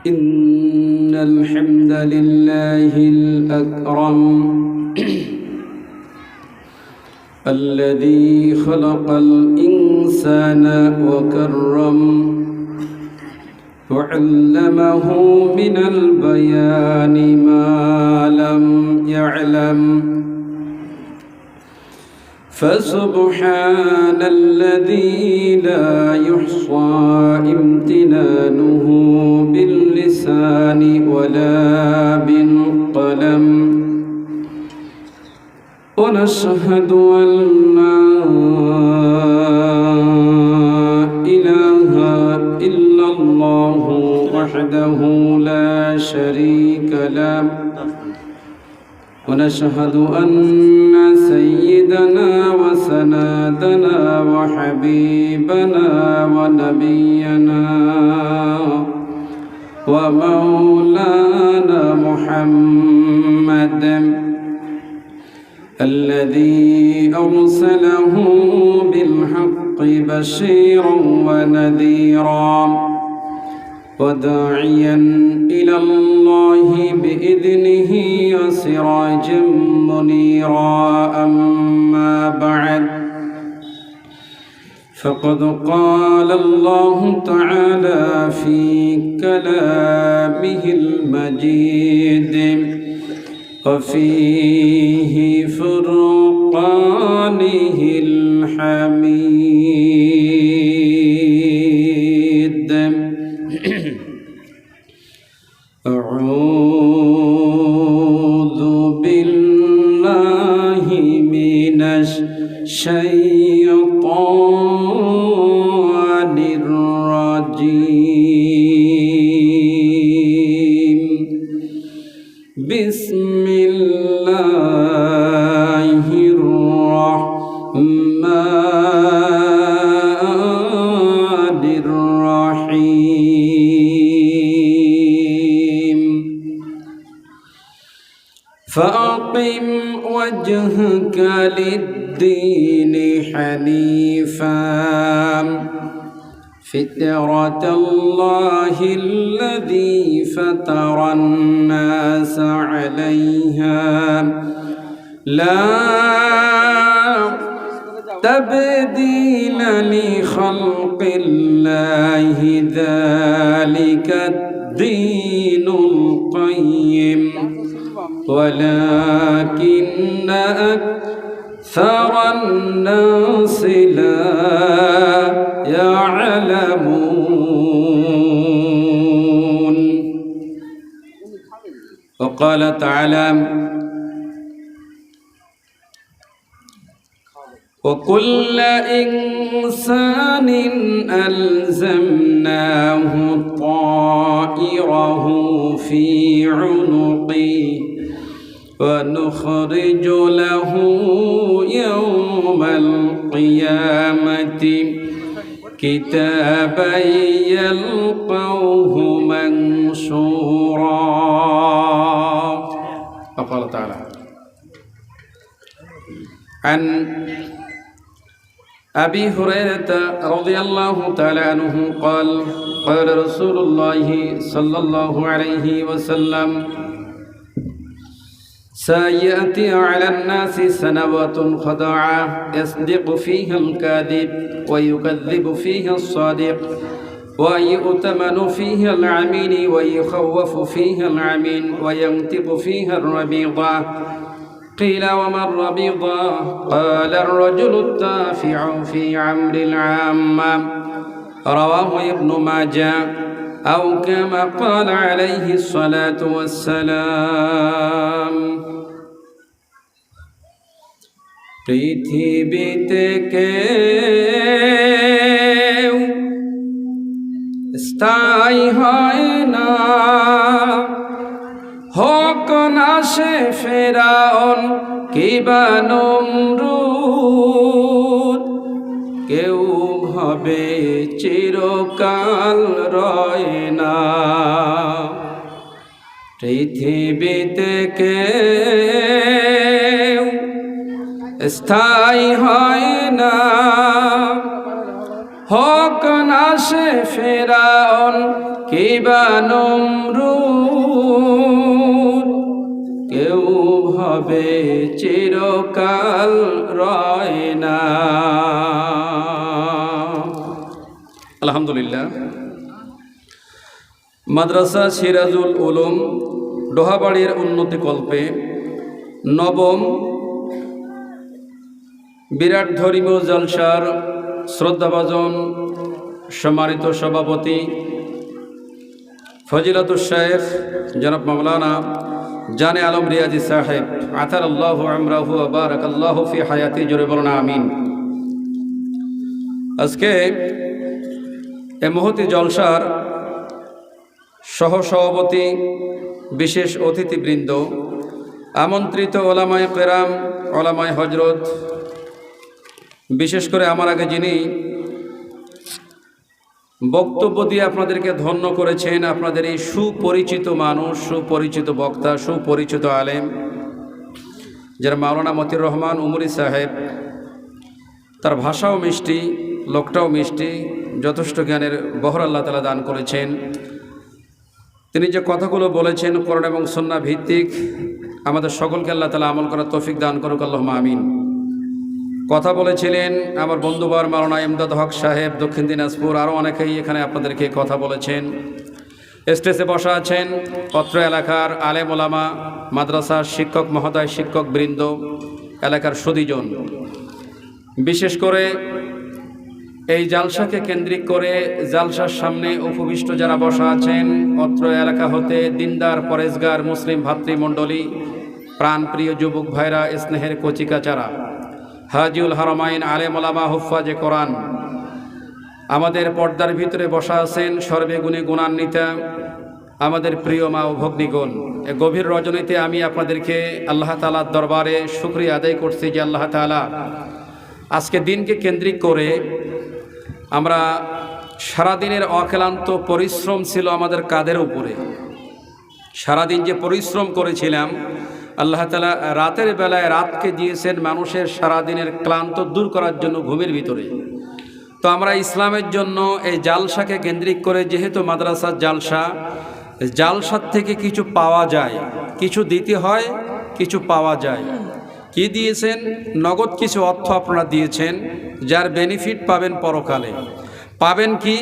إن الحمد لله الأكرم الذي خلق الإنسان وكرم وعلمه من البيان ما لم يعلم فسبحان الذي لا يحصى امتنانه باللسان ولا بالقلم ونشهد أن لا إله إلا الله وحده لا شريك له ونشهد أن سيدنا وسندنا وحبيبنا ونبينا ومولانا محمد الذي أرسله بالحق بشيرا ونذيرا وداعيا إلى الله بإذنه وسراجا منيرا أما بعد فقد قال الله تعالى في كلامه المجيد وفيه فرقانه الحميد أعوذ بالله من الشيطان الرجيم بسم الله الرحمن الرحيم فأقم وجهك للدين حنيفا فطرة الله الذي فطر الناس عليها لا تبديل لخلق الله ذلك الدين القيم ولكن أكثر الناس لا يعلمون وقال تعالى وكل إنسان ألزمناه طائره في عنقه ونخرج له يوم القيامة كتابا يلقوه منشورا وقال تعالى عن أبي هريرة رضي الله تعالى عنه قال قال رسول الله صلى الله عليه وسلم سيأتي على الناس سنوات خداعة يصدق فيها الكاذب ويكذب فيها الصادق ويؤتمن فيها العمين ويخوف فيها العمين وينطق فيها الربيضة قيل وما الربيضة قال الرجل التافع في عمر العامة رواه ابن ماجه أو كما قال عليه الصلاة والسلام পৃথিবীতে কেউ স্থায়ী হয় না হোক না সে ফেরাউন কিবা নমরুদ কেউ ভাবে চিরকাল রয় না পৃথিবীতে কেউ স্থায়ী হয় না হোক নাশে ফেরাউন কিবা নমরুদ, কেউ ভাবে চিরকাল রয় না। আলহামদুলিল্লাহ। মাদ্রাসা সিরাজুল উলুম ডোহাবাড়ির উন্নতি কল্পে নবম বিরাট ধর্মীয় জলসার শ্রদ্ধাভাজন সম্মানিত সভাপতি ফজিলাতুল শেখ জনাব মাওলানা জানে আলম রিয়াজি সাহেব আতারাল্লাহু আমরাহু ওয়া বারাকাল্লাহু ফি হায়াতি, জোরে বলুন আমিন। আজকে এই মহতি জলসার সহসভাপতি, বিশেষ অতিথিবৃন্দ, আমন্ত্রিত ওলামায়ে কেরাম, ওলামায়ে হজরত, বিশেষ করে আমার আগে যিনি বক্তব্য দিয়ে আপনাদেরকে ধন্য করেছেন, আপনাদের এই সুপরিচিত মানুষ, সুপরিচিত বক্তা, সুপরিচিত আলেম যারা মাওলানা মতিউর রহমান উমরি সাহেব। তার ভাষাও মিষ্টি, লোকটাও মিষ্টি, যথেষ্ট জ্ঞানের বহর আল্লাহ তাআলা দান করেছেন। তিনি যে কথাগুলো বলেছেন কোরআন এবং সুন্নাহ ভিত্তিক, আমাদের সকলকে আল্লাহ তাআলা আমল করার তৌফিক দান করুক, আল্লাহুম্মা আমিন। কথা বলেছিলেন আমার বন্ধুবার মাওলানা ইমদাদ হক সাহেব দক্ষিণ দিনাজপুর, আরও অনেকেই এখানে আপনাদেরকে কথা বলেছেন। স্টেজে বসা আছেন অত্র এলাকার আলেম ওলামা, মাদ্রাসার শিক্ষক মহোদয়, শিক্ষক বৃন্দ, এলাকার সুদীজন। বিশেষ করে এই জালসাকে কেন্দ্রিক করে জালসার সামনে উপবিষ্ট যারা বসা আছেন, অত্র এলাকা হতে দিনদার পরেজগার মুসলিম ভাতৃমণ্ডলী, প্রাণপ্রিয় যুবক ভাইরা, স্নেহের কচিকাচারা, হাজিউল হারামাইন, আলেম ওলামা, হুফাজে কোরআন, আমাদের পর্দার ভিতরে বসা আছেন সর্বেগুণে গুণান্বিতা আমাদের প্রিয় মা ও ভগ্নীগণ। এ গভীর রজনীতে আমি আপনাদেরকে আল্লাহ তাআলার দরবারে শুকরিয়া আদায় করছি যে আল্লাহ তাআলা আজকে দিনকে কেন্দ্রিক করে আমরা সারাদিনের অক্লান্ত পরিশ্রম ছিল আমাদের কাঁধের উপরে। সারাদিন যে পরিশ্রম করেছিলাম, আল্লাহ তাআলা রাতের বেলায় রাতকে দিয়েছেন মানুষের সারাদিনের ক্লান্ত দূর করার জন্য ঘুমের ভিতরে। তো আমরা ইসলামের জন্য এই জালসাকে কেন্দ্রিক করে, যেহেতু মাদ্রাসার জালসা, জালসার থেকে কিছু পাওয়া যায়, কিছু দিতে হয়, কিছু পাওয়া যায়। কি দিয়েছেন? নগদ কিছু অর্থ আপনারা দিয়েছেন, যার বেনিফিট পাবেন পরকালে। পাবেন কি?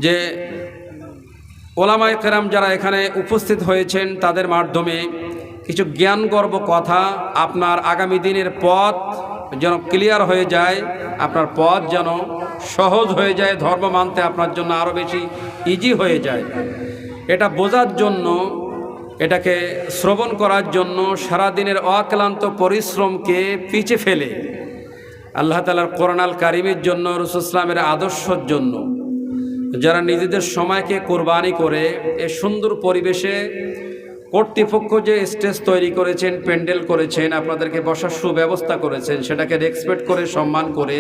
যে ওলামায়ে কেরাম যারা এখানে উপস্থিত হয়েছেন তাদের মাধ্যমে কিছু জ্ঞানগর্ভ কথা, আপনার আগামী দিনের পথ যেন ক্লিয়ার হয়ে যায়, আপনার পথ যেন সহজ হয়ে যায়, ধর্ম মানতে আপনার জন্য আরও বেশি ইজি হয়ে যায়, এটা বোঝার জন্য, এটাকে শ্রবণ করার জন্য সারাদিনের অক্লান্ত পরিশ্রমকে পিছে ফেলে আল্লাহ তাআলার কোরআন আল কারীমের জন্য, রাসূল ইসলামের আদর্শের জন্য যারা নিজেদের সময়কে কোরবানি করে এই সুন্দর পরিবেশে কর্তৃপক্ষ যে স্টেজ তৈরি করেছেন, প্যান্ডেল করেছেন, আপনাদেরকে বসার সুব্যবস্থা করেছেন, সেটাকে রেসপেক্ট করে, সম্মান করে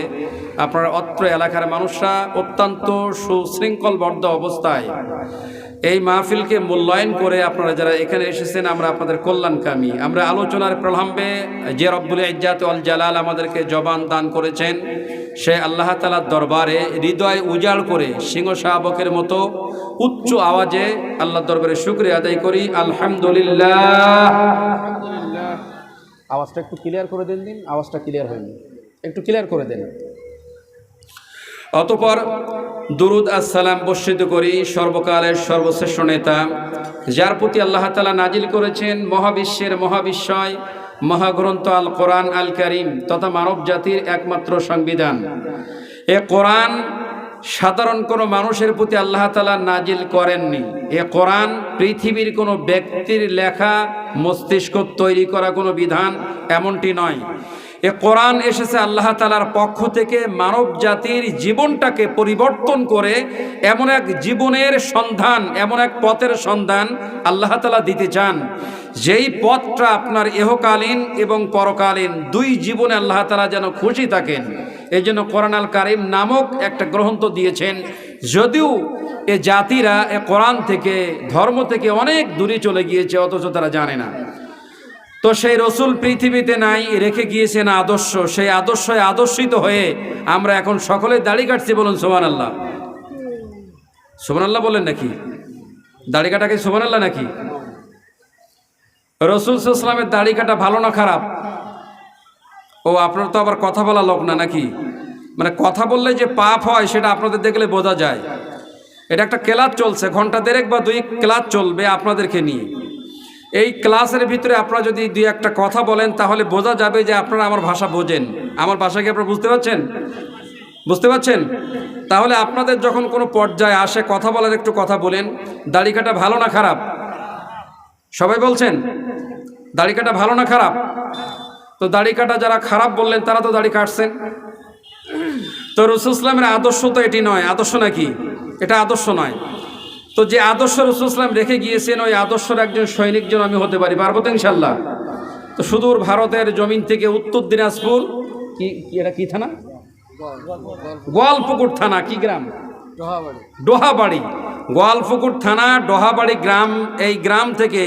আপনারা অত্র এলাকার মানুষরা অত্যন্ত সুশৃঙ্খলবদ্ধ অবস্থায় এই মাহফিলকে মূল্যায়ন করে আপনারা যারা এখানে এসেছেন, আমরা আপনাদের কল্যাণকামী। আমরা আলোচনার প্রারম্ভে যে রব্বুল ইজ্জাত ওয়াল জালাল আমাদেরকে জবান দান করেছেন, সে আল্লাহ তাআলার দরবারে হৃদয় উজাড় করে সিংহ শাবকের মতো উচ্চ আওয়াজে আল্লাহর দরবারে শুকরিয়া আদায় করি, আলহামদুলিল্লাহ। আওয়াজটা একটু ক্লিয়ার করে দেন, আওয়াজটা ক্লিয়ার হয়নি, একটু ক্লিয়ার করে দেন। অতঃপর দুরুদ আসসালাম বর্ষিত করি সর্বকালের সর্বশ্রেষ্ঠ নেতা, যার প্রতি আল্লাহ তাআলা নাজিল করেছেন মহাবিশ্বের মহাবিশ্বয় মহাগ্রন্থ আল কোরআন আল কারীম তথা মানব জাতির একমাত্র সংবিধান। এ কোরআন সাধারণ কোনো মানুষের প্রতি আল্লাহ তাআলা নাজিল করেননি। এ কোরআন পৃথিবীর কোনো ব্যক্তির লেখা, মস্তিষ্ক তৈরি করা কোনো বিধান এমনটি নয়। এ কোরআন এসেছে আল্লাহ তাআলার পক্ষ থেকে মানব জাতির জীবনটাকে পরিবর্তন করে এমন এক জীবনের সন্ধান, এমন এক পথের সন্ধান আল্লাহ তাআলা দিতে চান, যেই পথটা আপনার ইহকালীন এবং পরকালীন দুই জীবনে আল্লাহ তাআলা যেন খুশি থাকেন। এই জন্য কোরআন আল কারীম নামক একটা গ্রন্থ দিয়েছেন। যদিও এ জাতিরা এ কোরআন থেকে, ধর্ম থেকে অনেক দূরে চলে গিয়েছে, অথচ তারা জানে না। তো সেই রসুল পৃথিবীতে নাই, রেখে গিয়েছেন আদর্শ। সেই আদর্শে আদর্শিত হয়ে আমরা এখন সকলে দাড়ি কাটছি। বলুন সুবহানাল্লাহ। সুবহানাল্লাহ বলেন নাকি? দাড়ি কাটা কি সুবহানাল্লাহ নাকি? রসুল সাল্লাল্লাহু আলাইহি ওয়াসাল্লামের দাড়ি কাটা ভালো না খারাপ? ও আপনার তো আবার কথা বলা লোক না নাকি? মানে কথা বললে যে পাপ হয় সেটা আপনাদের দেখলে বোঝা যায়। এটা একটা ক্লাস চলছে, ঘন্টা দেড়েক বা 2 ক্লাস চলবে আপনাদেরকে নিয়ে। এই ক্লাসের ভিতরে আপনারা যদি 2-1টা কথা বলেন তাহলে বোঝা যাবে যে আপনারা আমার ভাষা বোঝেন। আমার ভাষা কি আপনারা বুঝতে পারছেন? বুঝতে পারছেন? তাহলে আপনাদের যখন কোনো পর্যায়ে আসে কথা বলার, একটু কথা বলেন। দাড়ি কাটা ভালো না খারাপ? সবাই বলছেন দাড়ি কাটা ভালো না খারাপ? তো দাড়ি কাটা যারা খারাপ বললেন তারা তো দাড়ি কাটছেন। তো রাসূল ইসলামের আদর্শ তো এটি নয়। আদর্শ নাকি? এটা আদর্শ নয়। তো যে আদর্শ রাসূল ইসলাম রেখে গিয়েছেন, ওই আদর্শের একজন সৈনিক যেন আমি হতে পারি। পারবো তো ইনশাল্লাহ? তো সুদূর ভারতের জমিন থেকে উত্তর দিনাজপুর, কি এটা কি থানা? গোয়ালপুকুর থানা। কি গ্রাম? ডোহাবাড়ি। গোয়ালপুকুর থানা ডোহাবাড়ি গ্রাম। এই গ্রাম থেকে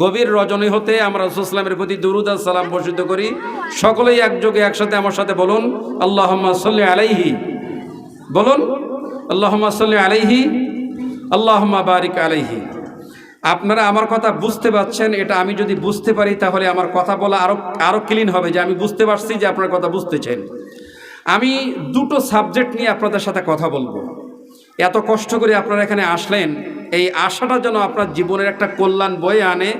গভীর রজনী হতে আমরা রাসূল ইসলামের প্রতি দুরূদ আর সালাম বর্ষিত করি। সকলেই একযোগে একসাথে আমার সাথে বলুন আল্লাহুম্মা সাল্লি আলাইহি। বলুন আল্লাহুম্মা সাল্লি আলাইহি, আল্লাহুম্মা বারিক আলাইহি। আপনারা আমার কথা বুঝতে পারছেন? এটা আমি যদি বুঝতে পারি তাহলে আমার কথা বলা আরো ক্লিন হবে, যে আমি বুঝতে পারছি যে আপনার কথা বুঝতেছেন। আমি 2টো সাবজেক্ট নিয়ে আপনাদের সাথে কথা বলবো। এত কষ্ট করে আপনারা এখানে আসলেন, এই আশাটা যেন আপনার জীবনের একটা কল্যাণ বয়ে আনে,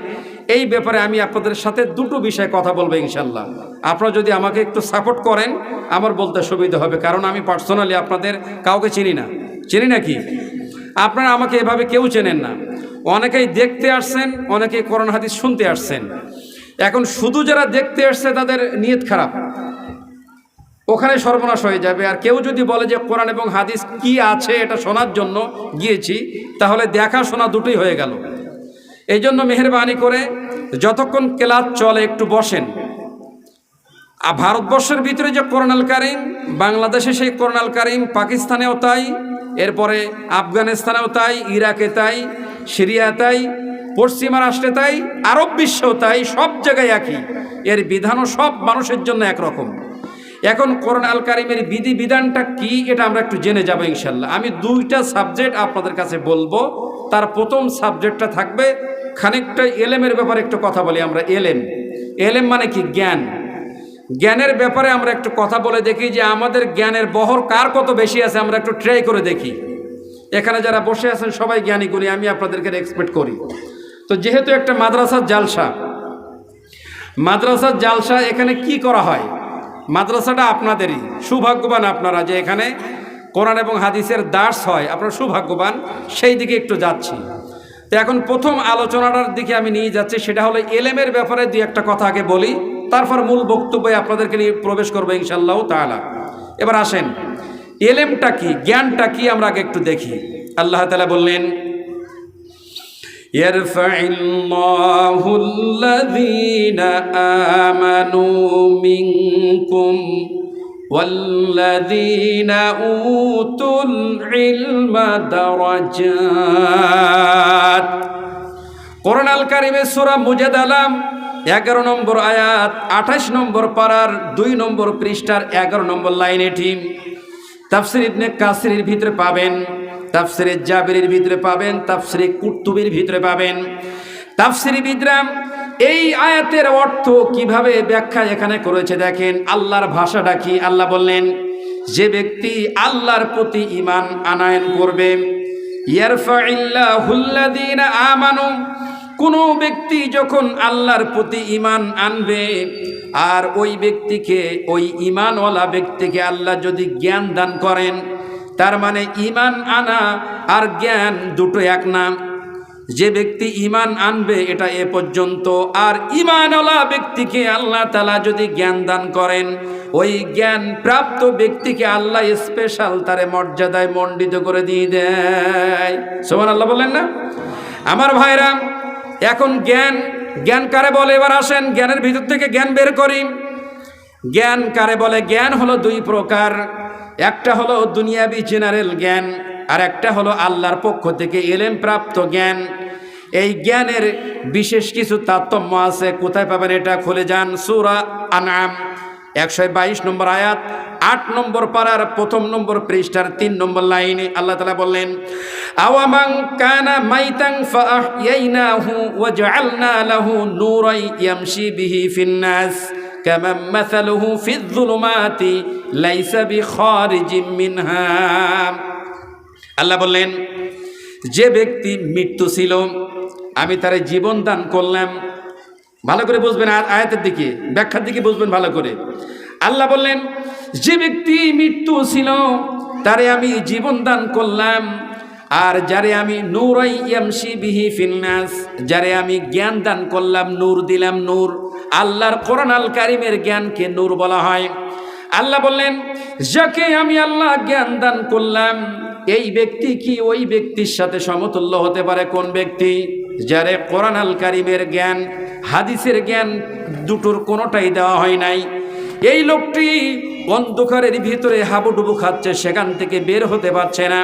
এই ব্যাপারে আমি আপনাদের সাথে 2টো বিষয়ে কথা বলবো ইনশাল্লাহ। আপনারা যদি আমাকে একটু সাপোর্ট করেন আমার বলতে সুবিধা হবে, কারণ আমি পার্সোনালি আপনাদের কাউকে চিনি না। চিনি নাকি? আপনারা আমাকে এভাবে কেউ চেনেন না। অনেকেই দেখতে আসছেন, অনেকেই কোরআন হাদিস শুনতে আসছেন। এখন শুধু যারা দেখতে আসছে তাদের নিয়ত খারাপ, ওখানে সর্বনাশ হয়ে যাবে। আর কেউ যদি বলে যে কোরআন এবং হাদিস কি আছে এটা শোনার জন্য গিয়েছি, তাহলে দেখা শোনা দুটোই হয়ে গেল। এই জন্য মেহেরবানি করে যতক্ষণ ক্লাস চলে একটু বসেন। ভারতবর্ষের ভিতরে যে কোরআন আল কারীম, বাংলাদেশে সেই কোরআন আল কারীম, পাকিস্তানেও তাই, এরপরে আফগানিস্তানেও তাই, ইরাকে তাই, সিরিয়া তাই, পশ্চিমা রাষ্ট্রে তাই, আরব বিশ্বেও তাই, সব জায়গায় একই। এর বিধানও সব মানুষের জন্য একরকম। এখন কোরআন আল কারীমের বিধানটা কি এটা আমরা একটু জেনে যাব ইনশাল্লাহ। আমি 2টা সাবজেক্ট আপনাদের কাছে বলবো। তার প্রথম সাবজেক্টটা থাকবে খানিকটা এলেমের ব্যাপারে একটু কথা বলি আমরা। এলেম মানে কি? জ্ঞান। জ্ঞানের ব্যাপারে আমরা একটু কথা বলে দেখি যে আমাদের জ্ঞানের বহর কার কত বেশি আছে, আমরা একটু ট্রাই করে দেখি। এখানে যারা বসে আছেন সবাই জ্ঞানী গুণী, আমি আপনাদেরকে এক্সপেক্ট করি। তো যেহেতু একটা মাদ্রাসার জালসা, এখানে কি করা হয়? মাদ্রাসাটা আপনাদেরই, সৌভাগ্যবান আপনারা যে এখানে কোরআন এবং হাদিসের দার্স হয়, আপনারা সৌভাগ্যবান। সেই দিকে একটু যাচ্ছি। তো এখন প্রথম আলোচনাটার দিকে আমি নিয়ে যাচ্ছি, সেটা হলো এলেমের ব্যাপারে 2-1টা কথা আগে বলি, তারপর মূল বক্তব্যে আপনাদেরকে নিয়ে প্রবেশ করবো ইনশাআল্লাহ তাআলা। এবার আসেন, এলেমটা কি, জ্ঞানটা কি আমরা আগে একটু দেখি। আল্লাহ তাআলা বললেন ইয়ারফাইল্লাহু আল্লাযীনা আমানু মিনকুম ওয়াল্লাযীনা উতুল ইলমা দারাজাত। কোরআন আল কারীমের সূরা মুজাদালা 11 নম্বর আয়াত, 28 নম্বর পারার 2 নম্বর পৃষ্ঠার 11 নম্বর লাইনে ঠিক। তাফসীর ইবনে কাসিরের ভিতরে পাবেন, তাফসীরে জাবিরের ভিতরে পাবেন, তাফসীরে কুরতুবির ভিতরে পাবেন। তাফসীরবিদরা এই আয়াতের অর্থ কিভাবে ব্যাখ্যা এখানে করেছে দেখেন। আল্লাহর ভাষাটা কি? আল্লাহ বললেন যে ব্যক্তি আল্লাহর প্রতি ঈমান আনয়ন করবে, ইয়ারফাইল্লাহুল্লাযীনা আমানু, কোনো ব্যক্তি যখন আল্লাহর প্রতি ঈমান আনবে আর ওই ব্যক্তিকে, ওই ঈমানওয়ালা ব্যক্তিকে আল্লাহ যদি জ্ঞান দান করেন, তার মানে ঈমান আনা আর জ্ঞান দুটো এক না। যে ব্যক্তি ঈমান আনবে এটা এ পর্যন্ত, আর ঈমানওয়ালা ব্যক্তিকে আল্লাহ তাআলা যদি জ্ঞান দান করেন, ওই জ্ঞান প্রাপ্ত ব্যক্তিকে আল্লাহ স্পেশাল তারে মর্যাদায় মণ্ডিত করে দিয়ে দেয়। সুবহানাল্লাহ বলেন না? আমার ভাইরা, এখন জ্ঞান কারে বলে? এবার আসেন জ্ঞানের ভিতর থেকে জ্ঞান বের করি। জ্ঞান কারে বলে? জ্ঞান হলো 2 প্রকার। একটা হলো দুনিয়াবি জেনারেল জ্ঞান, আর একটা হলো আল্লাহর পক্ষ থেকে এলেম প্রাপ্ত জ্ঞান। এই জ্ঞানের বিশেষ কিছু তারতম্য আছে। কোথায় পাবেন এটা? খুলে যান সূরা আনআম 122 নম্বর আয়াত, 8 নম্বর পারার 1 নম্বর পৃষ্ঠার 3 নম্বর লাইনে আল্লাহ তাআলা বললেন, আওয়ামান কানা মাইতান ফাআহইয়াইনাহু ওয়া জাআলনা লাহু নূরান ইয়ামশি বিহি ফিন-নাস কামান মাসালুহু ফিয-যুলুমাতি লাইসা বিখারিজিম মিনহা। আল্লাহ বললেন, যে ব্যক্তি মৃত্যু ছিল আমি তারে জীবন দান করলাম। ভালো করে বুঝবেন, আয়াতের দিকে ব্যাখ্যার দিকে বুঝবেন ভালো করে। আল্লাহ বললেন, যে ব্যক্তি মৃত্যু ছিল তারে আমি জীবন দান করলাম, আর যারে আমি নূরাই ইয়ামশি বিহি ফিন্নাস, যারে আমি জ্ঞান দান করলাম, নূর দিলাম। নূর আল্লাহর কোরআন আল কারিমের জ্ঞানকে নূর বলা হয়। আল্লাহ বললেন, যাকে আমি আল্লাহ জ্ঞান দান করলাম এই ব্যক্তি কি ওই ব্যক্তির সাথে সমতুল্য হতে পারে? কোন ব্যক্তি? যারে কোরআন আল কারিমের জ্ঞান, হাদিসের জ্ঞান দুটোর কোনোটাই দেওয়া হয় নাই। এই লোকটি অন্ধকারের ভিতরে হাবুডুবু খাচ্ছে, সেখান থেকে বের হতে পারছে না।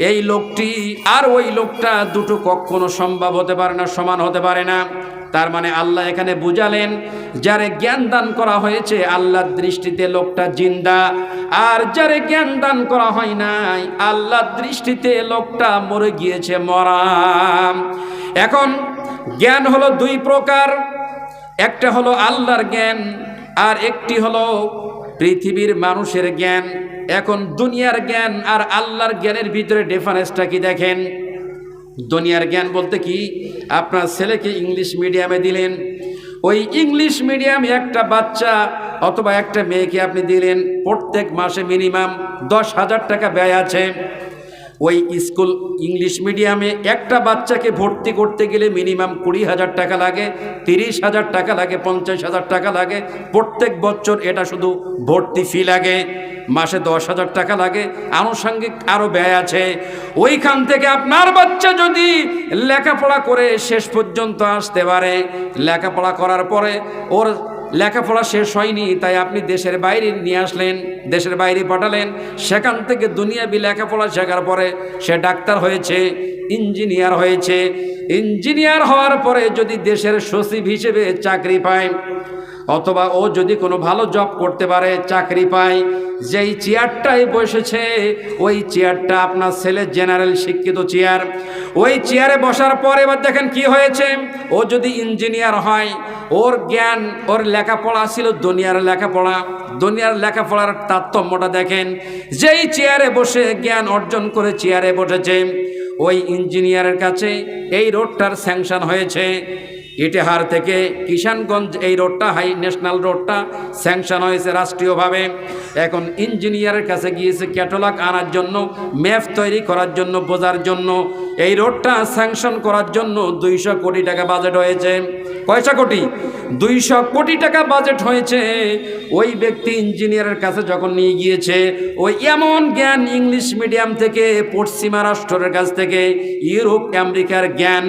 এই লোকটি আর ওই লোকটা দুটো কখনো সম্ভব হতে পারে না, সমান হতে পারে না। তার মানে আল্লাহ এখানে বুঝালেন, যারে জ্ঞান দান করা হয়েছে আল্লাহর দৃষ্টিতে লোকটা জিন্দা, আর যারে জ্ঞান দান করা হয় নাই আল্লাহর দৃষ্টিতে লোকটা মরে গিয়েছে, মরা। এখন জ্ঞান হলো দুই প্রকার, একটা হলো আল্লাহর জ্ঞান আর একটি হলো পৃথিবীর মানুষের জ্ঞান। এখন দুনিয়ার জ্ঞান আর আল্লাহর জ্ঞানের ভিতরে ডিফারেন্সটা কি দেখেন। দুনিয়ার জ্ঞান বলতে কি, আপনার ছেলেকে ইংলিশ মিডিয়ামে দিলেন, ওই ইংলিশ মিডিয়ামে একটা বাচ্চা অথবা একটা মেয়েকে আপনি দিলেন, প্রত্যেক মাসে মিনিমাম 10,000 টাকা ব্যয় আছে। ওই স্কুল ইংলিশ মিডিয়ামে একটা বাচ্চাকে ভর্তি করতে গেলে মিনিমাম 20,000 টাকা লাগে, 30,000 টাকা লাগে, 50,000 টাকা লাগে। প্রত্যেক বছর এটা শুধু ভর্তি ফি লাগে, মাসে 10,000 টাকা লাগে, আনুষঙ্গিক আরও ব্যয় আছে। ওইখান থেকে আপনার বাচ্চা যদি লেখাপড়া করে শেষ পর্যন্ত আসতে পারে, লেখাপড়া করার পরে ওর লেখাপড়া শেষ হয়নি, তাই আপনি দেশের বাইরে নিয়ে আসলেন, দেশের বাইরে পাঠালেন, সেখান থেকে দুনিয়াবি লেখাপড়া শেখার পরে সে ডাক্তার হয়েছে, ইঞ্জিনিয়ার হয়েছে। ইঞ্জিনিয়ার হওয়ার পরে যদি দেশের সচিব হিসেবে চাকরি পায়, অথবা ও যদি কোনো ভালো জব করতে পারে, চাকরি পায়, যেই চেয়ারটায় বসেছে ওই চেয়ারটা আপনার ছেলে জেনারেল শিক্ষিত চেয়ার, ওই চেয়ারে বসার পরে এবার দেখেন কি হয়েছে। ও যদি ইঞ্জিনিয়ার হয়, ওর জ্ঞান, ওর লেখাপড়া ছিল দুনিয়ার লেখাপড়া। দুনিয়ার লেখাপড়ার তারতম্যটা দেখেন। যেই চেয়ারে বসে জ্ঞান অর্জন করে চেয়ারে বসেছে, ওই ইঞ্জিনিয়ারের কাছে এই রোডটার স্যাংশন হয়েছে, ইটাহার থেকে কিষানগঞ্জ এই রোডটা, হাই ন্যাশনাল রোডটা স্যাংশন হয়েছে রাষ্ট্রীয়ভাবে। এখন ইঞ্জিনিয়ারের কাছে গিয়েছে ক্যাটালগ আনার জন্য, ম্যাপ তৈরি করার জন্য, বোঝার জন্য। এই রোডটা স্যাংশন করার জন্য 200 কোটি টাকা বাজেট হয়েছে। কয়টা কোটি? 200 কোটি টাকা বাজেট হয়েছে। ওই ব্যক্তি ইঞ্জিনিয়ারের কাছে যখন নিয়ে গিয়েছে, ওই এমন জ্ঞান ইংলিশ মিডিয়াম থেকে, পশ্চিমা রাষ্ট্রের কাছ থেকে, ইউরোপ আমেরিকার জ্ঞান,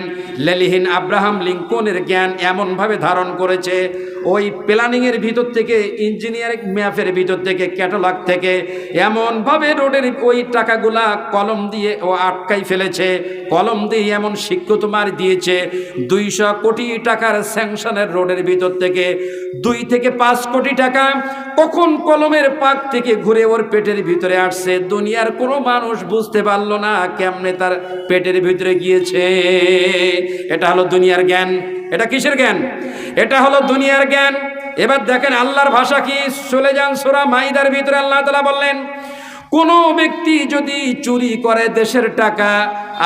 লেলিহিন আব্রাহাম লিঙ্কনের জ্ঞান এমনভাবে ধারণ করেছে, ওই প্ল্যানিংয়ের ভিতর থেকে, ইঞ্জিনিয়ারিং ম্যাপের ভিতর থেকে, ক্যাটালগ থেকে এমনভাবে রোডের ওই টাকাগুলা কলম দিয়ে ও আটকাই ফেলেছে, কলম দিয়ে এমন শিক্ষিত মার দিয়েছে। 200 কোটি টাকার স্যাংশনের রোডের ভিতর থেকে 2 থেকে 5 কোটি টাকা কখন কলমের পাক থেকে ঘুরে ওর পেটের ভিতরে আসছে, দুনিয়ার কোনো মানুষ বুঝতে পারলো না কেমনে তার পেটের ভিতরে গিয়েছে। এটা হলো দুনিয়ার জ্ঞান। এটা কিসের জ্ঞান? এটা হলো দুনিয়ার জ্ঞান। এবার দেখেন আল্লাহর ভাষা কি। চলে যান সূরা মাইদার ভিতরে, আল্লাহ তাআলা বললেন, কোনো ব্যক্তি যদি চুরি করে দেশের টাকা,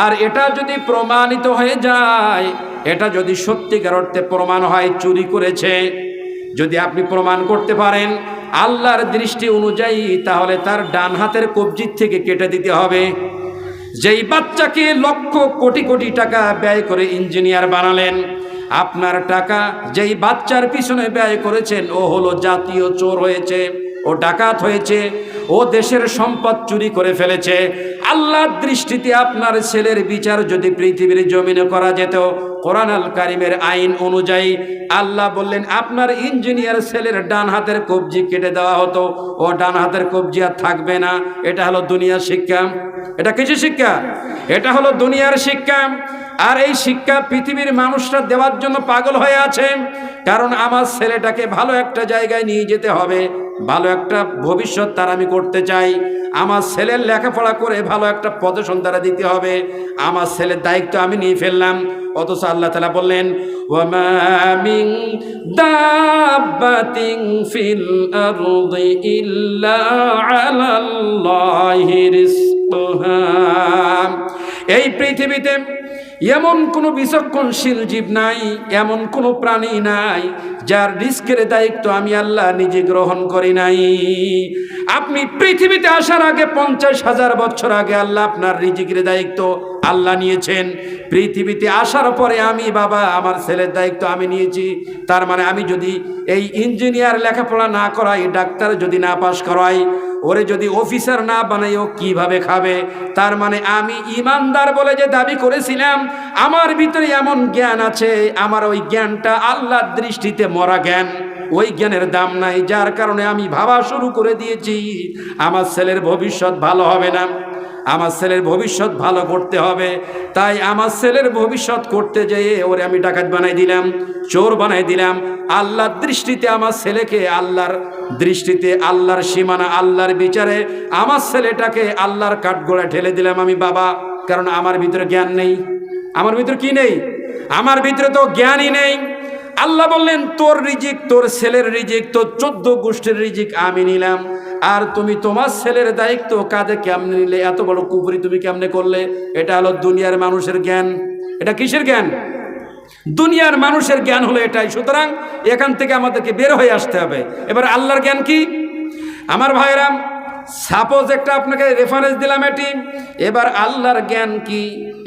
আর এটা যদি প্রমাণিত হয়ে যায়, এটা যদি সত্যিকার অর্থে প্রমাণ হয় চুরি করেছে, যদি আপনি প্রমাণ করতে পারেন আল্লাহর দৃষ্টি অনুযায়ী, তাহলে তার ডান হাতের কবজির থেকে কেটে দিতে হবে। যেই বাচ্চাকে লক্ষ কোটি কোটি টাকা ব্যয় করে ইঞ্জিনিয়ার বানালেন, আপনার টাকা যেই বাচ্চার পিছনে ব্যয় করেছেন, ও হলো জাতীয় চোর হয়েছে, ও ডাকাত হয়েছে, ও দেশের সম্পদ চুরি করে ফেলেছে। আল্লাহর দৃষ্টিতে আপনার ছেলের বিচার যদি পৃথিবীর জমিনে করা যেত, কোরআন আল কারিমের আইন অনুযায়ী আল্লাহ বললেন আপনার ইঞ্জিনিয়ার ছেলের ডান হাতের কবজি কেটে দেওয়া হতো, ও ডান হাতের কবজি আর থাকবে না। এটা হলো দুনিয়ার শিক্ষা। এটা কিছু শিক্ষা? এটা হলো দুনিয়ার শিক্ষা। আর এই শিক্ষা পৃথিবীর মানুষরা দেওয়ার জন্য পাগল হয়ে আছে, কারণ আমার ছেলেটাকে ভালো একটা জায়গায় নিয়ে যেতে হবে, ভালো একটা ভবিষ্যৎ তার আমি করতে চাই, আমার ছেলের লেখাপড়া করে ভালো একটা পজিশন তারা দিতে হবে, আমার ছেলের দায়িত্ব আমি নিয়ে ফেললাম। অথচ আল্লাহ তাআলা বললেন, ওয়ামা মিন দাব্বাতিন ফিল আরদি ইল্লা আলাল্লাহি রিজকুহা। এই পৃথিবীতে এমন কোনো বিচক্ষণশীল জীব নাই, এমন কোনো প্রাণী নাই যার রিস্কের দায়িত্ব আমি আল্লাহ নিজে গ্রহণ করি নাই। আপনি পৃথিবীতে আসার আগে 50,000 বছর আগে আল্লাহ আপনার রিজিকের দায়িত্ব আল্লাহ নিয়েছেন। পৃথিবীতে আসার পরে আমি বাবা আমার ছেলের দায়িত্ব আমি নিয়েছি। তার মানে আমি যদি এই ইঞ্জিনিয়ার লেখাপড়া না করাই, ডাক্তার যদি না পাশ করাই, ওরে যদি অফিসার না বানাই, ও কিভাবে খাবে? তার মানে আমি ইমানদার বলে যে দাবি করেছিলাম, আমার ভিতরে এমন জ্ঞান আছে, আমার ওই জ্ঞানটা আল্লাহর দৃষ্টিতে মরা জ্ঞান, ওই জ্ঞানের দাম নাই। যার কারণে আমি ভাবা শুরু করে দিয়েছি আমার ছেলের ভবিষ্যৎ ভালো হবে না, আমার ছেলের ভবিষ্যৎ ভালো করতে হবে। তাই আমার ছেলের ভবিষ্যৎ করতে যেয়ে ওরে আমি ডাকাত বানাই দিলাম, চোর বানাই দিলাম। আল্লাহর দৃষ্টিতে আমার ছেলেকে, আল্লাহর দৃষ্টিতে, আল্লাহর সীমানা, আল্লাহর বিচারে আমার ছেলেটাকে আল্লাহর কাঠগড়ায় ঠেলে দিলাম আমি বাবা। কারণ আমার ভিতরে জ্ঞান নেই। আমার ভিতরে কি নেই? আমার ভিতরে তো জ্ঞানই নেই। আল্লাহ বললেন, তোর রিজিক, তোর ছেলের রিজিক, তোর 14 গোষ্ঠীর রিজিক আমি নিলাম, আর তুমি তোমার ছেলের দায়িত্ব কাঁধে কেমনে নিলে? এত বড় কুফরি তুমি কেমনে করলে? এটা হলো দুনিয়ার মানুষের জ্ঞান। এটা কিসের জ্ঞান? দুনিয়ার মানুষের জ্ঞান হলো এটাই। সুতরাং এখান থেকে আমাদেরকে বের হয়ে আসতে হবে। এবার আল্লাহর জ্ঞান কি? আমার ভাইরা, সাপোজ একটা আপনাকে রেফারেন্স দিলাম এটি। এবার আল্লাহর জ্ঞান কি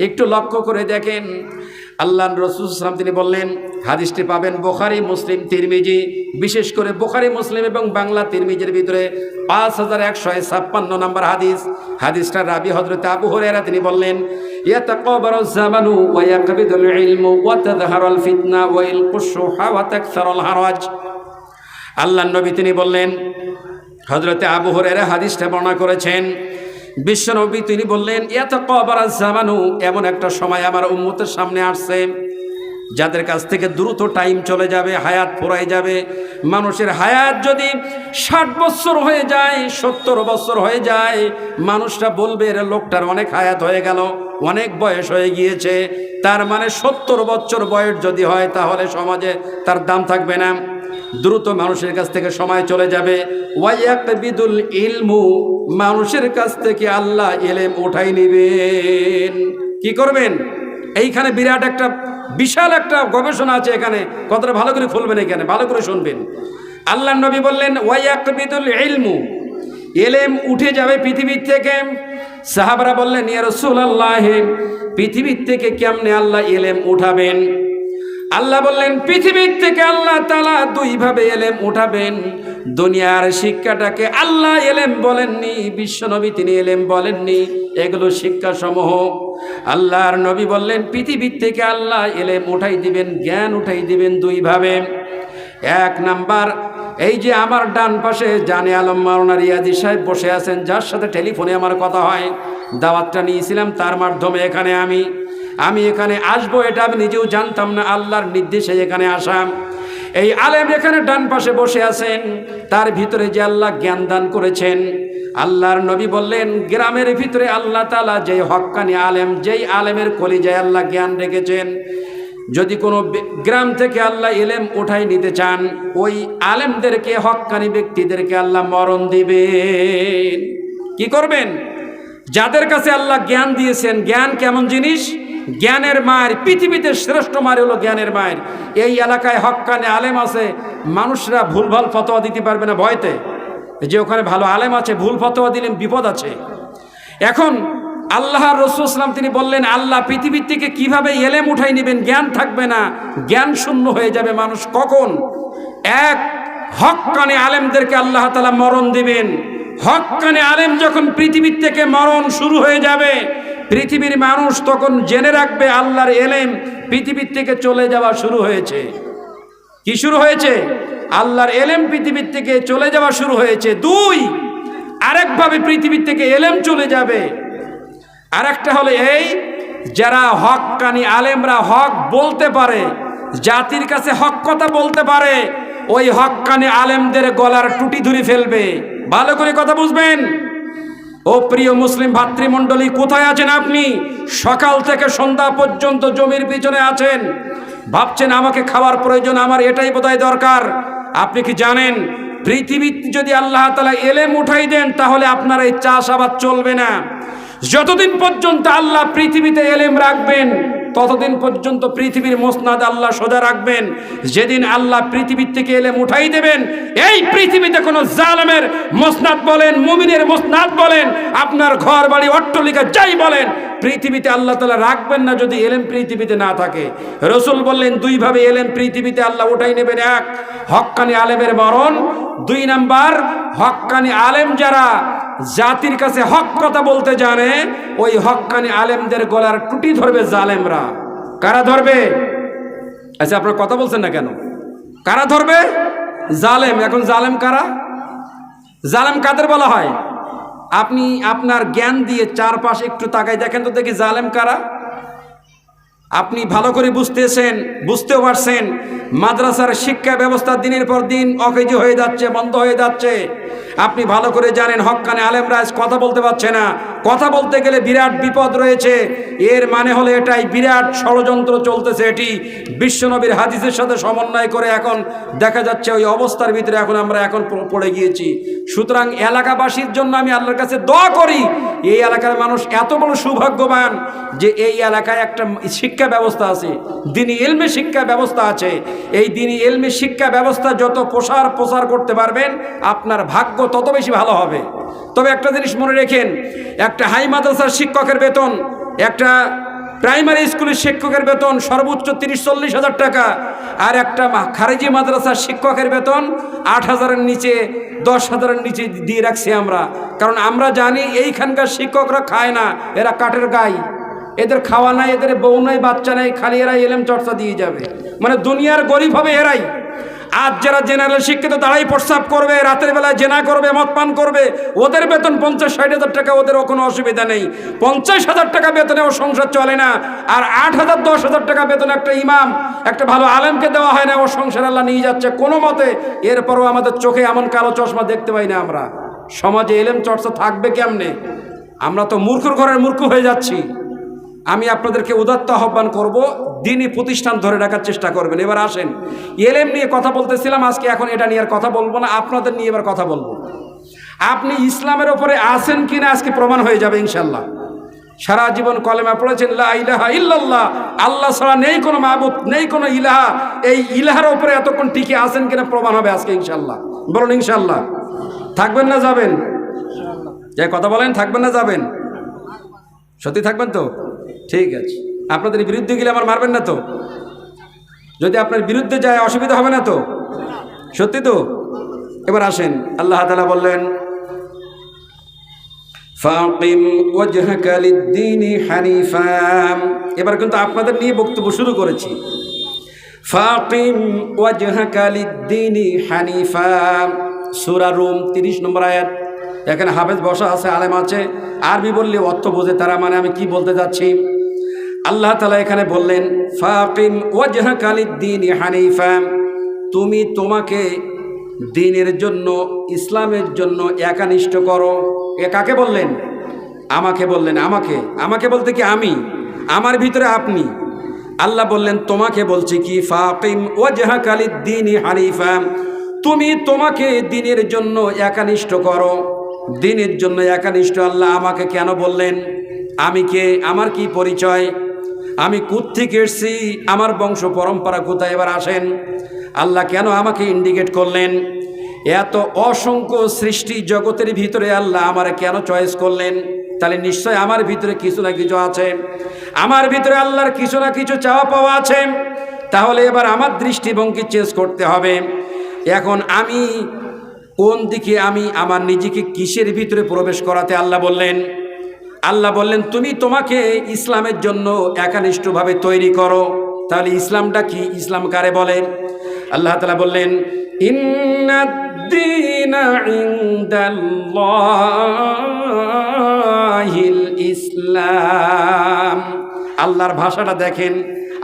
একটু লক্ষ্য করে দেখেন। আল্লাহ রাসূল সাল্লাল্লাহু আলাইহি ওয়াসাল্লাম তিনি বললেন, হাদিসটি পাবেন বুখারী, মুসলিম, তিরমিজি, বিশেষ করে বুখারী, মুসলিম এবং বাংলা তিরমিজির ভিতরে 5156 নম্বর হাদিস। হাদিসটার রাবী হযরত আবু হুরায়রা, তিনি বললেন, ইয়াতাকাবারুজ জামানু ওয়া ইয়াকবিদুল ইলমু ওয়া তাযহারুল ফিতনা ওয়া ইলকুশুহা ওয়া তাকসারুল হারাজ। আল্লাহর নবী তিনি বললেন, হযরত আবু হুরায়রা হাদিসটা বর্ণনা করেছেন, বিশ্বনবী তিনি বললেন, ইয়াতাকাবারুজ জামানু, এমন একটা সময় আমার উম্মতের সামনে আসছে যাদের কাছ থেকে দ্রুত টাইম চলে যাবে, হায়াত ফুরাই যাবে। মানুষের হায়াত যদি 60 বছর হয়ে যায়, 70 বছর হয়ে যায়, মানুষরা বলবে এর লোকটার অনেক হায়াত হয়ে গেল, অনেক বয়স হয়ে গিয়েছে। তার মানে 70 বছর বয়স যদি হয়, তাহলে সমাজে তার দাম থাকবে না, দ্রুত মানুষের কাছ থেকে সময় চলে যাবে। ওয়ায়াকবিদুল ইলমু, মানুষের কাছ থেকে আল্লাহ ইলম উঠাই নেবেন। কি করবেন? এইখানে বিরাট একটা বিশাল একটা গবেষণা আছে এখানে। কথাটা ভালো করে খুলবেন, এখানে ভালো করে শুনবেন। আল্লাহর নবী বললেন, ওয়ায়াকবিদুল ইলমু, ইলম উঠে যাবে পৃথিবীর থেকে। সাহাবারা বললেন, ইয়া রাসূলুল্লাহ, পৃথিবীর থেকে কেমনে আল্লাহ ইলম উঠাবেন? আল্লাহ বললেন, পৃথিবীর থেকে আল্লাহ তাআলা দুইভাবে ইলম উঠাবেন। দুনিয়ার শিক্ষাটাকে আল্লাহ ইলম বলেননি, বিশ্বনবী তিনি ইলম বলেননি, এগুলো শিক্ষা সমূহ। আল্লাহর নবী বললেন, পৃথিবীর থেকে আল্লাহ ইলম উঠাই দিবেন, জ্ঞান উঠাই দিবেন দুইভাবে। এক নাম্বার, এই যে আমার ডান পাশে জানে আলম মাওলানা রিয়াজি সাহেব বসে আছেন, যার সাথে টেলিফোনে আমার কথা হয়, দাওয়াতটা নিয়েছিলাম তার মাধ্যমে এখানে আমি এখানে আসবো, এটা আমি নিজেও জানতাম না, আল্লাহর নির্দেশে এখানে আসা। এই আলেম এখানে ডান পাশে বসে আছেন, তার ভিতরে যে আল্লাহ জ্ঞান দান করেছেন। আল্লাহর নবী বললেন, গ্রামের ভিতরে আল্লাহ তাআলা যে হক্কানি আলেম, যেই আলেমের কলিজায় আল্লাহ জ্ঞান রেখেছেন, যদি কোনো গ্রাম থেকে আল্লাহ ইলম উঠাই নিতে চান, ওই আলেমদেরকে, হক্কানি ব্যক্তিদেরকে আল্লাহ মরণ দিবেন। কি করবেন? যাদের কাছে আল্লাহ জ্ঞান দিয়েছেন। জ্ঞান কেমন জিনিস? জ্ঞানের মায়ের, পৃথিবীতে শ্রেষ্ঠ মায়ের হলো জ্ঞানের মায়ের। এই এলাকায় হক্কানি আলেম আছে, মানুষরা ভুলভাল ফতোয়া দিতে পারবে না ভয়তে, যে ওখানে ভালো আলেম আছে, ভুল ফতোয়া দিলে বিপদ আছে। এখন আল্লাহর রাসূল সাল্লাল্লাহু আলাইহি ওয়াসাল্লাম তিনি বললেন, আল্লাহ পৃথিবীর থেকে কিভাবে ইলম উঠাই নেবেন? জ্ঞান থাকবে না, জ্ঞান শূন্য হয়ে যাবে মানুষ। কখন? এক, হক্কানি আলেমদেরকে আল্লাহ তাআলা মরণ দিবেন। হক্কানি আলেম যখন পৃথিবীর থেকে মরণ শুরু হয়ে যাবে, পৃথিবীর মানুষ তখন জেনে রাখবে আল্লাহর ইলম পৃথিবীর থেকে চলে যাওয়া শুরু হয়েছে। কি শুরু হয়েছে? আল্লাহর ইলম পৃথিবীর থেকে চলে যাওয়া শুরু হয়েছে। দুই, আরেকভাবে পৃথিবীর থেকে ইলম চলে যাবে। আরেকটা হলো এই যারা হক্কানি আলেমরা হক বলতে পারে, জাতির কাছে হক কথা বলতে পারে, ওই হক্কানি আলেমদের গলার টুটি ধরে ফেলবে। ভালো করে কথা বুঝবেন। ও প্রিয় মুসলিম ভাতৃমণ্ডলী, কোথায় আছেন আপনি? সকাল থেকে সন্ধ্যা পর্যন্ত জমির পিছনে আছেন, ভাবছেন আমাকে খাওয়ার প্রয়োজন, আমার এটাই বোধহয় দরকার। আপনি কি জানেন পৃথিবীতে যদি আল্লাহ তাআলা এলেম উঠাই দেন তাহলে আপনার এই চাষাবাদ চলবে না। যতদিন পর্যন্ত আল্লাহ পৃথিবীতে এলেম রাখবেন ততদিন পর্যন্ত পৃথিবীর মসনাদ আল্লাহ সোজা রাখবেন। যেদিন আল্লাহ পৃথিবীর থেকে এলেম উঠাই দেবেন, এই পৃথিবীতে কোনো জালেমের মসনাদ বলেন, মুমিনের মসনাদ বলেন, আপনার ঘর বাড়ি অট্টালিকা যাই বলেন, পৃথিবীতে আল্লাহ তাআলা রাখবেন না যদি এলেম পৃথিবীতে না থাকে। রাসূল বললেন দুইভাবে এলেম পৃথিবীতে আল্লাহ উঠাই নেবেন। এক, হক্কানি আলেমের মরণ। দুই নাম্বার, হক্কানি আলেম যারা জাতির কাছে হক কথা বলতে জানে, ওই হক্কানি আলেমদের গলার টুটি ধরবে জালেমরা। কারা ধরবে? আচ্ছা, আপনারা কথা বলছেন না কেন? কারা ধরবে? জালেম। এখন জালেম কারা? জালেম কাদের বলা হয়? আপনি আপনার জ্ঞান দিয়ে চারপাশে একটু তাকাই দেখেন তো দেখি জালেম কারা। আপনি ভালো করে বুঝতেও পারছেন মাদ্রাসার শিক্ষা ব্যবস্থা দিনের পর দিন অকেজো হয়ে যাচ্ছে, বন্ধ হয়ে যাচ্ছে। আপনি ভালো করে জানেন হক্কানি আলেমরা আজ কথা বলতে পারছে না। কথা বলতে গেলে বিরাট বিপদ রয়েছে। এর মানে হলো এটাই বিরাট ষড়যন্ত্র চলতেছে। এটি বিশ্বনবীর হাদিসের সাথে সমন্বয় করে এখন দেখা যাচ্ছে ওই অবস্থার ভিতরে আমরা এখন পড়ে গিয়েছি। সুতরাং এলাকাবাসীর জন্য আমি আল্লাহর কাছে দোয়া করি, এই এলাকার মানুষ এত বড় সৌভাগ্যবান যে এই এলাকায় একটা শিক্ষা ব্যবস্থা আছে, দ্বীনি ইলমি শিক্ষা ব্যবস্থা আছে। এই দ্বীনি ইলমি শিক্ষা ব্যবস্থা যত প্রসার করতে পারবেন আপনার ভাগ্য তত বেশি ভালো হবে। তবে একটা জিনিস মনে রেখেন, একটা হাই মাদ্রাসার শিক্ষকের বেতন, একটা প্রাইমারি স্কুলের শিক্ষকের বেতন সর্বোচ্চ 30-40 হাজার টাকা, আর একটা খারেজি মাদ্রাসার শিক্ষকের বেতন 8,000-এর নিচে, 10,000-এর নিচে দিয়ে রাখছি আমরা। কারণ আমরা জানি এইখানকার শিক্ষকরা খায় না, এরা কাঠের গায়ে, এদের খাওয়া নাই, এদের বউ নাই, বাচ্চা নাই, খালি এরা এলেম চর্চা দিয়ে যাবে। মানে দুনিয়ার গরিব হবে এরাই। আজ যারা জেনারেল শিক্ষিত তারাই প্রস্রাব করবে, রাতের বেলায় জেনা করবে, মদ পান করবে, ওদের বেতন 50-60 হাজার টাকা, ওদেরও কোনো অসুবিধা নেই। 50,000 টাকা বেতনে ও সংসার চলে না। আর 8,000-10,000 টাকা বেতন একটা ইমাম, একটা ভালো আলেমকে দেওয়া হয় না, ও সংসার আল্লাহ নিয়ে যাচ্ছে কোনো মতে। এরপরও আমাদের চোখে এমন কালো চশমা দেখতে পাই না আমরা। সমাজে এলেম চর্চা থাকবে কেমনে? আমরা তো মূর্খর ঘরের মূর্খ হয়ে যাচ্ছি। আমি আপনাদেরকে উদাত্ত আহ্বান করব, দ্বীনি প্রতিষ্ঠান ধরে রাখার চেষ্টা করবেন। এবার আসেন, এলেম নিয়ে কথা বলতেছিলাম, আজকে এখন এটা নিয়ে আর কথা বলবো না, আপনাদের নিয়ে এবার কথা বলবো। আপনি ইসলামের ওপরে আছেন কিনা আজকে প্রমাণ হয়ে যাবে ইনশাল্লাহ। সারা জীবন কলেমা পড়েছেন লা ইলাহা ইল্লাল্লাহ, আল্লাহ ছাড়া নেই কোনো মাবুদ, নেই কোনো ইলাহা। এই ইলাহার ওপরে এতক্ষণ টিকে আছেন কিনা প্রমাণ হবে আজকে ইনশাল্লাহ। বলুন ইনশাল্লাহ। থাকবেন না যাবেন? যে কথা বলেন, থাকবেন না যাবেন? সত্যি থাকবেন তো? ঠিক আছে। আপনাদের বিরুদ্ধে গেলে আমার মারবেন না তো? যদি আপনার বিরুদ্ধে যায় অসুবিধা হবে না তো? সত্যি তো? এবার আসেন, আল্লাহ তাআলা বললেন ফাকিম ওয়াজহাকা লিদ-দীনি হানিফা। এবার কিন্তু আপনাদের নিয়ে বক্তব্য শুরু করেছি। ফাকিম ওয়াজহাকা লিদ-দীনি হানিফা, সূরা রুম 30 নম্বর আয়াত। এখানে হাফেজ বসা আছে, আলেম আছে, আরবি বললে অর্থ বোঝে তারা, মানে আমি কি বলতে যাচ্ছি। আল্লাহ তাআলা এখানে বললেন ফাকিম ওয়াজহাকা লিদ-দীনি হানিফা, তুমি তোমাকে দ্বীনের জন্য, ইসলামের জন্য একানিষ্ঠ করো। এ কাকে বললেন? আমাকে বললেন। আমাকে বলতে কি আমি, আমার ভিতরে আপনি। আল্লাহ বললেন তোমাকে বলছি কি, ফাকিম ওয়াজহাকা লিদ-দীনি হানিফা, তুমি তোমাকে দ্বীনের জন্য একানিষ্ঠ করো। দ্বীনের জন্য একানিষ্ঠ আল্লাহ আমাকে কেন বললেন? আমি কে? আমার কি পরিচয়? আমি কোত্থেকে এসেছি? আমার বংশ পরম্পরা কোথায়? এবার আসেন, আল্লাহ কেন আমাকে ইন্ডিকেট করলেন? এত অসংখ্য সৃষ্টি জগতের ভিতরে আল্লাহ আমারে কেন চয়েস করলেন? তাহলে নিশ্চয় আমার ভিতরে কিছু না কিছু আছে, আমার ভিতরে আল্লাহর কিছু না কিছু চাওয়া পাওয়া আছে। তাহলে এবার আমার দৃষ্টিভঙ্গি চেঞ্জ করতে হবে। এখন আমি কোন দিকে, আমি আমার নিজেকে কিসের ভিতরে প্রবেশ করাতে আল্লাহ বললেন তুমি তোমাকে ইসলামের জন্য একানিষ্ঠভাবে তৈরি করো। তাহলে ইসলামটা কি? ইসলাম কারে বলে? আল্লাহ তাআলা বললেন ইন্নাদ-দীনা ইনদাল্লাহিল ইসলাম। আল্লাহর ভাষাটা দেখেন,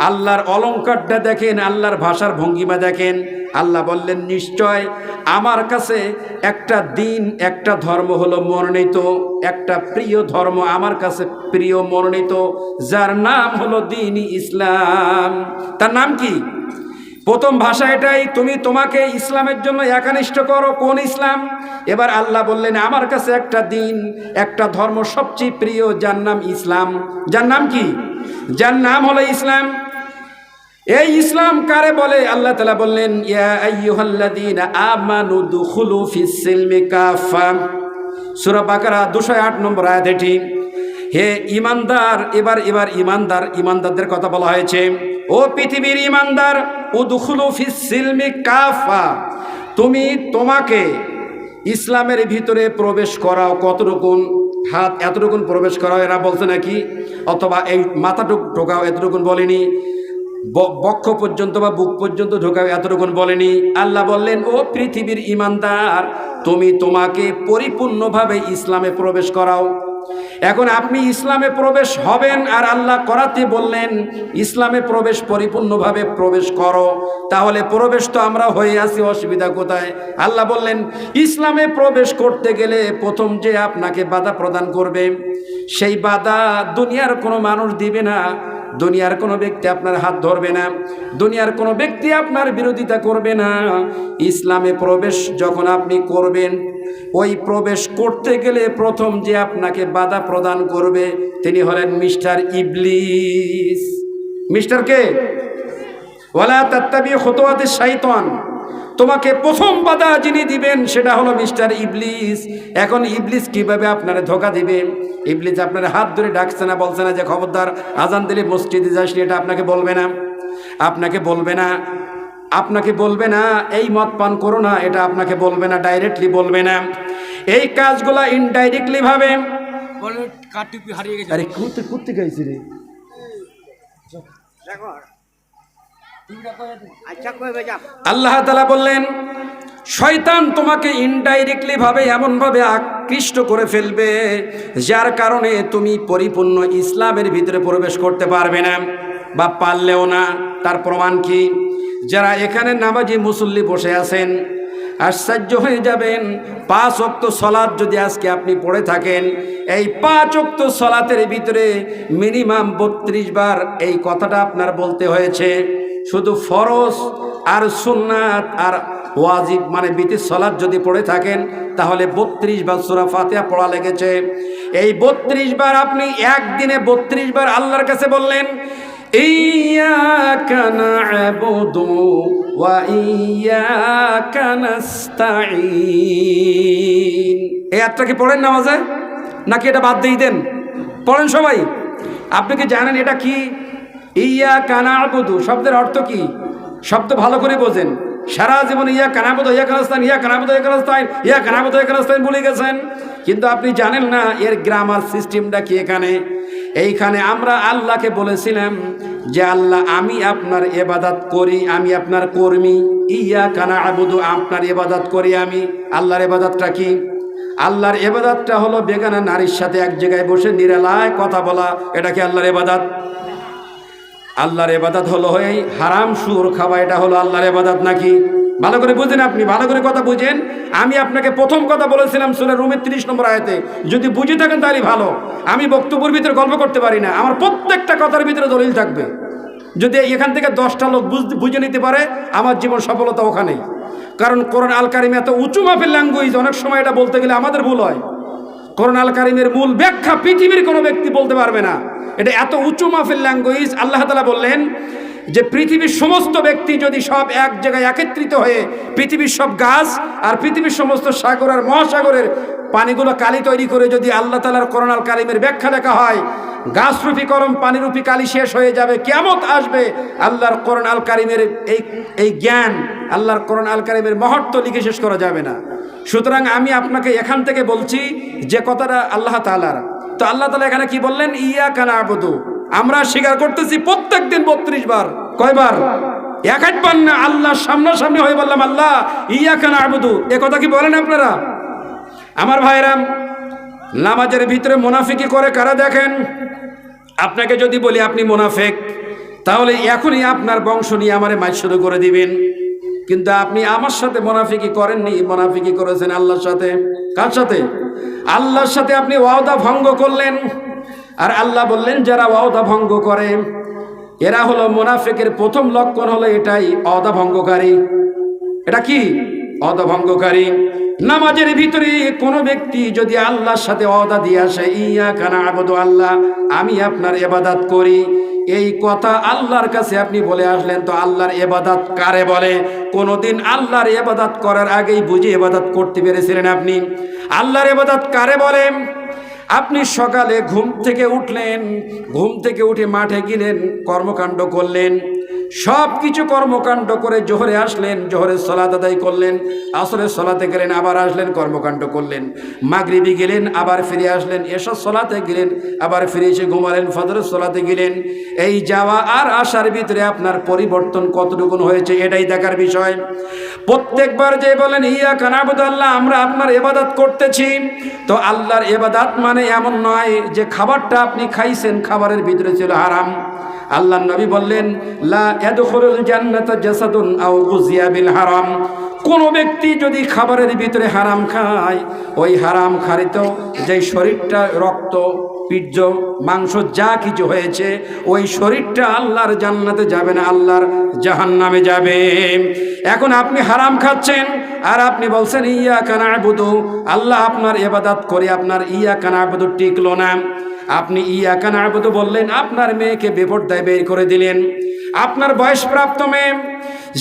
আল্লাহর অলংকারটা দেখেন, আল্লাহর ভাষার ভঙ্গিমা দেখেন। আল্লাহ বললেন, নিশ্চয় আমার কাছে একটা দিন, একটা ধর্ম হলো মনোনীত, একটা প্রিয় ধর্ম আমার কাছে প্রিয় মনোনীত, যার নাম হলো দ্বীন ইসলাম। তার নাম কি? প্রথম ভাষা এটাই, তুমি তোমাকে ইসলামের জন্য একানিষ্ঠ করো। কোন ইসলাম? এবার আল্লাহ বললেন, আমার কাছে একটা দিন, একটা ধর্ম সবচেয়ে প্রিয়, যার নাম ইসলাম। যার নাম কি? যার নাম হলো ইসলাম। এই ইসলাম কারে বলে? আল্লাহ তাআলা বললেন, ইয়া আইয়ুহাল্লাযীনা আমানু দুখুলু ফিস সিলমি কাফা। সূরা বাকারা 208 নম্বর আয়াত এটি। হে ঈমানদার, এবার ঈমানদারদের কথা বলা হয়েছে। ও পৃথিবীর ঈমানদার, উদখুলু ফিস সিলমি কাফা, তোমাকে ইসলামের ভিতরে প্রবেশ করাও। কতটুকুন? হাত এতটুকুন প্রবেশ করাও এরা বলছে নাকি? অথবা এই মাথাটুক ঢোকাও, এতটুকুন বলেনি। বক্ষ পর্যন্ত বা বুক পর্যন্ত ঢোকাও, এতটুকুন বলেনি। আল্লাহ বললেন, ও পৃথিবীর ঈমানদার, তোমাকে পরিপূর্ণভাবে ইসলামে প্রবেশ করাও। এখন আপনি ইসলামে প্রবেশ হবেন, আর আল্লাহ করাতে বললেন ইসলামে প্রবেশ পরিপূর্ণভাবে প্রবেশ করো। তাহলে প্রবেশ তো আমরা হয়ে আছি, অসুবিধা কোথায়? আল্লাহ বললেন, ইসলামে প্রবেশ করতে গেলে প্রথম যে আপনাকে বাধা প্রদান করবে, সেই বাধা দুনিয়ার কোনো মানুষ দিবে না, দুনিয়ার কোনো ব্যক্তি আপনার হাত ধরবে না, দুনিয়ার কোনো ব্যক্তি আপনার বিরোধিতা করবে না। ইসলামে প্রবেশ যখন আপনি করবেন, ওই প্রবেশ করতে গেলে প্রথম যে আপনাকে বাধা প্রদান করবে, তিনি হলেন মিস্টার ইবলিস। মিস্টার কে? ওয়ালা তাত্তাবিউ খুতুওয়াতিশ শাইতান। তোমাকে প্রথম বাধা যিনি দিবেন, সেটা হলো মিস্টার ইবলিস। এখন ইবলিস কিভাবে আপনারা ধোকা দিবে? ইবলিস আপনার হাত ধরে ডাকছে না, বলছে না যে খবরদার আজান দিলে মসজিদে যাস, এটা আপনাকে বলবে না। আপনাকে বলবে না এই মদ পান করো না, এটা আপনাকে বলবে না, ডাইরেক্টলি বলবে না। এই কাজগুলা ইনডাইরেক্টলি ভাবে। আরে কুত্তে গাইছি রে। আল্লাহ তাআলা বললেন, শয়তান তোমাকে ইনডাইরেক্টলি ভাবে এমনভাবে আকৃষ্ট করে ফেলবে, যার কারণে তুমি পরিপূর্ণ ইসলামের ভিতরে প্রবেশ করতে পারবে না, বা পারলেও না। তার প্রমাণ কি? যারা এখানে নামাজি মুসল্লি বসে আছেন, আশ্চর্য হয়ে যাবেন। 5 ওয়াক্ত সালাত যদি আজকে আপনি পড়ে থাকেন, এই 5 ওয়াক্ত সালাতের ভিতরে মিনিমাম 32 বার এই কথাটা আপনার বলতে হয়েছে। শুধু ফরজ আর সুন্নাত আর ওয়াজিব মানে বিতির সালাত যদি পড়ে থাকেন, তাহলে 32 বার সূরা ফাতিহা পড়া লেগেছে। এই 32 বার আপনি একদিনে 32 বার আল্লাহর কাছে বললেন, ইয়্যাকা না'বুদু ওয়া ইয়্যাকা নাস্তাঈন। এই আয়াতটা কি পড়েন নামাজে, নাকি এটা বাদ দিয়ে দেন? পড়েন সবাই। আপনি কি জানেন এটা কি? ইয়্যাকা না'বুদু শব্দের অর্থ কি? শব্দ ভালো করে বোঝেন। সারা জীবন ইয়্যাকা না'বুদু ইয়্যাকা নাস্তাঈন, ইয়্যাকা না'বুদু ইয়্যাকা নাস্তাঈন, ইয়্যাকা না'বুদু ইয়্যাকা নাস্তাঈন বলে গেছেন, কিন্তু আপনি জানেন না এর গ্রামার সিস্টেমটা কি। এইখানে আমরা আল্লাহকে বলেছিলাম যে আল্লাহ, আমি আপনার ইবাদত করি, আমি আপনার কর্মী। ইয়্যাকা না'বুদু, আপনার ইবাদত করি আমি। আল্লাহর ইবাদতটা কি? আল্লাহর ইবাদতটা হলো বেগানা নারীর সাথে এক জায়গায় বসে নিরালায় কথা বলা। এটা কি আল্লাহর ইবাদত? আল্লাহর ইবাদত হলো এই হারাম সুর খাওয়া, এটা হলো আল্লাহর ইবাদত নাকি? ভালো করে বুঝেন, আপনি ভালো করে কথা বুঝেন। আমি আপনাকে প্রথম কথা বলেছিলাম সূরা রুমের 30 নম্বর আয়াতে, যদি বুঝে থাকেন তাহলে ভালো। আমি বক্তব্যের ভিতরে গল্প করতে পারি না, আমার প্রত্যেকটা কথার ভিতরে দলিল থাকবে। যদি এখান থেকে 10টা লোক বুঝে নিতে পারে, আমার জীবন সফলতা ওখানেই। কারণ কোরআন আল কারিম এত উঁচু মাপের ল্যাঙ্গুয়েজ, অনেক সময় এটা বলতে গেলে আমাদের ভুল হয়। কোরআন আল কারিমের মূল ব্যাখ্যা পৃথিবীর কোনো ব্যক্তি বলতে পারবে না, এটা এত উঁচু মাপের ল্যাঙ্গুয়েজ। আল্লাহ তাআলা বললেন যে পৃথিবীর সমস্ত ব্যক্তি যদি সব এক জায়গায় একত্রিত হয়ে পৃথিবীর সব গাছ আর পৃথিবীর সমস্ত সাগর আর মহাসাগরের পানিগুলো কালি তৈরি করে যদি আল্লাহ তাআলার কোরআন আল কারিমের ব্যাখ্যা লেখা হয়, গাছরূপী কলম পানিরূপী কালি শেষ হয়ে যাবে, কিয়ামত আসবে। আল্লাহর কোরআন আল কারিমের এই জ্ঞান, আল্লাহর কোরআন আল কারিমের মহত্ব লিখে শেষ করা যাবে না। সুতরাং আমি আপনাকে এখান থেকে বলছি যে কথাটা আল্লাহ তাআলার। তো আল্লাহ তাআলা এখানে কি বললেন? ইয়্যাকা না'বুদু। আমরা স্বীকার করতেছি প্রত্যেক দিন 32 বার। কয়বার? 1 বার না, আল্লাহ সামনাসামনি হয়ে বললাম, আল্লাহ ইয়্যাকা না'বুদু। এ কথা কি বলেন আপনারা? আমার ভাইরা, নামাজের ভিতরে মুনাফিকি করে কারা দেখেন? আপনাকে যদি বলি আপনি মুনাফিক, তাহলে এখনই আপনার বংশ নিয়ে আমারে মাইর শুরু করে দিবেন। কিন্তু আপনি আমার সাথে মুনাফিকি করেননি, মুনাফিকি করেছেন আল্লাহর সাথে। কার সাথে? আল্লাহর সাথে আপনি ওয়াদা ভঙ্গ করলেন। আর আল্লাহ বললেন যারা ওয়াদা ভঙ্গ করে এরা হলো মুনাফিকের প্রথম লক্ষণ হলো এটাই, ওয়াদা ভঙ্গকারী। এটা কি? ওয়াদা ভঙ্গকারী। নামাজের ভিতরে কোনো ব্যক্তি যদি আল্লাহর সাথে ওয়াদা দিয়ে আসে, ইয়াকা না'বুদু, আল্লাহ আমি আপনার ইবাদত করি, এই কথা আল্লাহর কাছে আপনি বলে আসলেন, তো আল্লাহর ইবাদত কারে বলে? কোনোদিন আল্লাহর ইবাদত করার আগেই বুঝে ইবাদত করতে পেরেছিলেন আপনি? আল্লাহর ইবাদত কারে বলে? আপনি সকালে ঘুম থেকে উঠলেন, ঘুম থেকে উঠে মাঠে গেলেন, কর্মকাণ্ড করলেন, সব কিছু কর্মকাণ্ড করে জোহরে আসলেন, জোহরের সালাত আদায় করলেন, আসরের সালাতে গেলেন, আবার আসলেন, কর্মকাণ্ড করলেন, মাগরিবি গেলেন, আবার ফিরে আসলেন, এশার সালাতে গেলেন, আবার ফিরে এসে ঘুমালেন, ফজরের সালাতে গেলেন। এই যাওয়া আর আসার ভিতরে আপনার পরিবর্তন কতটুকু হয়েছে এটাই দেখার বিষয়। প্রত্যেকবার যে বলেন ইয়াকা না'বুদু, আল্লাহ আমরা আপনার ইবাদত করতেছি, তো আল্লাহর ইবাদত মানে এমন নয় যে খাবারটা আপনি খাইছেন খাবারের ভিতরে ছিল হারাম। আল্লাহর নবী বললেন লা ইয়াদখুলুল জান্নাতা জাসাদুন আও গুযিয়া বিল হারাম। কোন ব্যক্তি যদি খাবারের ভিতরে হারাম খায়, ওই হারাম খারিত যে শরীরটা রক্ত বীর্য মাংস যা কিছু হয়েছে ওই শরীরটা আল্লাহর জান্নাতে যাবে না, আল্লাহর জাহান্নামে যাবে। এখন আপনি হারাম খাচ্ছেন আর আপনি বলছেন ইয়াকা না'বুদু, আল্লাহ আপনার ইবাদত করে, আপনার ইয়াকা না'বুদু টিকলো না। আপনি ইয়াকা না'বুদু বললেন, আপনার মেয়েকে বেপরদায় বের করে দিলেন। আপনার বয়সপ্রাপ্ত মেয়ে,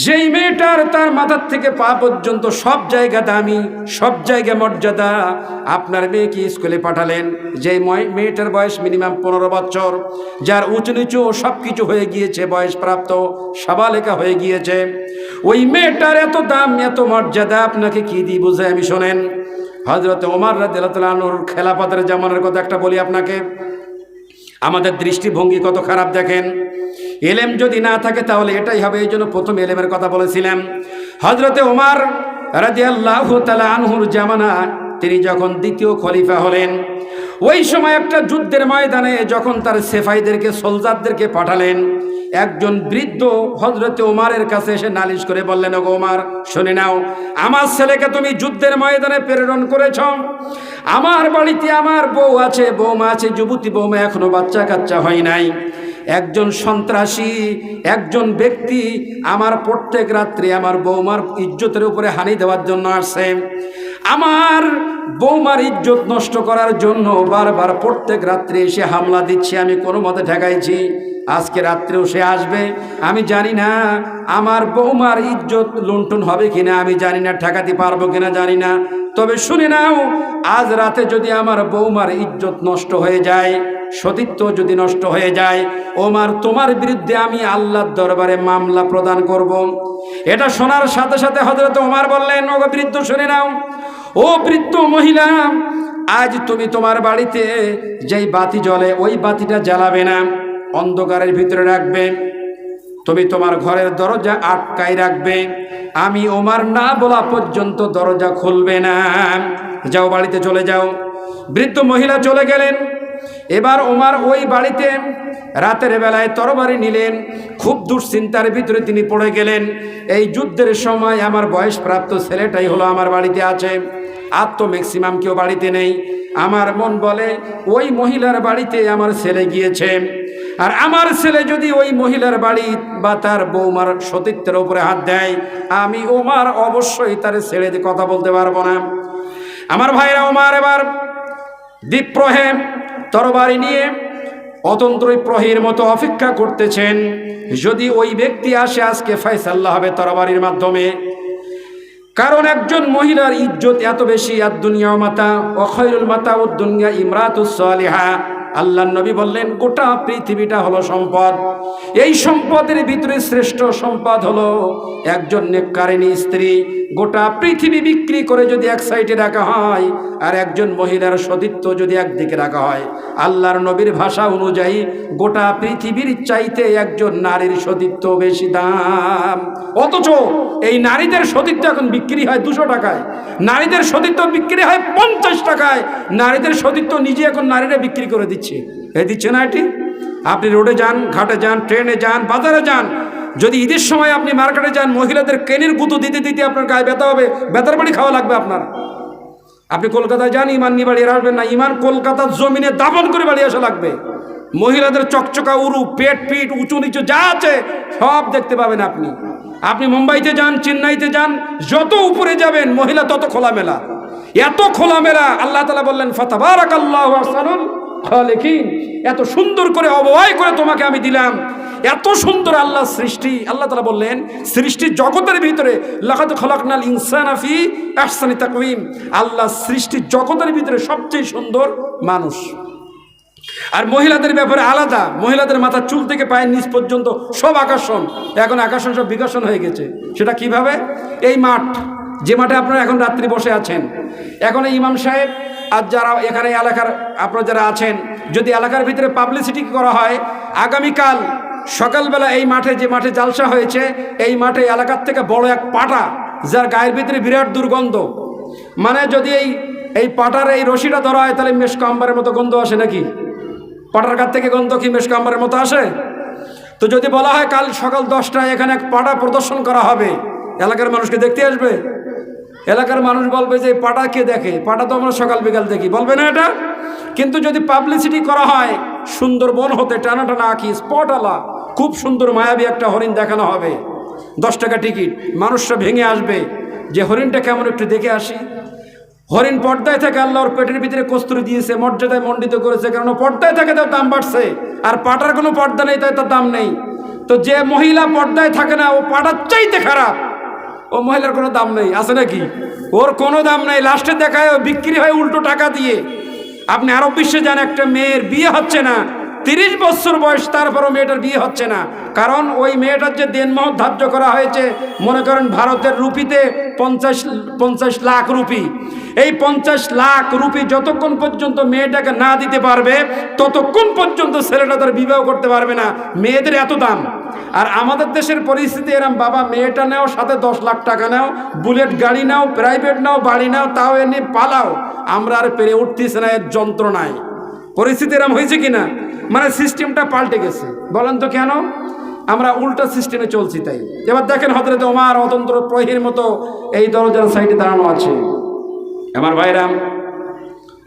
যেই মেয়েটার তার মাথার থেকে পা পর্যন্ত সব জায়গা দামি, সব জায়গা মর্যাদা, আপনার মেয়েকে স্কুলে পাঠালেন। যেই মেয়েটার বয়স মিনিমাম 15 বছর, যার উঁচু নিচু সব কিছু হয়ে গিয়েছে, বয়সপ্রাপ্ত সাবালেকা হয়ে গিয়েছে, ওই মেয়েটার এত দাম এত মর্যাদা আপনাকে কি দিয়ে বুঝায় আমি শোনেন। হযরত ওমর রাদিয়াল্লাহু তাআলা আনহুর খেলাফতের জামানার কথা একটা বলি আপনাকে। আমাদের দৃষ্টিভঙ্গি কত খারাপ দেখেন। এলেম যদি না থাকে তাহলে এটাই হবে, এই জন্য প্রথম এলেমের কথা বলেছিলাম। হযরতে ওমর রাদিয়াল্লাহু তাআলা আনহুর জামানা, তিনি যখন দ্বিতীয় খলিফা হলেন, ওই সময় একটা যুদ্ধের ময়দানে যখন তার সেফাইদেরকে সোলজারদেরকে পাঠালেন, একজন বৃদ্ধ হযরতে ওমরের কাছে এসে নালিশ করে বললেন, ওগো ওমর শুনে নাও, আমার ছেলেকে তুমি যুদ্ধের ময়দানে প্রেরণ করেছ, আমার বাড়িতে আমার বউ আছে, বৌমা আছে, যুবতী বৌমা, এখনো বাচ্চা কাচ্চা হয় নাই। একজন সন্ত্রাসী, একজন ব্যক্তি আমার প্রত্যেক রাত্রে আমার বৌমার ইজ্জতের উপরে হানি দেওয়ার জন্য আসছে। আমার বৌমার ইজ্জত নষ্ট করার জন্য বারবার প্রত্যেক রাত্রে এসে হামলা দিচ্ছে। আমি কোনো মতে ঠেকাইছি, আজকে রাত্রেও সে আসবে। আমি জানি না আমার বৌমার ইজ্জত লুণ্ঠন হবে কিনা, আমি জানি না ঠেকাতে পারবো কিনা জানি না। তবে শুনে নাও, আজ রাতে যদি আমার বৌমার ইজ্জত নষ্ট হয়ে যায়, সতীত্ব যদি নষ্ট হয়ে যায়, ওমর তোমার বিরুদ্ধে আমি আল্লাহর দরবারে মামলা প্রদান করব। এটা শোনার সাথে সাথে হযরত ওমর বললেন, ও বৃদ্ধ শুনে নাও, ও বৃদ্ধ মহিলা, আজ তুমি তোমার বাড়িতে যেই বাতি জ্বলে ওই বাতিটা জ্বালাবে না, অন্ধকারের ভিতরে রাখবে। তুমি তোমার ঘরের দরজা আটকাই রাখবে, আমি ওমর না বলা পর্যন্ত দরজা খুলবে না। যাও, বাড়িতে চলে যাও। বৃদ্ধ মহিলা চলে গেলেন। এবার ওমর ওই বাড়িতে রাতের বেলায় তরবারি নিলেন। খুব দুশ্চিন্তার ভিতরে তিনি পড়ে গেলেন। এই যুদ্ধের সময় আমার বয়সপ্রাপ্ত ছেলেটাই হলো আমার বাড়িতে আছে, আর তো ম্যাক্সিমাম কেউ বাড়িতে নেই। আমার মন বলে ওই মহিলার বাড়িতে আমার ছেলে গিয়েছে, আর আমার ছেলে যদি ওই মহিলার বাড়ি বা তার বৌমার সতীত্বের উপরে হাত দেয়, আমি ওমর অবশ্যই তার ছেড়ে দিয়ে কথা বলতে পারবো না। আমার ভাইরা, ওমর এবার দ্বীপ্রহে তরবারি নিয়ে অতন্ত্রই প্রহীর মতো অপেক্ষা করতেছেন, যদি ওই ব্যক্তি আসে আজকে ফয়সালা হবে তরবারির মাধ্যমে। কারণ একজন মহিলার ইজ্জত এত বেশি, আর দুনিয়া মাতা ও খৈরুল মাতা ও দুনিয়া ইমরাতুস সালিহা। আল্লাহর নবী বললেন গোটা পৃথিবীটা হলো সম্পদ, এই সম্পদের ভিতরে শ্রেষ্ঠ সম্পদ হলো একজন নেককারিনী স্ত্রী। গোটা পৃথিবী বিক্রি করে যদি এক সাইডে রাখা হয় আর একজন মহিলার সতীত্ব যদি একদিকে রাখা হয়, আল্লাহর নবীর ভাষা অনুযায়ী গোটা পৃথিবীর চাইতে একজন নারীর সতীত্ব বেশি দাম। অথচ এই নারীদের সতীত্ব এখন বিক্রি হয় 200 টাকায়, নারীদের সতীত্ব বিক্রি হয় 50 টাকায়। নারীদের সতীত্ব নিজে এখন নারীরা বিক্রি করে দিচ্ছে, দিচ্ছে না? এটি আপনি রোডে যান, ঘাটে যান, ট্রেনে যান, বাজারে যান, যদি ঈদের সময় আপনি মার্কেটে যান, মহিলাদের কেনের গুঁতো দিতে দিতে আপনার গায়ে ব্যথা হবে, ব্যথার বাড়ি খাওয়া লাগবে আপনার। আপনি কলকাতায় যান, ইমান নিয়ে বাড়ি আসবেন না, ইমান কলকাতার জমিনে দাফন করে বাড়ি আসা লাগবে। মহিলাদের চকচকা উরু, পেট পিট উঁচু নিচু যা আছে সব দেখতে পাবেন আপনি। আপনি মুম্বাইতে যান, চেন্নাইতে যান, যত উপরে যাবেন মহিলা তত খোলামেলা, এত খোলামেলা। আল্লাহ তাআলা বললেন ফাতাবারাকাল্লাহু আহসানুল খালিকিন, এত সুন্দর করে অবয় করে তোমাকে আমি দিলাম, এত সুন্দর আল্লাহ সৃষ্টি। আল্লাহ তাআলা বললেন সৃষ্টি জগতের ভিতরে লাকাদ খালাকনাল ইনসানা ফি আহসানি তাকওয়িম, আল্লাহ সৃষ্টি জগতের ভিতরে সবচেয়ে সুন্দর মানুষ। আর মহিলাদের ব্যাপারে আলাদা, মহিলাদের মাথার চুল থেকে পায়ের নিচ পর্যন্ত সব আকর্ষণ। এখন আকর্ষণ সব বিকর্ষণ হয়ে গেছে। সেটা কিভাবে? এই মাঠ, যে মাঠে আপনারা এখন রাত্রি বসে আছেন, এখন এই ইমাম সাহেব আর যারা এখানে এলাকার আপনারা যারা আছেন, যদি এলাকার ভিতরে পাবলিসিটি করা হয়, আগামীকাল সকালবেলা এই মাঠে, যে মাঠে জালসা হয়েছে, এই মাঠে এলাকার থেকে বড় এক পাটা, যার গায়ের ভিতরে বিরাট দুর্গন্ধ, মানে যদি এই পাটার এই রশিটা ধরা হয় তাহলে মেশক আম্বারের মতো গন্ধ আসে নাকি? পাটার কাছ থেকে গন্ধ কি মেশক আম্বারের মতো আসে? তো যদি বলা হয় কাল সকাল 10টায় এখানে এক পাটা প্রদর্শন করা হবে, এলাকার মানুষকে দেখতে আসবে? এলাকার মানুষ বলবে যে পাটা কে দেখে, পাটা তো আমরা সকাল বিকাল দেখি, বলবে না এটা? কিন্তু যদি পাবলিসিটি করা হয়, সুন্দরবন হতে টানা টানা আঁকি স্পটওয়ালা খুব সুন্দর মায়াবী একটা হরিণ দেখানো হবে, 10 টাকা টিকিট, মানুষরা ভেঙে আসবে যে হরিণটা কেমন একটু দেখে আসি। হরিণ পর্দায় থাকে, আল্লাহর পেটের ভিতরে কস্তুরি দিয়েছে, মর্যাদায় মণ্ডিত করেছে, কারণ পর্দায় থাকে তার দাম বাড়ছে, আর পাটার কোনো পর্দা নেই তাই তার দাম নেই। তো যে মহিলা পর্দায় থাকে না, ও পাটার চাইতে খারাপ, ও মহিলার কোনো দাম নেই, আছে নাকি? ওর কোনো দাম নেই, লাস্টে দেখায় ও বিক্রি হয় উল্টো টাকা দিয়ে। আপনি আরব বিশ্বে যান, একটা মেয়ের বিয়ে হচ্ছে না, 30 বছর বয়স, তারপরও মেয়েটার বিয়ে হচ্ছে না, কারণ ওই মেয়েটার যে দেনমোহর ধার্য করা হয়েছে, মনে করেন ভারতের রুপিতে 50 লাখ রুপি, এই 50 লাখ রুপি যতক্ষণ পর্যন্ত মেয়েটাকে না দিতে পারবে ততক্ষণ পর্যন্ত ছেলেটা তার বিবাহ করতে পারবে না। মেয়েদের এত দাম। আর আমাদের দেশের পরিস্থিতি এরম, বাবা মেয়েটা নাও, সাথে 10 লাখ টাকা নাও, বুলেট গাড়ি নাও, প্রাইভেট নাও, বাড়ি নাও, তাও এনে পালাও, আমরা আর পেরে উঠতেছি না এর যন্ত্রণায়। পরিস্থিতি এরম হয়েছে কিনা? মানে সিস্টেমটা পাল্টে গেছে। বলেন তো কেন? আমরা উল্টা সিস্টেমে চলছি তাই। এবার দেখেন হযরত ওমর অতন্ত্র প্রহরীর মতো এই দরজার সাইডে দাঁড়ানো আছে। আমার ভাইরাম,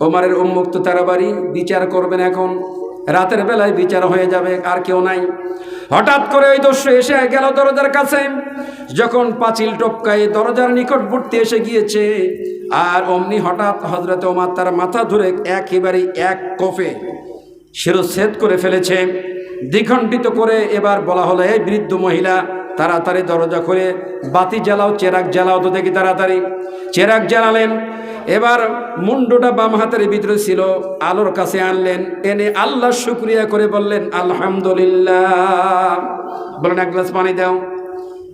ওমরের উন্মুক্ত তারা বাড়ি, বিচার করবেন এখন, রাতের বেলায় বিচার হয়ে যাবে, আর কেউ নাই। হঠাৎ করে ওই দস্যু এসে গেল দরজার কাছে, যখন পাঁচিল টপকায় দরজার নিকটবর্তী এসে গিয়েছে, আর অমনি হঠাৎ হযরত ওমর তার মাথা ধরে একেবারে এক কোফে শিরচ্ছেদ করে ফেলেছে, দ্বিখণ্ডিত করে। এবার বলা হলো, এই বৃদ্ধ মহিলা তাড়াতাড়ি দরজা খুলে বাতি জ্বালাও, চেরাগ জ্বালাও তো দেখি তাড়াতাড়ি। চেরাগ জ্বালালেন, এবার মুন্ডুটা বাম হাতের ভিতরে ছিল, আলোর কাছে আনলেন, এনে আল্লাহ শুকরিয়া করে বললেন আলহামদুলিল্লাহ। বললেন 1 গ্লাস পানি দাও।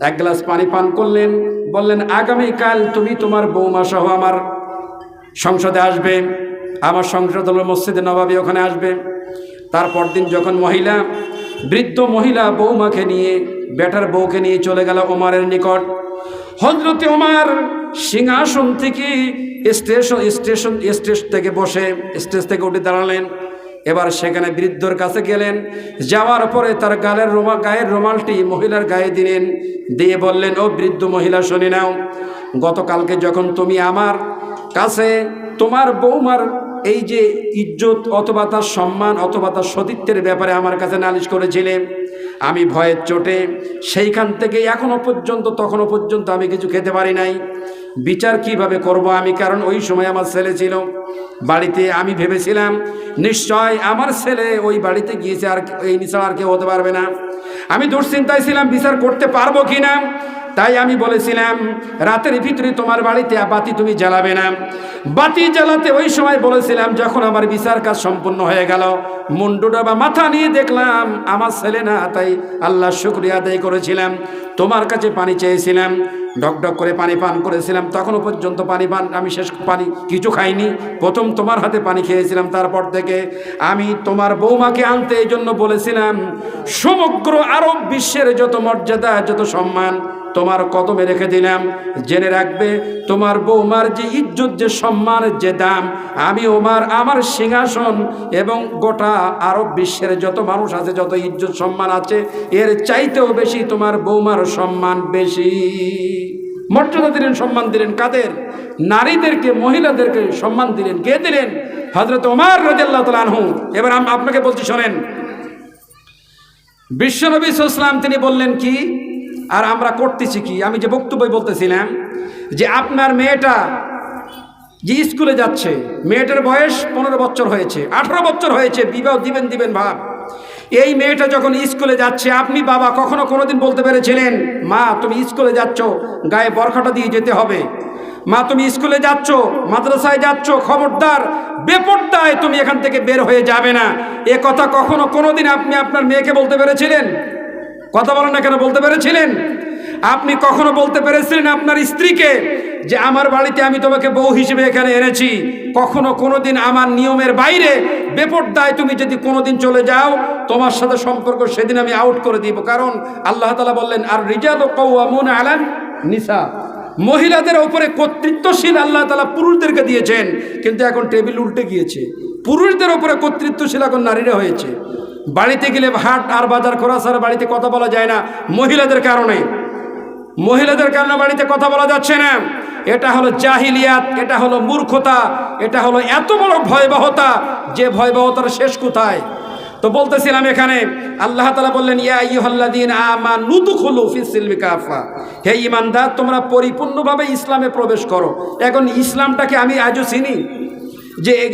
1 গ্লাস পানি পান করলেন, বললেন আগামীকাল তুমি তোমার বৌমা সহ আমার সংসদে আসবে, আমার সংসদ হলো মসজিদে নববী, ওখানে আসবে। তারপর দিন যখন মহিলা, বৃদ্ধ মহিলা বৌমাকে নিয়ে, বেটার বউকে নিয়ে চলে গেল ওমরের নিকট, হযরত ওমর সিংহাসন থেকে স্টেজ থেকে বসে, স্টেজ থেকে উঠে দাঁড়ালেন। এবার সেখানে বৃদ্ধর কাছে গেলেন, যাওয়ার পরে তার গায়ের রুমালটি মহিলার গায়ে দিলেন, দিয়ে বললেন, ও বৃদ্ধ মহিলা শুনে নাও, গতকালকে যখন তুমি আমার কাছে তোমার বৌমার এই যে ইজ্জত অথবা তার সম্মান অথবা তার সতীত্বের ব্যাপারে আমার কাছে নালিশ করেছিলে, আমি ভয়ের চোটে সেইখান থেকে তখনও পর্যন্ত আমি কিছু খেতে পারি নাই। বিচার কিভাবে করব আমি? কারণ ওই সময় আমার ছেলে ছিল বাড়িতে, আমি ভেবেছিলাম নিশ্চয় আমার ছেলে ওই বাড়িতে গিয়েছে, আর এই নিশ্চয় আর কেউ হতে পারবে না। আমি দুশ্চিন্তায় ছিলাম বিচার করতে পারবো কিনা, তাই আমি বলেছিলাম রাতের ভিতরে তোমার বাড়িতে বাতি তুমি জ্বালাবে না। বাতি জ্বালাতে ওই সময় বলেছিলাম, যখন আমার বিচার কাজ সম্পূর্ণ হয়ে গেল, মুন্ডুটা বা মাথা নিয়ে দেখলাম আমার ছেলে না, তাই আল্লাহ শুকরিয়া আদায় করেছিলাম। তোমার কাছে পানি চেয়েছিলাম, ঢকঢক করে পানি পান করেছিলাম, তখনও পর্যন্ত আমি পানি কিছু খাইনি। প্রথম তোমার হাতে পানি খেয়েছিলাম, তারপর থেকে আমি তোমার বৌমাকে আনতে এই জন্য বলেছিলাম, সমগ্র আরব বিশ্বের যত মর্যাদা, যত সম্মান তোমার কদমে রেখে দিলাম। জেনে রাখবে তোমার বৌমার যে ইজ্জত, যে সম্মানের যে দাম, আমি ওমর আমার সিংহাসন এবং গোটা আরব বিশ্বের যত মানুষ আছে, যত ইজ্জত সম্মান আছে, এর চাইতেও বেশি তোমার বৌমার সম্মান বেশি। মর্যাদা দিলেন, সম্মান দিলেন কাদের? নারীদেরকে, মহিলাদেরকে সম্মান দিলেন। কে দিলেন? হযরত ওমর রাদিয়াল্লাহু তাআলা আনহু। এবার আমি আপনাকে বলছি, শোনেন। বিশ্বনবী সাল্লাল্লাহু আলাইহি ওয়াসাল্লাম তিনি বললেন কি, আর আমরা করতেছি কি? আমি যে বক্তব্য বলতেছিলাম যে আপনার মেয়েটা যে স্কুলে যাচ্ছে, মেয়েটার বয়স 15 বছর হয়েছে, 18 বছর হয়েছে, বিবাহ দিবেন ভাব। এই মেয়েটা যখন স্কুলে যাচ্ছে, আপনি বাবা কখনো কোনোদিন বলতে পেরেছিলেন, মা তুমি স্কুলে যাচ্ছ, গায়ে বরখাটা দিয়ে যেতে হবে, মা তুমি স্কুলে যাচ্ছ, মাদ্রাসায় যাচ্ছ, খবরদার বেপরদায় তুমি এখান থেকে বের হয়ে যাবে না, এ কথা কখনো কোনোদিন আপনি আপনার মেয়েকে বলতে পেরেছিলেন? কথা বলেন না কেন? বলতে পেরেছিলেন? আপনি কখনো বলতে পেরেছিলেন আপনার স্ত্রীকে যে আমার বাড়িতে আমি তোমাকে বউ হিসেবে এখানে এনেছি, কখনো কোনোদিন আমার নিয়মের বাইরে বেপরদায় তুমি যদি কোনোদিন চলে যাও, তোমার সাথে সম্পর্ক সেদিন আমি আউট করে দিব। কারণ আল্লাহ তাআলা বললেন, আর রিজালু কাওয়ামুনা আলান নিসা, মহিলাদের উপরে কর্তৃত্বশীল আল্লাহ তাআলা পুরুষদেরকে দিয়েছেন, কিন্তু এখন টেবিল উল্টে গিয়েছে, পুরুষদের উপরে কর্তৃত্বশীল এখন নারীরা হয়েছে। বাড়িতে গেলে হাট আর বাজার করা ছাড়া বাড়িতে কথা বলা যায় না, মহিলাদের কারণে। মহিলাদের কারণে বাড়িতে কথা বলা যাচ্ছে না। এটা হলো জাহিলিয়াত, এটা হলো মূর্খতা, এটা হলো এত বড় ভয়াবহতা, যে ভয়াবহতার শেষ কোথায়? তো বলতেছিলাম এখানে আল্লাহ তাআলা বললেন, ইয়া আইয়ুহাল্লাযীনা আমানু দুখুলু ফিস সিলমি কাফা, হে ঈমানদার তোমরা পরিপূর্ণভাবে ইসলামে প্রবেশ করো। এখন ইসলামটাকে আমি আজও চিনি।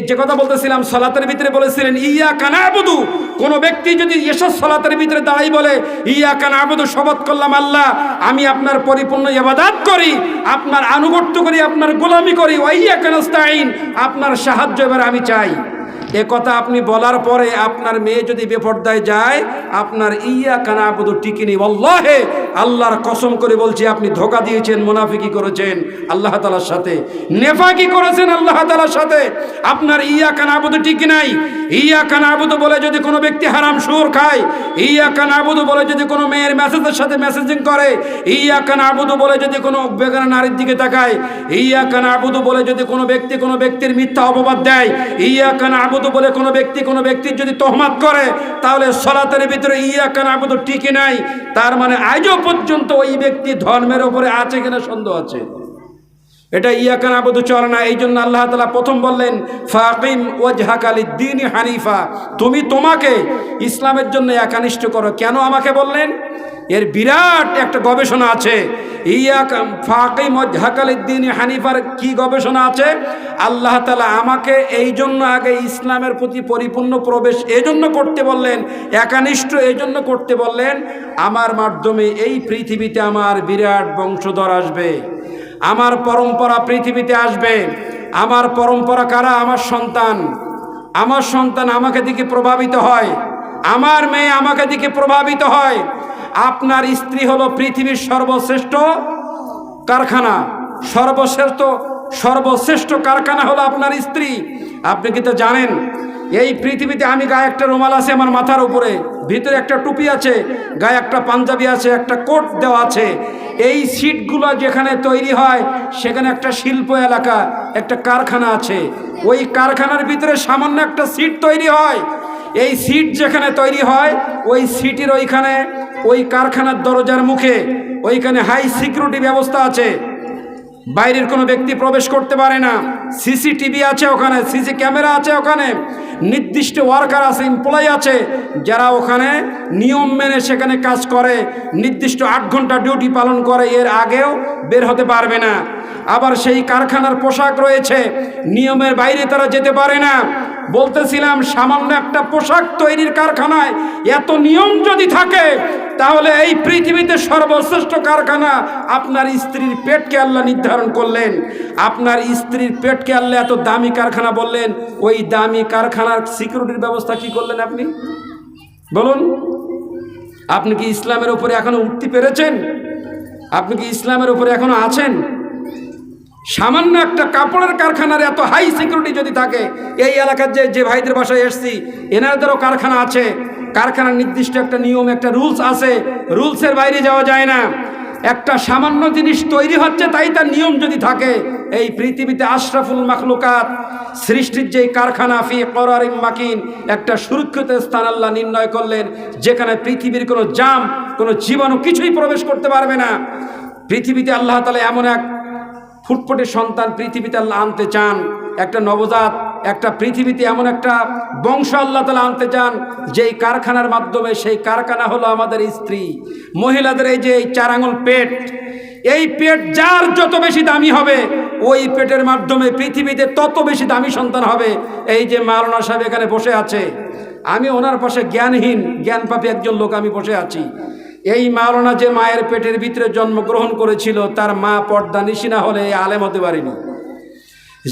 যে কথা বলতেছিলাম, সালাতের ভিতরে বলেছিলেন ইয়াকা না'বুদু, কোন ব্যক্তি যদি এসব সালাতের ভিতরে দাঁড়াই বলে ইয়াকা না'বুদু, শপথ করলাম আল্লাহ আমি আপনার পরিপূর্ণ ইবাদত করি, আপনার আনুগত্য করি, আপনার গোলামি করি, ওয়া ইয়াকা নাস্তাঈন, আপনার সাহায্য এবার আমি চাই। এ কথা আপনি বলার পরে আপনার মেয়ে যদি বেপরদায় যায়, আপনার ইয়াকা না'বুদু টিকেনি। ওয়াল্লাহি আল্লাহর কসম করে বলছি, আপনি ধোঁকা দিয়েছেন, মুনাফিকি করেছেন আল্লাহ তাআলার সাথে, নেফাকি করেছেন আল্লাহ তাআলার সাথে। আপনার ইয়াকা না'বুদু ঠিক নাই। ইয়াকা না'বুদু বলে যদি কোনো ব্যক্তি হারাম সুর খায়, ইয়াকা না'বুদু বলে যদি কোনো মেয়ের মেসেজের সাথে মেসেজিং করে, ইয়াকা না'বুদু বলে যদি কোনো বেগানা নারীর দিকে তাকায়, ইয়াকা না'বুদু বলে যদি কোনো ব্যক্তি কোনো ব্যক্তির মিথ্যা অপবাদ দেয়, ইয়াকা না'বুদু বলে কোনো ব্যক্তির যদি তহমাত করে, তাহলে সালাতের ভিতরে ইয়াকা না'বুদু টিকে নাই। তার মানে আজও পর্যন্ত ওই ব্যক্তি ধর্মের উপরে আছে কিনা সন্দেহ আছে। এটা ইয়াকা না'বুদু চলে না। এই জন্য আল্লাহ তাআলা প্রথম বললেন ফাকিম ওয়াজহাকা লিদ-দীনি হানিফা, তুমি তোমাকে ইসলামের জন্য একানিষ্ঠ করো। কেন আমাকে বললেন? এর বিরাট একটা গবেষণা আছে। ইয়াকা ফাকিম ওয়াজহাকা লিদ-দীনি হানিফার কি গবেষণা আছে? আল্লাহ তাআলা আমাকে এই জন্য আগে ইসলামের প্রতি পরিপূর্ণ প্রবেশ এই জন্য করতে বললেন, একানিষ্ঠ এই জন্য করতে বললেন, আমার মাধ্যমে এই পৃথিবীতে আমার বিরাট বংশধর আসবে, আমার পরম্পরা পৃথিবীতে আসবে। আমার পরম্পরা কারা? আমার সন্তান। আমার সন্তান আমাকে দিকে প্রভাবিত হয়, আমার মেয়ে আমাকে দিকে প্রভাবিত হয়। আপনার স্ত্রী হলো পৃথিবীর সর্বশ্রেষ্ঠ কারখানা, সর্বশ্রেষ্ঠ কারখানা হলো আপনার স্ত্রী। আপনি কি তো জানেন এই পৃথিবীতে আমি গায়ে একটা রুমাল আছে আমার মাথার উপরে, ভিতরে একটা টুপি আছে, গায়ে একটা পাঞ্জাবি আছে, একটা কোট দেওয়া আছে। এই সিটগুলো যেখানে তৈরি হয় সেখানে একটা শিল্প এলাকা, একটা কারখানা আছে। ওই কারখানার ভিতরে সামান্য একটা সিট তৈরি হয়। এই সিট যেখানে তৈরি হয় ওই সিটের ওইখানে, ওই কারখানার দরজার মুখে ওইখানে হাই সিকিউরিটি ব্যবস্থা আছে, বাইরের কোনো ব্যক্তি প্রবেশ করতে পারে না। সিসিটিভি আছে ওখানে, সিসি ক্যামেরা আছে ওখানে, নির্দিষ্ট ওয়ার্কার আছে, এমপ্লয়ি আছে, যারা ওখানে নিয়ম মেনে সেখানে কাজ করে, নির্দিষ্ট 8 ঘন্টা ডিউটি পালন করে, এর আগেও বের হতে পারবে না। আবার সেই কারখানার পোশাক রয়েছে, নিয়মের বাইরে তারা যেতে পারে না। বলতেছিলাম সামান্য একটা পোশাক তৈরির কারখানায় এত নিয়ম যদি থাকে, তাহলে এই পৃথিবীতে সর্বশ্রেষ্ঠ কারখানা আপনার স্ত্রীর পেটকে আল্লাহ নির্ধারণ করলেন। আপনার স্ত্রীর পেটকে আল্লাহ এত দামি কারখানা বললেন, ওই দামি কারখানার সিকিউরিটির ব্যবস্থা কি করলেন আপনি? বলুন, আপনি কি ইসলামের উপরে এখনো উঠতে পেরেছেন? আপনি কি ইসলামের উপরে এখনো আছেন? সামান্য একটা কাপড়ের কারখানার এত হাই সিকিউরিটি যদি থাকে, এই এলাকার যে ভাইদের বাসায় এসছি এনাদেরও কারখানা আছে, কারখানার নির্দিষ্ট একটা নিয়ম, একটা রুলস আছে, রুলসের বাইরে যাওয়া যায় না। একটা সামান্য জিনিস তৈরি হচ্ছে তাই তার নিয়ম যদি থাকে, এই পৃথিবীতে আশরাফুল মাখলুকাত সৃষ্টির যেই কারখানা ফি করারিম মাকিন, একটা সুরক্ষিত স্থান আল্লাহ নির্ণয় করলেন, যেখানে পৃথিবীর কোনো জাম, কোনো জীবাণু কিছুই প্রবেশ করতে পারবে না। পৃথিবীতে আল্লাহ তাআলা এমন এক ফুটফুটে সন্তান পৃথিবীতে আল্লাহ আনতে চান, একটা নবজাত, একটা পৃথিবীতে এমন একটা বংশ আল্লাহ তাআলা আনতে চান, যেই কারখানার মাধ্যমে, সেই কারখানা হলো আমাদের স্ত্রী। মহিলাদের এই যে 4 আঙুল পেট, এই পেট যার যত বেশি দামি হবে, ওই পেটের মাধ্যমে পৃথিবীতে তত বেশি দামি সন্তান হবে। এই যে মাওলানা সাহেব এখানে বসে আছে, আমি ওনার পাশে জ্ঞানহীন, জ্ঞানপাপী একজন লোক আমি বসে আছি। এই মাওলানা যে মায়ের পেটের ভিতরে জন্মগ্রহণ করেছিল, তার মা পর্দা নিশি না হলে আলেম হতে পারেনি।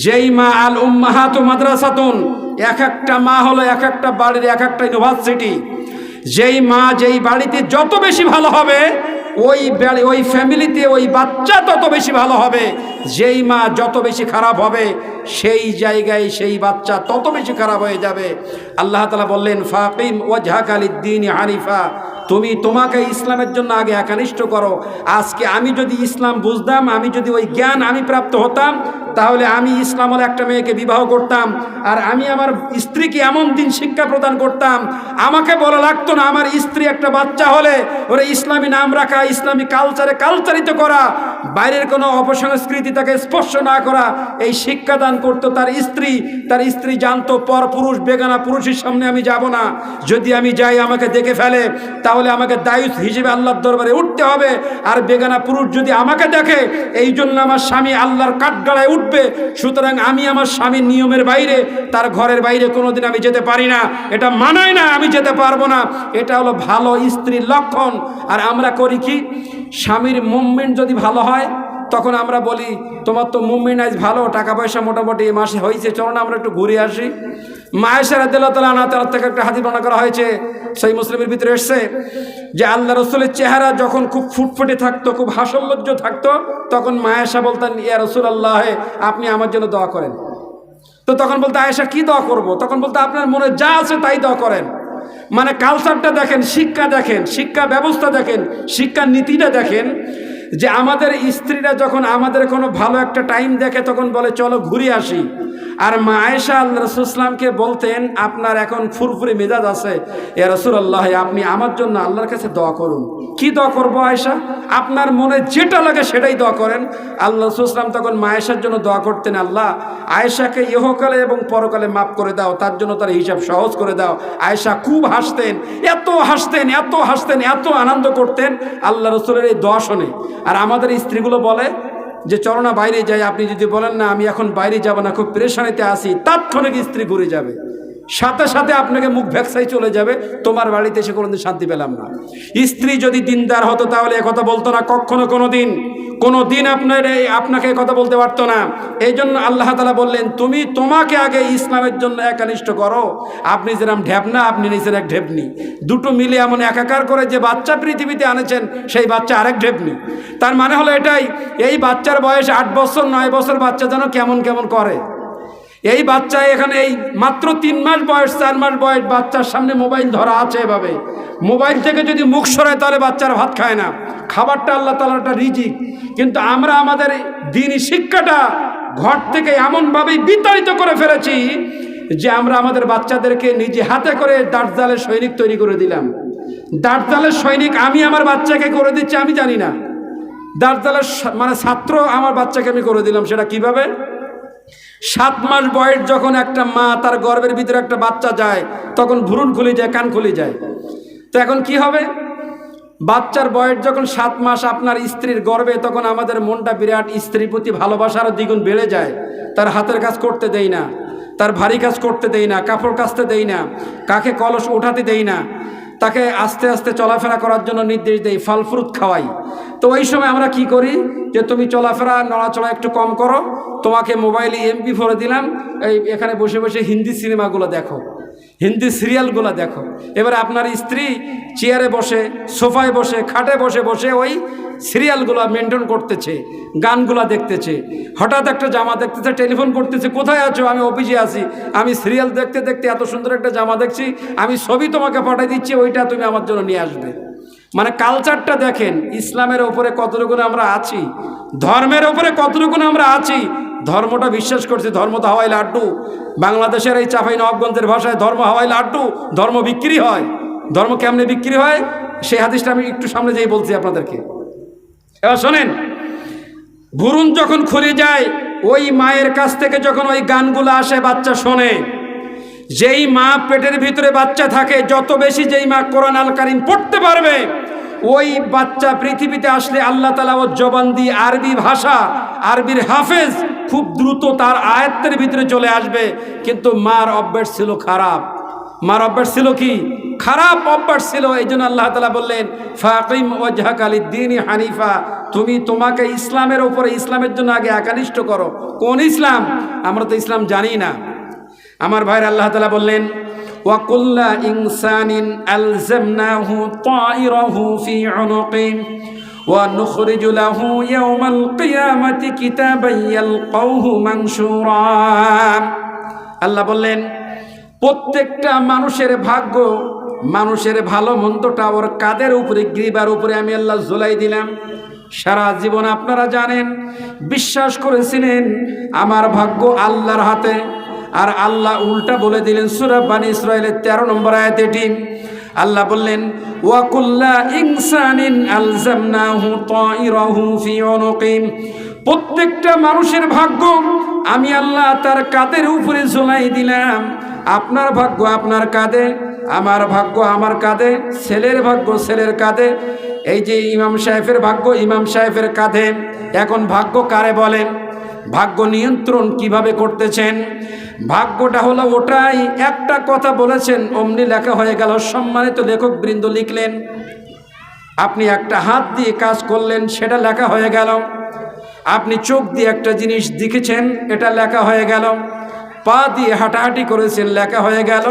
যেই মা আল উম্মাহাতু মাদ্রাসাতুন, এক একটা মা হলো এক একটা বাড়ির এক একটা ইউনিভার্সিটি। যেই মা যেই বাড়িতে যত বেশি ভালো হবে, ওই ফ্যামিলিতে ওই বাচ্চা তত বেশি ভালো হবে। যেই মা যত বেশি খারাপ হবে, সেই জায়গায় সেই বাচ্চা তত বেশি খারাপ হয়ে যাবে। আল্লাহ তাআলা বললেন, ফাকিম ওয়াজহাকা লিদ-দীনি হানিফা, তুমি তোমাকে ইসলামের জন্য আগে একনিষ্ঠ করো। আজকে আমি যদি ইসলাম বুঝতাম, আমি যদি ওই জ্ঞান আমি প্রাপ্ত হতাম, তাহলে আমি ইসলাম হলে একটা মেয়েকে বিবাহ করতাম, আর আমি আমার স্ত্রীকে এমন দিন শিক্ষা প্রদান করতাম, আমাকে বলা লাগতো না আমার স্ত্রী একটা বাচ্চা হলে ওরা ইসলামী নাম রাখা, ইসলামী কালচারে কালচারিত করা, বাইরের কোনো অপসংস্কৃতি তাকে স্পর্শ না করা, এই শিক্ষা দান করতো তার স্ত্রী জানতো পর পুরুষ বেগানা পুরুষের সামনে আমি যাব না, যদি আমি যাই আমাকে দেখে ফেলে, তাহলে আমাকে দায়িত্ব হিসেবে আল্লাহর দরবারে উঠতে হবে। আর বেগানা পুরুষ যদি আমাকে দেখে, এই জন্য আমার স্বামী আল্লাহর কাঠগড়ায় উঠবে। সুতরাং আমি আমার স্বামীর নিয়মের বাইরে, তার ঘরের বাইরে কোনোদিন আমি যেতে পারি না, এটা মানায় না, আমি যেতে পারবো না। এটা হলো ভালো স্ত্রীর লক্ষণ। আর আমরা করি কি, স্বামীর মুভমেন্ট যদি ভালো হয়, তখন আমরা বলি তোমার তো মুভমেন্ট আজ ভালো, টাকা পয়সা মোটামুটি এই মাসে হয়েছে, চলো না আমরা একটু ঘুরে আসি। মায়েশা রাদিয়াল্লাহু তাআলা আনহা থেকে একটা হাদিস বর্ণনা করা হয়েছে, সহিহ মুসলিমের ভিতরে এসেছে যে আল্লাহ রাসূলের চেহারা যখন খুব ফুটফুটে থাকতো, খুব হাস্যোজ্জ্বল থাকতো, তখন মায়েশা বলতেন, ইয়া রাসূলুল্লাহ, আপনি আমার জন্য দোয়া করেন। তো তখন বলতে, আয়েশা কি দোয়া করব? তখন বলতে, আপনার মনে যা আছে তাই দোয়া করেন। মানে কালচারটা দেখেন, শিক্ষা দেখেন, শিক্ষা ব্যবস্থা দেখেন, শিক্ষা নীতিটা দেখেন, যে আমাদের স্ত্রীরা যখন আমাদের কোনো ভালো একটা টাইম দেখে তখন বলে চলো ঘুরে আসি। আর মা আয়েশা আল্লাহ রাসূল সাল্লামকে বলতেন, আপনার এখন ফুরফুরে মেজাজ আছে, ইয়া রাসূলুল্লাহ, আপনি আমার জন্য আল্লাহর কাছে দোয়া করুন। কি দোয়া করবো আয়েশা? আপনার মনে যেটা লাগে সেটাই দোয়া করেন। আল্লাহ রাসূল সাল্লাম তখন মা আয়েশার জন্য দোয়া করতেন, আল্লাহ আয়েশাকে ইহকালে এবং পরকালে মাফ করে দাও, তার জন্য তার হিসাব সহজ করে দাও। আয়েশা খুব হাসতেন, এত হাসতেন, এত হাসতেন, এত আনন্দ করতেন আল্লাহ রাসূলের এই দোয়া শুনে। আর আমাদের স্ত্রীগুলো বলে যে চলো না বাইরে যাই, আপনি যদি বলেন না আমি এখন বাইরে যাব না, খুব পেরেশানিতে আসি, তাৎক্ষণিক স্ত্রী ঘুরে যাবে, সাথে সাথে আপনাকে মুখ ভ্যাকসাই চলে যাবে, তোমার বাড়িতে এসে কোনোদিন শান্তি পেলাম না। স্ত্রী যদি দিনদার হতো তাহলে একথা বলতো না, কখনো কোনোদিন আপনাকে কথা বলতে পারতো না। এই জন্য আল্লাহ তাআলা বললেন, তুমি তোমাকে আগে ইসলামের জন্য একনিষ্ঠ করো। আপনি যেরকম ঢেপনা, আপনি নিছেন এক ঢেপনি, দুটো মিলে এমন একাকার করে যে বাচ্চা পৃথিবীতে আনেছেন, সেই বাচ্চা আরেক ঢেপনি। তার মানে হলো এটাই, এই বাচ্চার বয়স 8 বছর 9 বছর বাচ্চা যেন কেমন কেমন করে। এই বাচ্চা এখানে এই মাত্র 3 মাস বয়স, 4 মাস বয়স, বাচ্চার সামনে মোবাইল ধরা আছে, এভাবে মোবাইল থেকে যদি মুখ সরায় তাহলে বাচ্চারা ভাত খায় না। খাবারটা আল্লাহ তাআলার একটা রিজিক, কিন্তু আমরা আমাদের দ্বীনি শিক্ষাটা ঘর থেকে এমনভাবেই বিতাড়িত করে ফেলেছি যে আমরা আমাদের বাচ্চাদেরকে নিজে হাতে করে দার্জালের সৈনিক তৈরি করে দিলাম। দার্জালের সৈনিক আমি আমার বাচ্চাকে করে দিচ্ছি, আমি জানি না। দার্জালের মানে ছাত্র আমার বাচ্চাকে আমি করে দিলাম। সেটা কিভাবে? 7 মাস বয়স যখন একটা মা তার গর্ভের ভিতরে একটা বাচ্চা যায়, তখন ভ্রূণ খুলে যায়, কান খুলে যায়। তো এখন কি হবে? বাচ্চার বয়স যখন 7 মাস আপনার স্ত্রীর গর্ভে, তখন আমাদের মনটা বিরাট, স্ত্রীর প্রতি ভালোবাসা আরও দ্বিগুণ বেড়ে যায়। তার হাতের কাজ করতে দেই না, তার ভারী কাজ করতে দেই না, কাপড় কাচতে দেই না, কাকে কলস ওঠাতে দেই না, তাকে আস্তে আস্তে চলাফেরা করার জন্য নির্দেশ দেই, ফল ফ্রুট খাওয়াই। তো ওই সময় আমরা কি করি, যে তুমি চলাফেরা নড়াচড়া একটু কম করো, তোমাকে মোবাইলে MP ভরে দিলাম, এখানে বসে বসে হিন্দি সিনেমাগুলো দেখো, হিন্দি সিরিয়ালগুলো দেখো। এবারে আপনার স্ত্রী চেয়ারে বসে, সোফায় বসে, খাটে বসে বসে ওই সিরিয়ালগুলো মেনটেন করতেছে, গানগুলো দেখতেছে। হঠাৎ একটা জামা দেখতেছে, টেলিফোন করতেছে, কোথায় আছো? আমি অফিসে আছি, আমি সিরিয়াল দেখতে দেখতে এত সুন্দর একটা জামা দেখছি, আমি ছবি তোমাকে পাঠিয়ে দিচ্ছি, ওইটা তুমি আমার জন্য নিয়ে আসবে। মানে কালচারটা দেখেন, ইসলামের ওপরে কতটুকু আমরা আছি, ধর্মের ওপরে কতটুকু আমরা আছি। ধর্মটা বিশ্বাস করছি, ধর্ম তো হাওয়াই লাড্ডু। বাংলাদেশের এই চাঁপাই নবাবগঞ্জের ভাষায় ধর্ম হাওয়াই লাড্ডু, ধর্ম বিক্রি হয়। ধর্ম কেমনে বিক্রি হয় সেই হাদিসটা আমি একটু সামনে যেয়ে বলছি আপনাদেরকে। এবার শোনেন, ভ্রূণ যখন খুলে যায়, ওই মায়ের কাছ থেকে যখন ওই গানগুলো আসে বাচ্চা শোনে। যেই মা পেটের ভিতরে বাচ্চা থাকে, যত বেশি যেই মা কোরআন আল কারীম পড়তে পারবে, ওই বাচ্চা পৃথিবীতে আসলে আল্লাহ তাআলা ওর জবান দিয়ে আরবি ভাষা, আরবির হাফেজ খুব দ্রুত তার আয়ত্তের ভিতরে চলে আসবে। কিন্তু মার অভ্যাস ছিল খারাপ, মার অভ্যাস ছিল কি? খারাপ অভ্যাস ছিল। এই জন্য আল্লাহ তাআলা বললেন, ফাকিম ওয়াজহাকা লিদ্দীনি হানিফা, তুমি তোমাকে ইসলামের উপরে, ইসলামের জন্য আগে একানিষ্ঠ করো। কোন ইসলাম? আমরা তো ইসলাম জানি না। আমার ভাইয়ের, আল্লাহ তাআলা বললেন, ওয়া কুল্লা ইনসানিন আলজামনাহু তায়রাহু ফি উনুকি ওয়া নুখরিজু লাহু ইয়াওমাল কিয়ামাতি কিতাবান ইয়ালকাউহু মানশুরা। আল্লাহ বললেন, প্রত্যেকটা মানুষের ভাগ্য, মানুষের ভালো মন্দটা ওর কাদের উপরে, গ্রীবার উপরে আমি আল্লাহ ঝুলাই দিলাম। সারা জীবন আপনারা জানেন, বিশ্বাস করেছিলেন আমার ভাগ্য আল্লাহর হাতে, আর আল্লাহ উল্টা বলে দিলেন। সূরা বানী ইসরাঈলের 13 নম্বর আয়াতে এটি আল্লাহ বললেন, ওয়া কুল্লা ইনসানিন আলজামনাহু তায়রাহু ফি উনুকি, প্রত্যেকটা মানুষের ভাগ্য আমি আল্লাহ তার কাঁধের উপরে ঝুলাই দিলাম। আপনার ভাগ্য আপনার কাঁধে, আমার ভাগ্য আমার কাঁধে, ছেলের ভাগ্য ছেলের কাঁধে। এই যে ইমাম সাহেবের ভাগ্য ইমাম সাহেবের কাঁধে। এখন ভাগ্য কারে বলেন? ভাগ্য নিয়ন্ত্রণ কিভাবে করতেছেন? ভাগ্যটা হলো ওটাই, একটা কথা বলেছেন অমনি লেখা হয়ে গেল। সম্মানিত লেখক বৃন্দ লিখলেন, আপনি একটা হাত দিয়ে কাজ করলেন, সেটা লেখা হয়ে গেল। আপনি চোখ দিয়ে একটা জিনিস দেখেছেন, এটা লেখা হয়ে গেল। পা দিয়ে হাঁটাহাঁটি করেছেন, লেখা হয়ে গেল।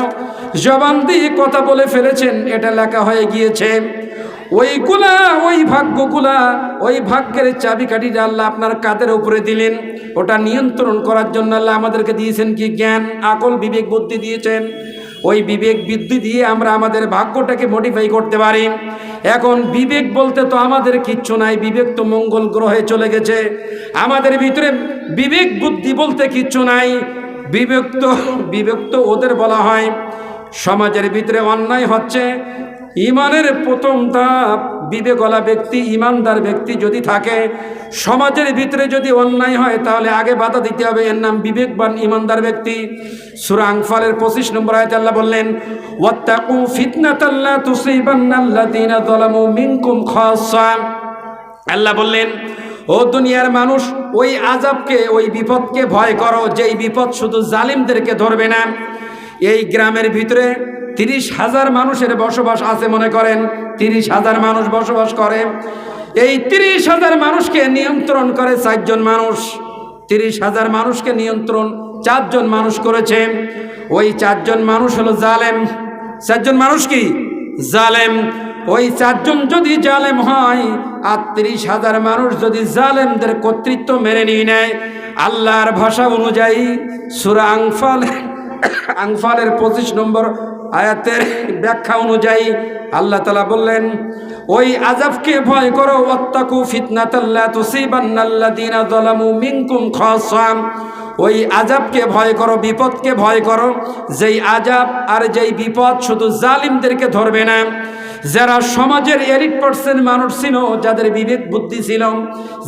জবান দিয়ে কথা বলে ফেলেছেন, এটা লেখা হয়ে গিয়েছে। ওইগুলা, ওই ভাগ্যগুলা, ওই ভাগ্যের চাবিকাঠিটা আল্লাহ আপনার কাঁধের উপরে দিলেন। ওটা নিয়ন্ত্রণ করার জন্য আল্লাহ আমাদেরকে দিয়েছেন কি? জ্ঞান, আকল, বিবেক, বুদ্ধি দিয়েছেন। ওই বিবেক বুদ্ধি দিয়ে আমরা আমাদের ভাগ্যটাকে মডিফাই করতে পারি। এখন বিবেক বলতে তো আমাদের কিচ্ছু নাই, বিবেক তো মঙ্গল গ্রহে চলে গেছে। আমাদের ভিতরে বিবেক বুদ্ধি বলতে কিচ্ছু নাই। বিবেক তো ওদের বলা হয়। সমাজের ভিতরে অন্যায় হচ্ছে, ইমানের প্রথম ধাপ, বিবেকওয়ালা ব্যক্তি, ইমানদার ব্যক্তি যদি থাকে, সমাজের ভিতরে যদি অন্যায় হয় তাহলে আগে বাধা দিতে হবে, এর নাম বিবেকবান ইমানদার ব্যক্তি। সূরা আনফালের 25 নম্বর আয়াতে আল্লাহ বললেন, ওয়াত্তাকু ফিতনাতাল লা তুসিবান্নাল্লাযীনা যালামু মিনকুম খাসসা। আল্লাহ বললেন, ও দুনিয়ার মানুষ, ওই আযাবকে, ওই বিপদকে ভয় করো, যেই বিপদ শুধু জালিমদেরকে ধরবে না। এই গ্রামের ভিতরে 30,000 মানুষের বসবাস আছে, মনে করেন 30,000 মানুষ বসবাস করে। এই 30,000 মানুষকে নিয়ন্ত্রণ করে 4 জন মানুষ। 30,000 মানুষকে নিয়ন্ত্রণ 4 জন মানুষ করেছে। ওই 4 জন মানুষ হলো জালেম। 4 জন মানুষ কি? জালেম। ওই 4 জন যদি জালেম হয়, আর 30,000 মানুষ যদি জালেমদের কর্তৃত্ব মেনে নিয়ে নেয়, আল্লাহর ভাষা অনুযায়ী সূরা আনফালের 25 নম্বর আয়াতের ব্যাখ্যা অনুযায়ী আল্লাহ তাআলা বললেন, ওই আযাবকে ভয় করো, ওয়াত্তাকু ফিতনাতাল লা তুসিবান্নাল্লাযীনা যালামু মিনকুম খাসসা। ওই আযাবকে ভয় করো, বিপদকে ভয় করো, যেই আযাব আর যেই বিপদ শুধু জালিমদেরকে ধরবে না। যারা সমাজের 80% মানুষ ছিল, যাদের বিবেক বুদ্ধি ছিল,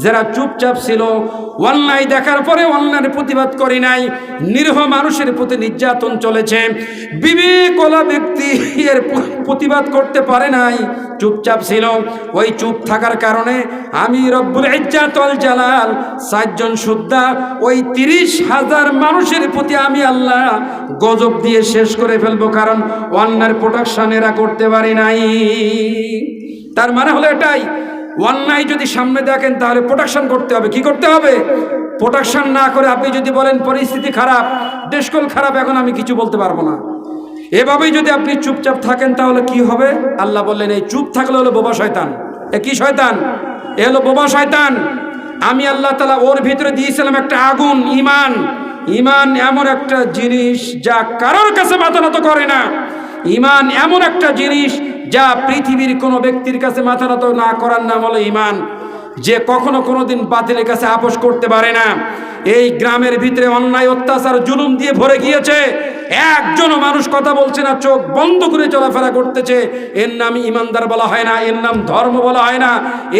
যারা চুপচাপ ছিল, অন্যায় দেখার পরে অন্যায়ের প্রতিবাদ করে নাই, নিরীহ মানুষের প্রতি নির্যাতন চলেছে, বিবেকওয়ালা ব্যক্তি এর প্রতিবাদ করতে পারে নাই, চুপচাপ ছিল। ওই চুপ থাকার কারণে আমি রব্বুল ইজ্জাত ওয়াল জালাল 4 জন সুদ্ধা ওই 30,000 মানুষের প্রতি আমি আল্লাহ গজব দিয়ে শেষ করে ফেলবো, কারণ অন্যায়ের প্রোটেকশন এরা করতে পারে নাই। তার মানে হলো এটাই, অন্যায় যদি সামনে দেখেন তাহলে প্রোটেকশন করতে হবে। কি করতে হবে? প্রোটেকশন না করে আপনি যদি বলেন পরিস্থিতি খারাপ, দেশকল খারাপ, এখন আমি কিছু বলতে পারবো না, এভাবেই যদি আপনি চুপচাপ থাকেন তাহলে কি হবে? আল্লাহ বললেন, এই চুপ থাকলে হলো বোবা শয়তান। এ কি শয়তান? এ হলো বোবা শয়তান। আমি আল্লাহ তাআলা ওর ভিতরে দিয়েছিলাম একটা আগুন, ইমান। ইমান এমন একটা জিনিস যা কারোর কাছে মাথা নত করে না। ইমান এমন একটা জিনিস যা পৃথিবীর কোনো ব্যক্তির কাছে মাথা নত না করার নাম হলো ঈমান, যে কখনো কোনোদিন বাতিলের কাছে আপোষ করতে পারে না। এই গ্রামের ভিতরে অন্যায় অত্যাচার জুলুম দিয়ে ভরে গিয়েছে, একজনও মানুষ কথা বলছে না, চোখ বন্ধ করে চলাফেরা করতেছে। এর নাম ইমানদার বলা হয় না, এর নাম ধর্ম বলা হয় না,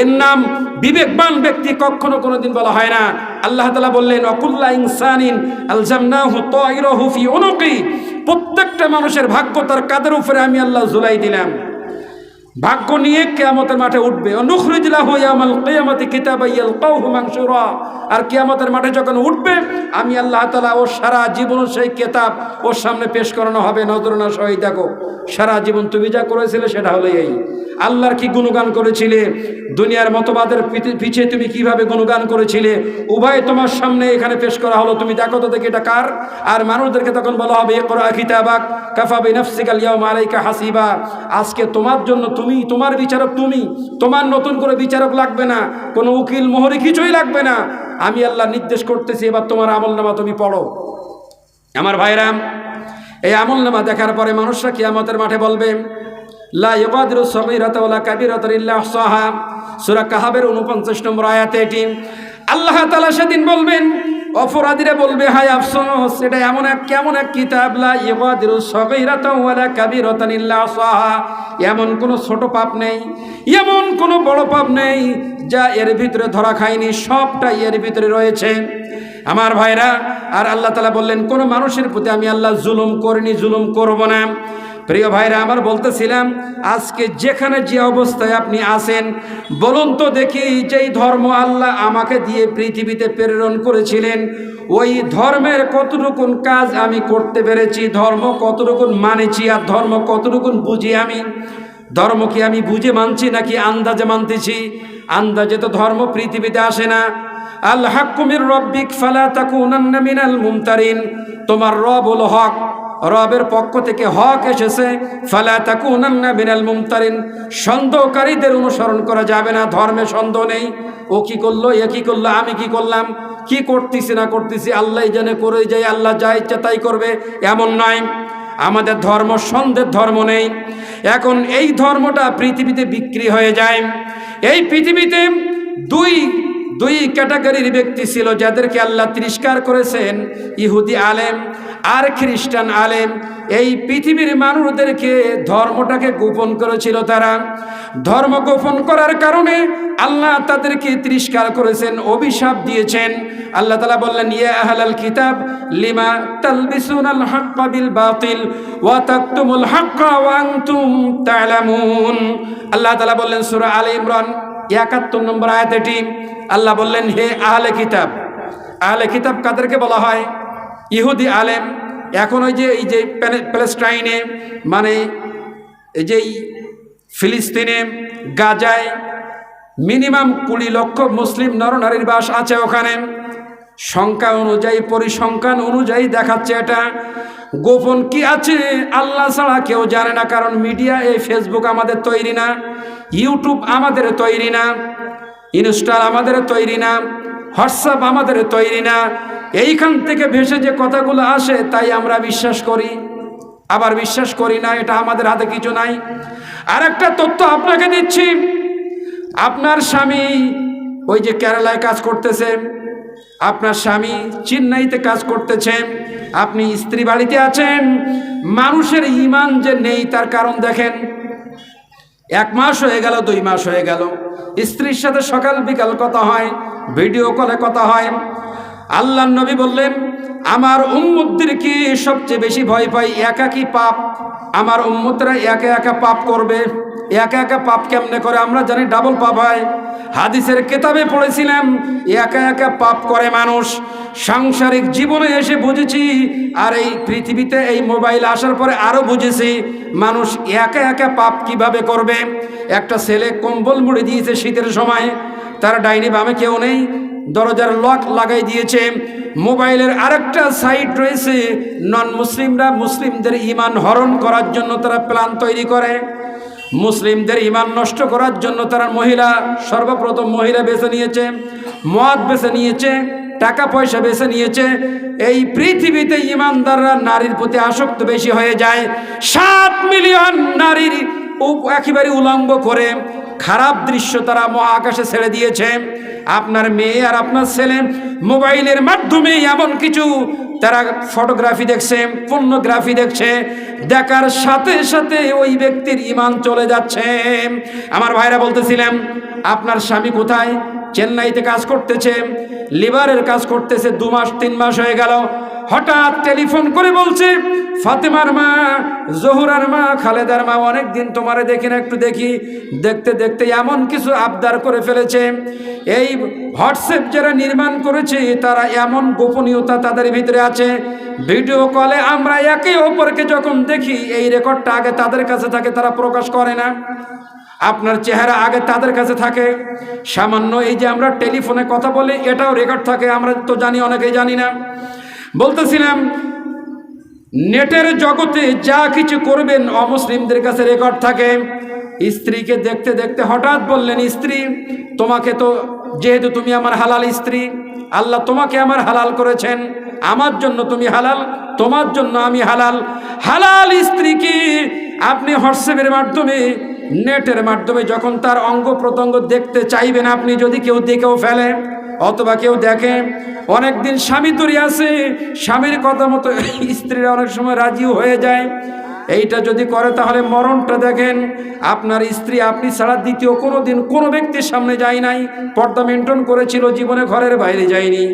এর নাম বিবেকবান ব্যক্তি কখনো কোনোদিন বলা হয় না। আল্লাহ তাআলা বললেন অকুল্লা ইনসানিন আলজামনাহু তায়রাহু ফি উনুকি, প্রত্যেকটা মানুষের ভাগ্য তার কাঁধের উপরে আমি আল্লাহ ঝুলাই দিলাম। ভাগ্য নিয়ে কিয়ামতের মাঠে উঠবে। অনুখরিজ লাহু ইয়াউমাল কিয়ামাতি কিতাবান ইয়ালকাউহু মানশুরা, আর কিয়ামতের মাঠে যখন উঠবে আমি আল্লাহ তাআলা ওর সারা জীবন সেই কিতাব ওর সামনে পেশ করানো হবে। নজরানা সহিত দেখো সারা জীবন তুমি যা করেছিলে সেটা হলো এই। আল্লাহর কি গুণগান করেছিলে, দুনিয়ার মতবাদের পিছিয়ে তুমি কিভাবে গুণগান করেছিলে, উভয় তোমার সামনে এখানে পেশ করা হলো। তুমি দেখো তো দেখি এটা কার। আর মানুষদেরকে তখন বলা হবে ইকরা কিতাবাক কাফা বিনাফসিকাল ইয়াউমা আলাইকা হাসিবা, আজকে তোমার জন্য তুমি, তোমার বিচারক তুমি, তোমার নতুন করে বিচারক লাগবে না, কোনো উকিল মোহরি কিছুই লাগবে না। আমি আল্লাহ নির্দেশ করতেছি, এবার তোমার আমলনামা তুমি পড়ো। আমার ভাইরা, এই আমলনামা দেখার পরে মানুষরা কিয়ামতের মাঠে বলবে লা ইউগাদিরু সগীরাতান ওয়ালা কাবীরাতান ইল্লা আহসাহা, সূরা কাহাবের 49 নম্বর আয়াতে এটি। আল্লাহ তাআলা সেদিন বলবেন, অপরাধীরা বলবে হায় আফসোস, এটা কেমন এক কিতাব, লা ইউগাদিরু সগীরাতান ওয়ালা কাবীরাতান ইল্লা আহসাহা, এমন কোনো ছোট পাপ নেই, এমন কোনো বড় পাপ নেই যা এর ভিতরে ধরা খায়নি, সবটাই এর ভিতরে রয়েছে। আমার ভাইরা, আর আল্লাহ তাআলা বললেন কোন মানুষের প্রতি আমি আল্লাহ জুলুম করিনি, জুলুম করব না। প্রিয় ভাইরা আমার, বলতেছিলাম আজকে যেখানে যে অবস্থায় আপনি আছেন, বলুন তো দেখি যেই ধর্ম আল্লাহ আমাকে দিয়ে পৃথিবীতে প্রেরণ করেছিলেন, ওই ধর্মের কতটুকুন কাজ আমি করতে পেরেছি, ধর্ম কতটুকুন মানেছি, আর ধর্ম কতটুকুন বুঝি আমি। ধর্ম কি আমি বুঝে মানছি নাকি আন্দাজে মানতেছি? আন্দাজে তো ধর্ম পৃথিবীতে আসে না। আল হাক্কু মির রব্বিক ফালা তাকুনান্না মিনাল মুমতারিন, তোমার রব হলো হক, রবের পক্ষ থেকে হক এসেছে। ফালা তাকুনান্না মিনাল মুমতারিন, সন্দেহকারীদের অনুসরণ করা যাবে না। ধর্মে সন্দেহ নেই, ও কি করলো, এ কি করলো, আমি কি করলাম, কি করতেছি না করতেছি আল্লাহ জানে, করে যাই, আল্লাহ যা ইচ্ছা তাই করবে, এমন নয়। আমাদের ধর্ম সন্দেহের ধর্ম নেই। এখন এই ধর্মটা পৃথিবীতে বিক্রি হয়ে যায়। এই পৃথিবীতে দুই ক্যাটাগরির ব্যক্তি ছিল যাদেরকে আল্লাহ তিরস্কার করেছেন, ইহুদি আলেম আর খ্রিস্টান আলেম। এই পৃথিবীর মানুষদেরকে ধর্মটাকে গোপন করেছিল তারা। ধর্ম গোপন করার কারণে আল্লাহ তাদেরকে তিরস্কার করেছেন, অভিশাপ দিয়েছেন। আল্লাহ তাআলা বললেন ইয়া আহলাল কিতাব লিমা তালবিসুনাল হাক্কা বিল বাতিল ওয়া তাকতুমুল হাক্কা ওয়া আনতুম তা'লামুন। আল্লাহ তাআলা বললেন সূরা আলে ইমরান 71 নম্বর আয়াত এটি। আল্লাহ বললেন হে আহলে কিতাব। আহলে কিতাব কাদেরকে বলা হয়? ইহুদি আলেম। এখন ওই যে প্যালেস্টাইনে, মানে এই যে ফিলিস্তিনে, গাজায় মিনিমাম 20 লক্ষ মুসলিম নরনারীর বাস আছে ওখানে। সংখ্যা অনুযায়ী, পরিসংখ্যান অনুযায়ী দেখাচ্ছে এটা। গোপন কি আছে আল্লাহ ছাড়া কেউ জানে না, কারণ মিডিয়া, এই ফেসবুক আমাদের তৈরি না, ইউটিউব আমাদের তৈরি না, ইনস্টাল আমাদের তৈরি না, হোয়াটসঅ্যাপ আমাদের তৈরি না। এইখান থেকে ভেসে যে কথাগুলো আসে তাই আমরা বিশ্বাস করি, আবার বিশ্বাস করি না, এটা আমাদের হাতে কিছু নাই। আর একটা তথ্য আপনাকে দিচ্ছি, আপনার স্বামী ওই যে কেরালায় কাজ করতেছে, আপনার স্বামী চেন্নাইতে কাজ করতেছে, আপনি স্ত্রী বাড়িতে আছেন। মানুষের ঈমান যে নেই তার কারণ দেখেন, 1 মাস হয়ে গেল, 2 মাস হয়ে গেল, স্ত্রীর সাথে সকাল বিকাল কথা হয়, ভিডিও কলে কথা হয়। আল্লাহর নবী বললেন আমার উম্মতদেরকে সবচেয়ে বেশি ভয় পাই একাকী পাপ। আমার উম্মতরা একা একা পাপ করবে। একা একা পাপ কেমনে করে? আমরা জানি ডাবল পাপ হয়। হাদিসের কিতাবে পড়েছিলাম একা একা পাপ করে মানুষ। সাংসারিক জীবনে এসে বুঝেছি, আর এই পৃথিবীতে এই মোবাইল আসার পরে আরও বুঝেছি মানুষ একা একা পাপ কিভাবে করবে। একটা ছেলে কম্বল মুড়ে দিয়েছে শীতের সময়, তার ডাইনি বামে কেউ নেই, দরজার লক লাগাই দিয়েছে। মোবাইলের আরেকটা সাইট রয়েছে, নন মুসলিমরা মুসলিমদের ঈমান হরণ করার জন্য তারা প্ল্যান তৈরি করে। মুসলিমদের ঈমান নষ্ট করার জন্য তারা সর্বপ্রথম মহিলা বেছে নিয়েছে, মদ বেছে নিয়েছে, টাকা পয়সা বেছে নিয়েছে। এই পৃথিবীতে ঈমানদাররা নারীর প্রতি আসক্ত বেশি হয়ে যায়। 7 মিলিয়ন নারীর একেবারে উলঙ্গ করে খারাপ দৃশ্য তারা মহাকাশে ছেড়ে দিয়েছে। আপনার মেয়ে আর আপনার ছেলে মোবাইলের মাধ্যমে এমন কিছু তারা ফটোগ্রাফি দেখছে, পর্নোগ্রাফি দেখছে, দেখার সাথে সাথে ওই ব্যক্তির ঈমান চলে যাচ্ছে। আমার ভাইরা বলতেছিলাম, আপনার স্বামী কোথায়? চেন্নাইতে কাজ করতেছে, লিভারের কাজ করতেছে, 2 মাস 3 মাস হয়ে গেল। হঠাৎ টেলিফোন করে বলছে, ফাতেমার মা, জহুরার মা, খালেদার মা, অনেক দিন তোমারে দেখি না, একটু দেখি। দেখতে দেখতে এমন কিছু আবদার করে ফেলেছে। এই হোয়াটসঅ্যাপ যারা নির্মাণ করেছে তারা এমন গোপনীয়তা তাদের ভিতরে আছে, ভিডিও কলে আমরা একে অপরকে যখন দেখি এই রেকর্ডটা আগে তাদের কাছে থাকে, তারা প্রকাশ করে না। আপনার চেহারা আগে তাদের কাছে থাকে। সামান্য এই যে আমরা টেলিফোনে কথা বলি এটাও রেকর্ড থাকে, আমরা তো জানি, অনেকেই জানি না। বলতেছিলাম, নেটের জগতে যা কিছু করবেন অমুসলিমদের কাছে রেকর্ড থাকে। স্ত্রীকে দেখতে দেখতে হঠাৎ বললেন, স্ত্রী তোমাকে তো, যেহেতু তুমি আমার হালাল স্ত্রী, আল্লাহ তোমাকে আমার হালাল করেছেন, আমার জন্য তুমি হালাল, তোমার জন্য আমি হালাল। হালাল স্ত্রীকে আপনি হোয়াটসঅ্যাপের মাধ্যমে, নেটের মাধ্যমে যখন তার অঙ্গ প্রত্যঙ্গ দেখতে চাইবেন, আপনি যদি কেউ দেখেও ফেলে অথবা কেউ দেখে, অনেকদিন স্বামী তৈরি আছে, স্বামীর কথা মতো স্ত্রীরা অনেক সময় রাজিও হয়ে যায়। এইটা যদি করে তাহলে মরণটা দেখেন। আপনার স্ত্রী আপনি ছাড়া দ্বিতীয় কোনো দিন কোনো ব্যক্তির সামনে যায় নাই, পর্দা মেনটেন করেছিল, জীবনে ঘরের বাইরে যায়নি।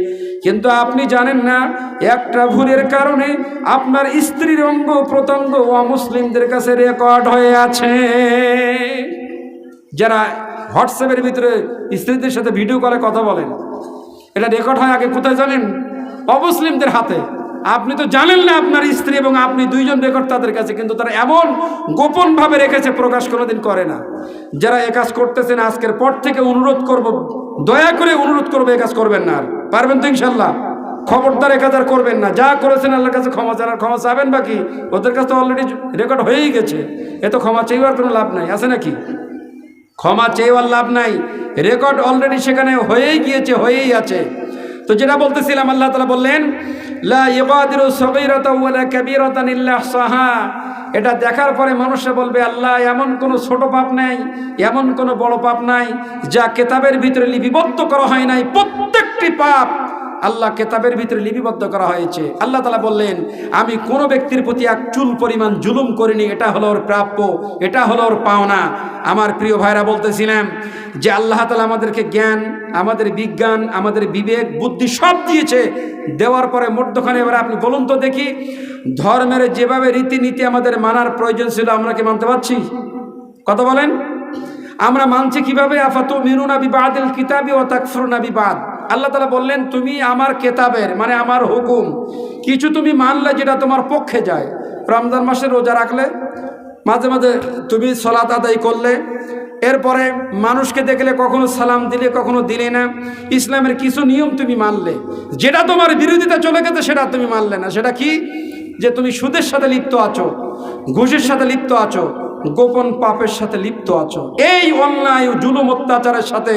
কিন্তু আপনি জানেন না, একটা ভুলের কারণে আপনার স্ত্রীর অঙ্গ প্রত্যঙ্গ অমুসলিমদের কাছে রেকর্ড হয়ে আছে। যারা হোয়াটসঅ্যাপের ভিতরে স্ত্রীদের সাথে ভিডিও কলে কথা বলেন, এটা রেকর্ড হয় আগে কোথায় জানেন? অমুসলিমদের হাতে। আপনি তো জানেন না আপনার স্ত্রী এবং আপনি দুইজন রেকর্ড তাদের কাছে, কিন্তু তারা এমন গোপনভাবে রেখেছে, প্রকাশ কোনোদিন করে না। যারা এ কাজ করতেছেন আজকের পর থেকে অনুরোধ করব, দয়া করে অনুরোধ করবো, এ কাজ করবেন না। আর পারবেন তো ইনশাল্লাহ? খবরদার এ কাজ আর করবেন না। যা করেছেন আল্লাহর কাছে ক্ষমা চান, আর ক্ষমা চাবেন বাকি, ওদের কাছে তো অলরেডি রেকর্ড হয়েই গেছে। এ তো ক্ষমা চেয়েও কোনো লাভ নাই, আছে নাকি? ক্ষমা চেয়েও আর লাভ নাই, রেকর্ড অলরেডি সেখানে হয়েই গিয়েছে, হয়েই আছে। তো যেটা বলতেছিলাম, আল্লাহ তাআলা বললেন, লা ইগাদিরু সগীরাতাও ওয়ালা কাবীরাতান ইল্লা আহসাহা। এটা দেখার পরে মানুষরা বলবে, আল্লাহ এমন কোনো ছোট পাপ নাই, এমন কোনো বড় পাপ নাই যা কিতাবের ভিতরে লিপিবদ্ধ করা হয় নাই। প্রত্যেকটি পাপ আল্লাহ কিতাবের ভিতরে লিপিবদ্ধ করা হয়েছে। আল্লাহ তাআলা বললেন, আমি কোনো ব্যক্তির প্রতি এক চুল পরিমাণ জুলুম করিনি, এটা হলো ওর প্রাপ্য, এটা হলো ওর পাওনা। আমার প্রিয় ভাইরা, বলতেছিলাম যে আল্লাহ তাআলা আমাদেরকে জ্ঞান, আমাদের বিজ্ঞান, আমাদের বিবেক, বুদ্ধি সব দিয়েছে। দেওয়ার পরে মধ্যখানে এবার আপনি বলুন তো দেখি, ধর্মের যেভাবে রীতিনীতি আমাদের মানার প্রয়োজন ছিল, আমরা কি মানতে পারছি? কথা বলেন, আমরা মানছি কিভাবে? আফাতুমিনুনা বিবাদিল কিতাবি ওয়া তাকফুরুনা বিবাদ। আল্লাহ তাআলা বললেন, তুমি আমার কেতাবের, মানে আমার হুকুম কিছু তুমি মানলে যেটা তোমার পক্ষে যায়। রমজান মাসে রোজা রাখলে, মাঝে মাঝে তুমি সালাত আদায় করলে, এরপরে মানুষকে দেখলে কখনো সালাম দিলে, কখনো দিলে না। ইসলামের কিছু নিয়ম তুমি মানলে, যেটা তোমার বিরোধিতা চলে গেছে সেটা তুমি মানলে না। সেটা কি? যে তুমি সুদের সাথে লিপ্ত আছো, ঘুষের সাথে লিপ্ত আছো, গোপন পাপের সাথে লিপ্ত আছো। এই অন্যায় ও জুলুম অত্যাচারের সাথে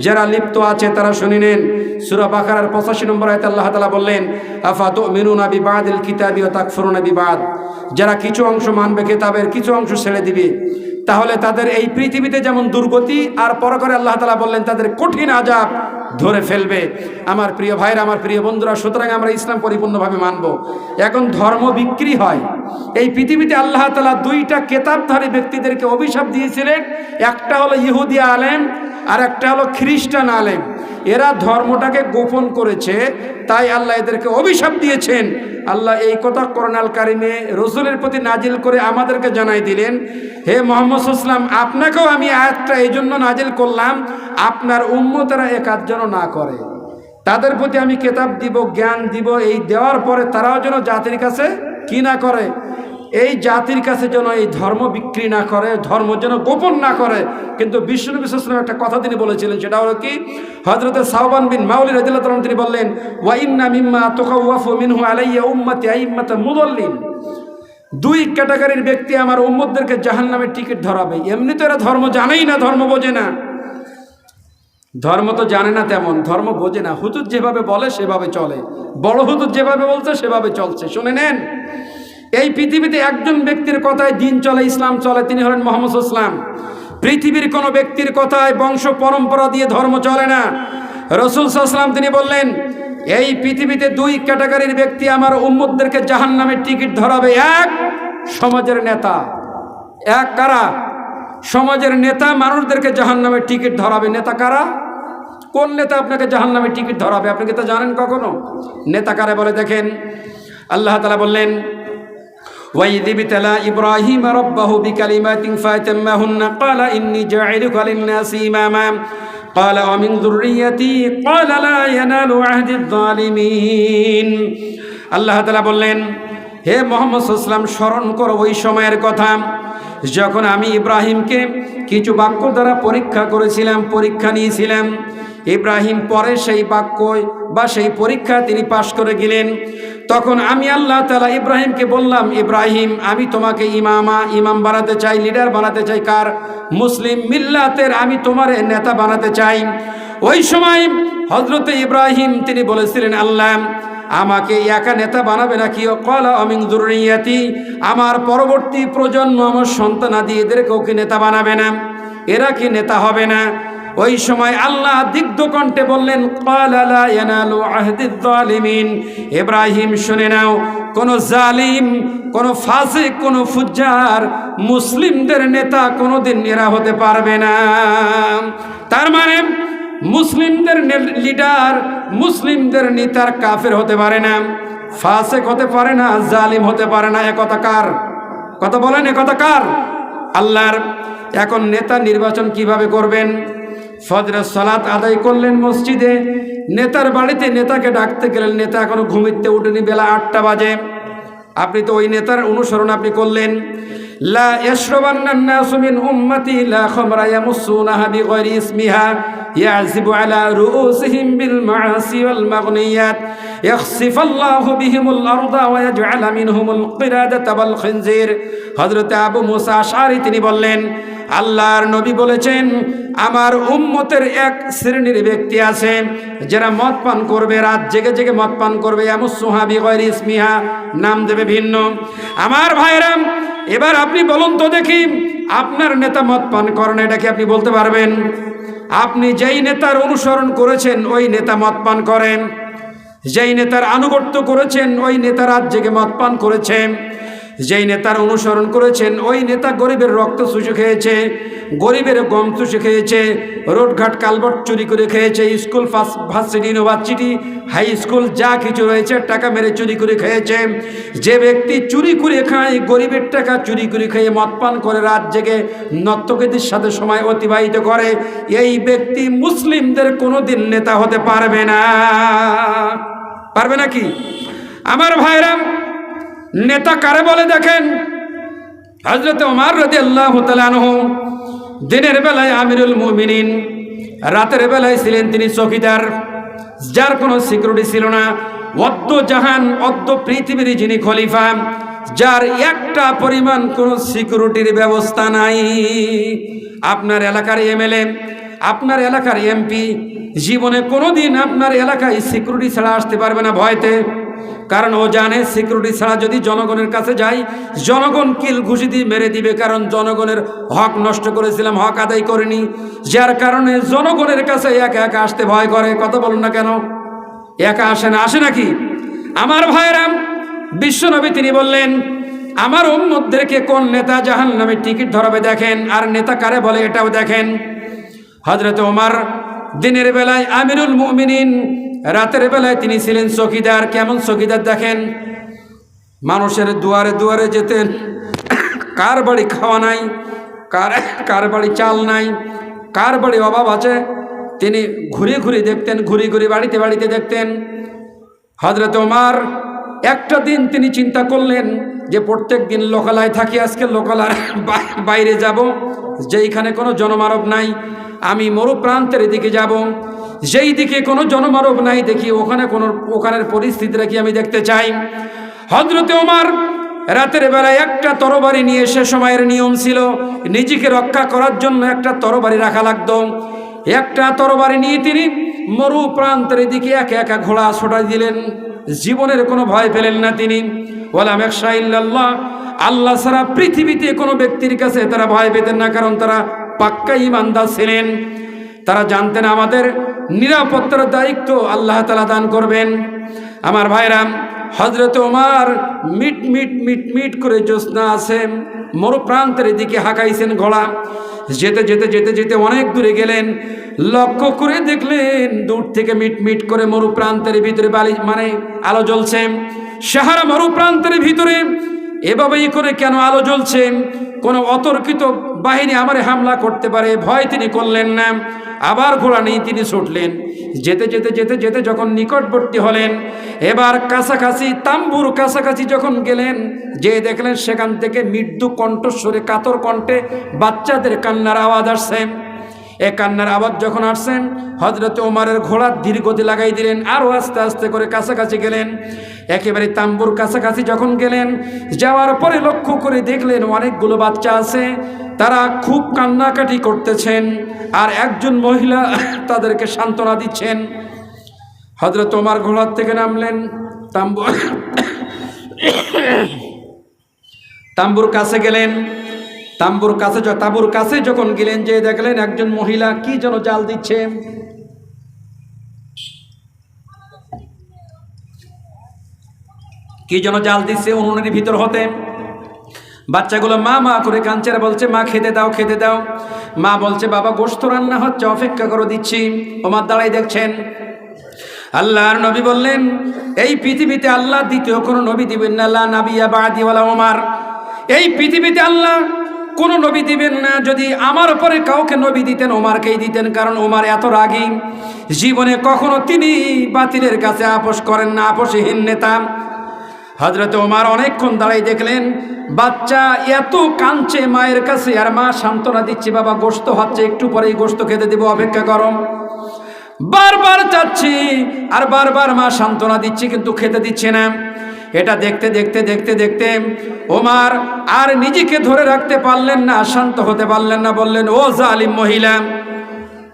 যারা লিপ্ত আছে তারা শুনে নেন, সূরা বাকারার 85 নম্বর আয়াতে আল্লাহ তাআলা বললেন, আফাতুমিনুনা বিবাদিল কিতাবি ওয়া তাকফুরুনা বিবাদ। যারা কিছু অংশ মানবে কিতাবের, কিছু অংশ ছেড়ে দিবে, তাহলে তাদের এই পৃথিবীতে যেমন দুর্গতি, আর পরকালে আল্লাহ তাআলা বললেন তাদের কঠিন আযাব ধরে ফেলবে। আমার প্রিয় ভাইরা, আমার প্রিয় বন্ধুরা, সুতরাং আমরা ইসলাম পরিপূর্ণভাবে মানব। এখন ধর্ম বিক্রি হয়। এই পৃথিবীতে আল্লাহ তাআলা 2টা কেতাবধারী ব্যক্তিদেরকে অভিশাপ দিয়েছিলেন। একটা হলো ইহুদি আলেম, আর একটা হলো খ্রিস্টান আলেম। এরা ধর্মটাকে গোপন করেছে, তাই আল্লাহ এদেরকে অভিশাপ দিয়েছেন। আল্লাহ এই কথা কোরআন আল কারিমে রসুলের প্রতি নাজিল করে আমাদেরকে জানাই দিলেন, হে মুহাম্মদ সাল্লাল্লাহু আলাইহি ওয়াসাল্লাম, আপনাকেও আমি আয়াতটা এই জন্য নাজিল করলাম, আপনার উম্মতেরা এ কাজ যেন না করে। তাদের প্রতি আমি কিতাব দিব, জ্ঞান দিব, এই দেওয়ার পরে তারাও যেন জাতির কাছে কি না করে, এই জাতির কাছে যেন এই ধর্ম বিক্রি না করে, ধর্ম যেন গোপন না করে। কিন্তু বিশ্বনবী সাল্লাল্লাহু আলাইহি ওয়াসাল্লাম একটা কথা তিনি বলেছিলেন, সেটা হলো কি? হযরত সাওবান বিন মাউলি রাদিয়াল্লাহু তাআলা তিনি বললেন, ওয়া ইন্না মিম্মা তুখাওয়াফু মিনহু আলাইয়া উম্মতি আইম্মাতা মুদাল্লিন। 2 ক্যাটাগরির ব্যক্তি আমার উম্মতদেরকে জাহান্নামের টিকিট ধরাবে। এমনি তো এরা ধর্ম জানেই না, ধর্ম বোঝে না। ধর্ম তো জানে না, তেমন ধর্ম বোঝে না। হুজুর যেভাবে বলে সেভাবে চলে, বড় হুজুর যেভাবে বলছে সেভাবে চলছে। শুনে নেন, এই পৃথিবীতে একজন ব্যক্তির কথায় দিন চলে, ইসলাম চলে, তিনি হলেন মুহাম্মদ সাল্লাল্লাহু আলাইহি ওয়াসাল্লাম। পৃথিবীর কোনো ব্যক্তির কথায় বংশ পরম্পরা দিয়ে ধর্ম চলে না। রাসূল সাল্লাল্লাহু আলাইহি ওয়াসাল্লাম তিনি বললেন, এই পৃথিবীতে দুই ক্যাটাগরির ব্যক্তি আমার উম্মতদেরকে জাহান্নামের টিকিট ধরাবে। এক, সমাজের নেতা। এক কারা? সমাজের নেতা মানুষদেরকে জাহান্নামের টিকিট ধরাবে। নেতা কারা? কোন নেতা আপনাকে জাহান্নামের টিকিট ধরাবে? আপনি কি তা জানেন কখনো? নেতা কারা বলে দেখেন, আল্লাহ তাআলা বললেন, وَإِذِ ابْتَلَى إِبْرَاهِيمَ رَبَّهُ بِكَلِمَاتٍ فَأَتَمَّهُنَّ قَالَ إِنِّي جَاعِلُكَ لِلنَّاسِ إِمَامًا قَالَ وَمِنْ ذُرِّيَّتِي قَالَ لَا يَنَالُ عَهْدِ الظَّالِمِينَ। আল্লাহ তাআলা বললেন, হে মুহাম্মদ সাল্লাল্লাহু আলাইহি ওয়াসাল্লাম, স্মরণ করো ওই সময়ের কথা যখন আমি ইব্রাহিমকে কিছু বাক্য দ্বারা পরীক্ষা করেছিলাম, পরীক্ষা নিয়েছিলাম। ইব্রাহিম পরে সেই বাক্য বা সেই পরীক্ষা তিনি পাশ করে গেলেন। তখন আমি আল্লাহ তাআলা ইব্রাহিমকে বললাম, ইব্রাহিম, আমি তোমাকে ইমাম বানাতে চাই, লিডার বানাতে চাই। কার? মুসলিম মিল্লাতের আমি তোমার নেতা বানাতে চাই। ওই সময় হযরতে ইব্রাহিম তিনি বলেছিলেন, আল্লাহ আমাকে একা নেতা বানাবে নাকি? ক্বালা আমিন যুররিয়াতি, আমার পরবর্তী প্রজন্ম, আমার সন্তানাদি এদেরকেও কি নেতা বানাবে না? এরা কি নেতা হবে না? ওই সময় আল্লাহ দিগ্ধ কণ্ঠে বললেন, ক্বালা লা ইয়ানালু আহদিয যালিমিন। ইব্রাহিম শুনে নাও, কোন জালিম, কোন ফাসিক, কোন ফুজ্জার মুসলিমদের নেতা কোনোদিন এরা হতে পারবে না। তার মানে মুসলিমদের লিডার, মুসলিমদের নেতার কাফের হতে পারে না, ফাসিক হতে পারে না, জালিম হতে পারে না। একথা কার কথা বলেন? একথা কার? আল্লাহর। এখন নেতা নির্বাচন কিভাবে করবেন? ফজরের সালাত আদায় করলেন মসজিদে, নেতার বাড়িতে নেতাকে ডাকতে গেলেন, নেতা এখনো ঘুমিতে উঠেনি, বেলা 8টা বাজে। আপনি তো ওই নেতার অনুসরণ আপনি করলেন। লা ইয়াশরাবান্নান নাসু মিন উম্মতি লা খামরা ইয়ামুসুনাহা বিগাইরি ইসমিহা ইয়াযিবু আলা রুউসিহিম বিল মাআসি ওয়াল মাগনিয়াত ইয়াখসিফাল্লাহু বিহিমুল আরদা ওয়া ইয়াজআলা মিনহুমুল কিরাদাতা ওয়াল খিনজির। হযরত আবু মুসা আশআরী তিনি বললেন, আল্লাহর নবী বলেছেন, আমার উম্মতের এক শ্রেণীর ব্যক্তি আছে যারা মদ পান করবে, রাত জেগে জেগে মদ পান করবে। ইয়ামুসুহা বিগাইরি ইসমিহা, নাম দেবে ভিন্ন। আমার ভাইরা, এবার আপনি বলুন তো দেখি, আপনার নেতা মদ পান করেন, এটা কি আপনি বলতে পারবেন? আপনি যেই নেতার অনুসরণ করেছেন ওই নেতা মদ পান করেন, যেই নেতার আনুগত্য করেছেন ওই নেতা রাত জেগে মদ পান করেছেন, যেই নেতার অনুসরণ করেছেন ওই নেতা গরিবের রক্ত চুষে খেয়েছে, গরিবের গম চুষে খেয়েছে, রোডঘাট কালভার্ট চুরি করে খেয়েছে, school varsity, university, high school যা কিছু রয়েছে টাকা মেরে চুরি করে খেয়েছে। যে ব্যক্তি চুরি করে খায়, গরিবের টাকা চুরি করে খেয়ে মদ পান করে রাত জেগে নর্তকীদের সাথে সময় অতিবাহিত করে, এই ব্যক্তি মুসলিমদের কোনোদিন নেতা হতে পারবে না। পারবে নাকি? আমার ভাইরা, নেতা কারে বলে দেখেন। হযরত ওমর রাদিয়াল্লাহু তাআলা আনহু দিনের বেলায় আমিরুল মুমিনিন, রাতের বেলায় ছিলেন তিনি চৌকিদার, যার কোনো সিকিউরিটি ছিল না। অদ্য জাহান, অদ্য পৃথিবীর যিনি খলিফা, যার একটা পরিমাণ কোনো সিকিউরিটির ব্যবস্থা নাই। আপনার এলাকার এমএলএ, আপনার এলাকার এমপি জীবনে কোনোদিন আপনার এলাকায় সিকিউরিটি ছাড়া আসতে পারবে না ভয়তে। কারণ ও জানে সিকিউরিটি ছাড়া যদি জনগণের কাছে যায়, জনগণ কিল ঘুষি দিয়ে মেরে দিবে। কারণ জনগণের হক নষ্ট করেছিলাম, হক আদায় করিনি, যার কারণে জনগণের কাছে একা একা আসতে ভয় করে। কথা বলুন না কেন? একা আসে না, আসে নাকি? আমার ভাইরাম, বিশ্বনবী তিনি বললেন, আমার উম্মতদেরকে কোন নেতা জাহান্নামের টিকিট ধরাবে দেখেন, আর নেতা কারে বলে এটাও দেখেন। হযরত ওমর দিনের বেলায় আমিরুল মুমিনিন, রাতের বেলায় তিনি ছিলেন চৌকিদার। কেমন চৌকিদার দেখেন? মানুষের দুয়ারে দুয়ারে যেতেন, কার বাড়ি খাওয়া নাই, কার বাড়ি চাল নাই, কার বাড়ি অভাব আছে, তিনি ঘুরে ঘুরে দেখতেন, ঘুরে ঘুরে বাড়িতে বাড়িতে দেখতেন। হযরত ওমর একটা দিন তিনি চিন্তা করলেন যে প্রত্যেক দিন লোকালয় থাকি, আজকে লোকালয় বাইরে যাব, যেইখানে কোনো জনমানব নাই, আমি মরু প্রান্তের দিকে যাব, যেই দিকে কোনো জনমানব নাই দেখি ওখানের পরিস্থিতিটা কি আমি দেখতে চাই। হযরত ওমর রাতের বেলায় একটা তরবারি নিয়ে, সে সময়ের নিয়ম ছিল নিজেকে রক্ষা করার জন্য একটা তরবারি রাখা লাগতো। একটা তরবারি নিয়ে তিনি মরু প্রান্তের দিকে একা একা ঘোড়া ছোটাই দিলেন। জীবনের কোনো ভয় পেলেন না তিনি। ওয়ালাম ইয়াখশা ইল্লাল্লাহ, আল্লাহ ছাড়া পৃথিবীতে কোনো ব্যক্তির কাছে তারা ভয় পেতেন না, কারণ তারা পাক্কা ঈমানদার ছিলেন। তারা জানতেন আমাদের নিরাপত্তার দায়িত্ব আল্লাহ তাআলা দান করবেন। আমার ভাইরাম, হযরত ওমর মিট মিট মিট মিট করে জ্যোৎস্না আছে মরু প্রান্তের দিকে হাঁকাইছেন ঘোড়া। যেতে যেতে যেতে যেতে অনেক দূরে গেলেন, লক্ষ্য করে দেখলেন দূর থেকে মিট মিট করে মরু প্রান্তের ভিতরে আলো জ্বলছে। সাহারা মরু প্রান্তের ভিতরে এভাবেই করে কেন আলো জ্বলছে? কোনো অতর্কিত বাহিনী আমারে হামলা করতে পারে, ভয় তিনি করলেন না। আবার ঘোড়া নিয়ে তিনি ছুটলেন। যেতে যেতে যেতে যেতে যখন নিকটবর্তী হলেন, এবার কাছাকাছি তাম্বুর কাছাকাছি যখন গেলেন, যে দেখলেন সেখান থেকে মৃদু কণ্ঠস্বরে কাতর কণ্ঠে বাচ্চাদের কান্নার আওয়াজ আসছে। এ কান্নার আওয়াজ যখন আসছেন, হযরত ওমরের ঘোড়া ধীর গতি লাগাই দিলেন, আরও আস্তে আস্তে করে কাছাকাছি গেলেন। একেবারে তাম্বুর কাছাকাছি যখন গেলেন, যাওয়ার পরে লক্ষ্য করে দেখলেন অনেকগুলো বাচ্চা আছে, তারা খুব কান্নাকাটি করতেছেন, আর একজন মহিলা তাদেরকে সান্ত্বনা দিচ্ছেন। হযরত ওমর ঘোড়ার থেকে নামলেন, তাম্বুর কাছে গেলেন। তাঁবুর কাছে যখন গেলেন, যে দেখলেন একজন মহিলা কি যেন জাল দিচ্ছে। কি যেন জাল দিচ্ছে উনুনের ভিতর হতে। বাচ্চাগুলো মা মা করে কাঁদছে, বলছে মা খেতে দাও খেতে দাও। মা বলছে বাবা গোশত রান্না হচ্ছে, অপেক্ষা করে দিচ্ছি। ওমর দাঁড়াই দেখছেন। আল্লাহর নবী বললেন, এই পৃথিবীতে আল্লাহ দ্বিতীয় কোনো নবী দিবেন না, লা নাবিয়্যা বা'দি ওয়ালা ওমর। এই পৃথিবীতে আল্লাহ কোনো নবী দিবেন না। যদি আমার উপরে কাউকে নবী দিতেন, ওমরকেই দিতেন, কারণ ওমর এত রাগী, জীবনে কখনো তিনি বাতিলের কাছে আপোষ করেন না, আপোষহীন নেতা। হযরত ওমর অনেকক্ষণ দাঁড়াই দেখলেন, বাচ্চা এত কাঁদছে মায়ের কাছে, আর মা সান্ত্বনা দিচ্ছে, বাবা গোশত হচ্ছে, একটু পরেই গোশত খেতে দেব, অপেক্ষা করো। বারবার চাচ্ছি আর বারবার মা সান্ত্বনা দিচ্ছে, কিন্তু খেতে দিচ্ছে না। এটা দেখতে দেখতে দেখতে দেখতে ওমর আর নিজেকে ধরে রাখতে পারলেন না, শান্ত হতে পারলেন না। বললেন, ও জালিম মহিলা,